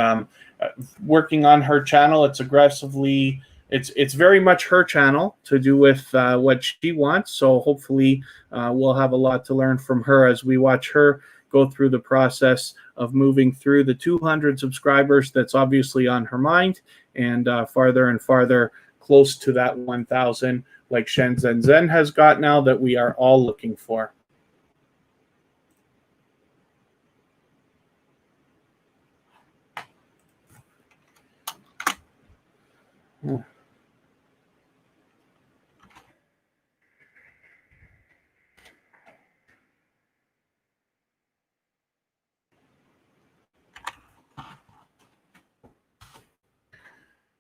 working on her channel, it's aggressively, it's very much her channel to do with what she wants. So hopefully we'll have a lot to learn from her as we watch her go through the process of moving through the 200 subscribers. That's obviously on her mind, and farther and farther close to that 1,000 like Shenzhen Zen has got now, that we are all looking for.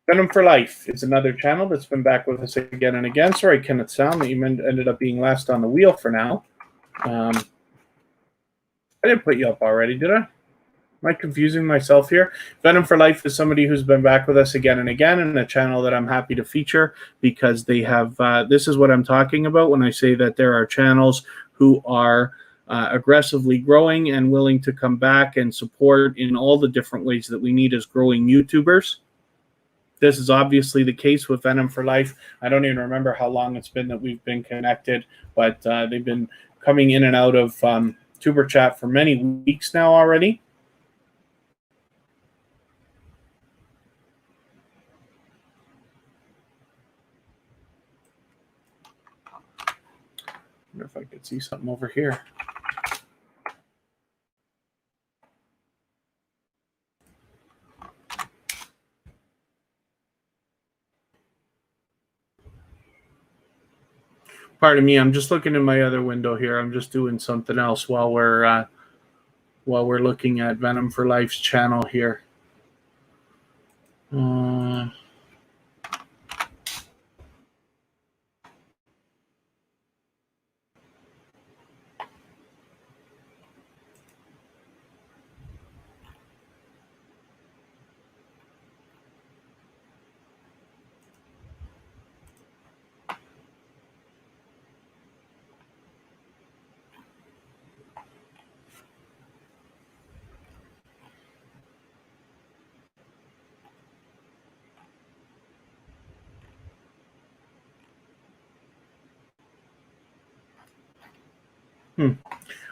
Venom for Life is another channel that's been back with us again and again. Sorry, Kenneth Sound, that you ended up being last on the wheel for now. I didn't put you up already, did I? Am I confusing myself here? Venom for Life is somebody who's been back with us again and again, and a channel that I'm happy to feature because they have, this is what I'm talking about when I say that there are channels who are aggressively growing and willing to come back and support in all the different ways that we need as growing YouTubers. This is obviously the case with Venom for Life. I don't even remember how long it's been that we've been connected, but they've been coming in and out of Tuber Chat for many weeks now already. I wonder if I could see something over here. Pardon me, I'm just looking in my other window here. I'm just doing something else while we're looking at Venom for Life's channel here.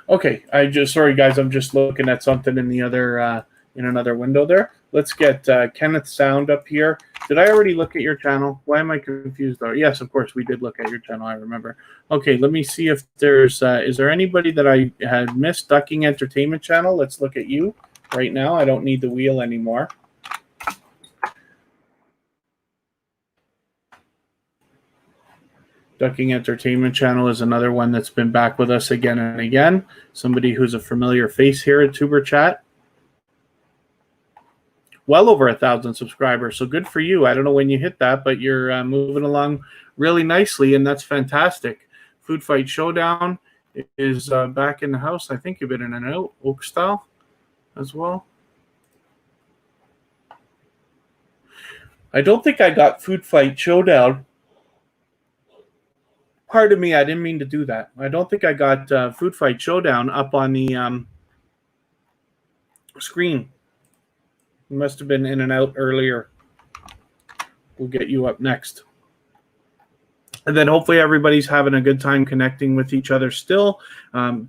Okay, sorry guys, I'm just looking at something in the other in another window there. Let's get Kenneth Sound up here. Did I already look at your channel? Why am I confused though? Yes, of course we did look at your channel, I remember. Okay, let me see if there's is there anybody that I had missed? Ducking Entertainment Channel. Let's look at you right now. I don't need the wheel anymore. Ducking Entertainment Channel is another one that's been back with us again and again. Somebody who's a familiar face here at Tuber Chat. Well over 1,000 subscribers, so good for you. I don't know when you hit that, but you're moving along really nicely, and that's fantastic. Food Fight Showdown is back in the house. I think you've been in and out, Oak Style as well. I don't think I got Food Fight Showdown. Pardon me, I didn't mean to do that. I don't think I got Food Fight Showdown up on the screen. You must have been in and out earlier. We'll get you up next. And then hopefully everybody's having a good time connecting with each other still.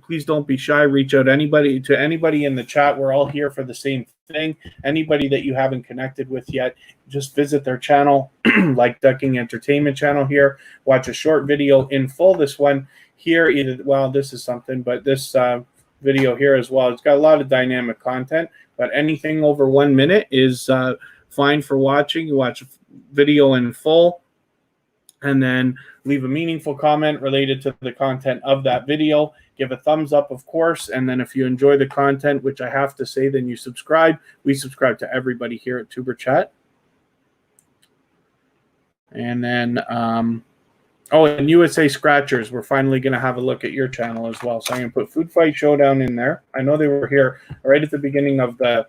Please don't be shy. Reach out to anybody in the chat. We're all here for the same thing. Anybody that you haven't connected with yet, just visit their channel, like Ducking Entertainment Channel here. Watch a short video in full. This one here, this is something, but this video here as well. It's got a lot of dynamic content, but anything over 1 minute is fine for watching. You watch a video in full. and then leave a meaningful comment related to the content of that video. Give a thumbs up, of course, and then if you enjoy the content, which I have to say, then you subscribe. We subscribe to everybody here at Tuber Chat. And then, oh, and USA Scratchers, we're finally going to have a look at your channel as well. So I'm going to put Food Fight Showdown in there. I know they were here right at the beginning of the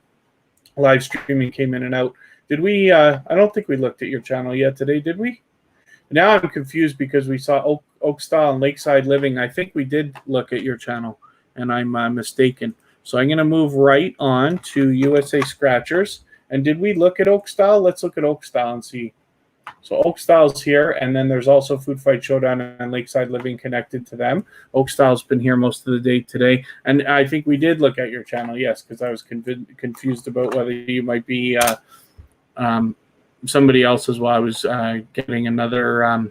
live streaming, came in and out. Did we, I don't think we looked at your channel yet today, did we? Now I'm confused because we saw Oak Style and Lakeside Living. I think we did look at your channel, and I'm mistaken. So I'm going to move right on to USA Scratchers. And did we look at Oak Style? Let's look at Oak Style and see. So Oak Style's here, and then there's also Food Fight Showdown and Lakeside Living connected to them. Oak Style's been here most of the day today. And I think we did look at your channel, yes, because I was confused about whether you might be somebody else as well. I was getting another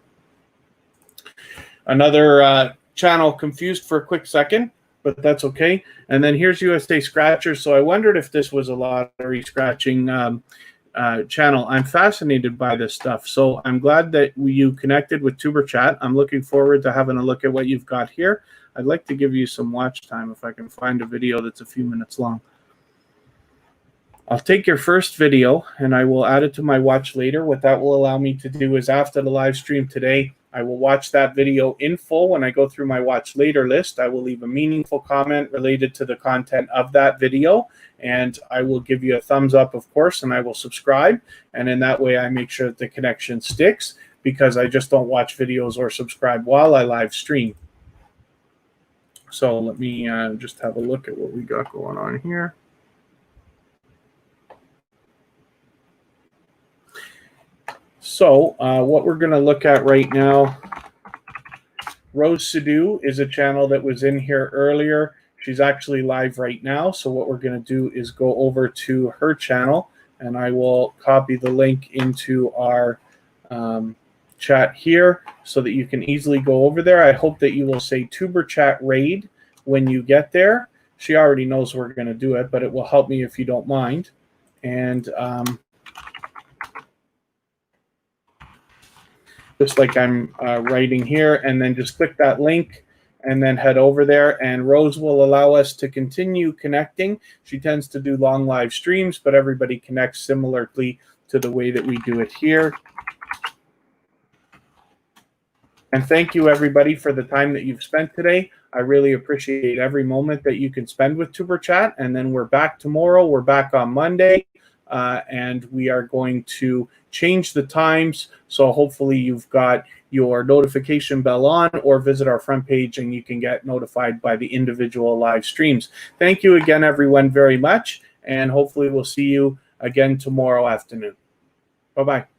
channel confused for a quick second, but that's okay. And then here's USA Scratcher. So I wondered if this was a lottery scratching channel. I'm fascinated by this stuff. So I'm glad that you connected with Tuber Chat. I'm looking forward to having a look at what you've got here. I'd like to give you some watch time if I can find a video that's a few minutes long. I'll take your first video and I will add it to my watch later. What that will allow me to do is after the live stream today, I will watch that video in full. When I go through my watch later list, I will leave a meaningful comment related to the content of that video. And I will give you a thumbs up, of course, and I will subscribe. And in that way, I make sure that the connection sticks because I just don't watch videos or subscribe while I live stream. So let me just have a look at what we got going on here. So what we're going to look at right now, Rose Sadu is a channel that was in here earlier. She's actually live right now. So what we're going to do is go over to her channel, and I will copy the link into our chat here so that you can easily go over there. I hope that you will say Tuber Chat Raid when you get there. She already knows we're going to do it, but it will help me if you don't mind. And just like I'm writing here, and then just click that link and then head over there, and Rose will allow us to continue connecting. She tends to do long live streams, but everybody connects similarly to the way that we do it here. And thank you, everybody, for the time that you've spent today. I really appreciate every moment that you can spend with Tuber Chat, and then we're back tomorrow. We're back on Monday. And we are going to change the times. So hopefully you've got your notification bell on, or visit our front page and you can get notified by the individual live streams. Thank you again, everyone, very much. And hopefully we'll see you again tomorrow afternoon. Bye-bye.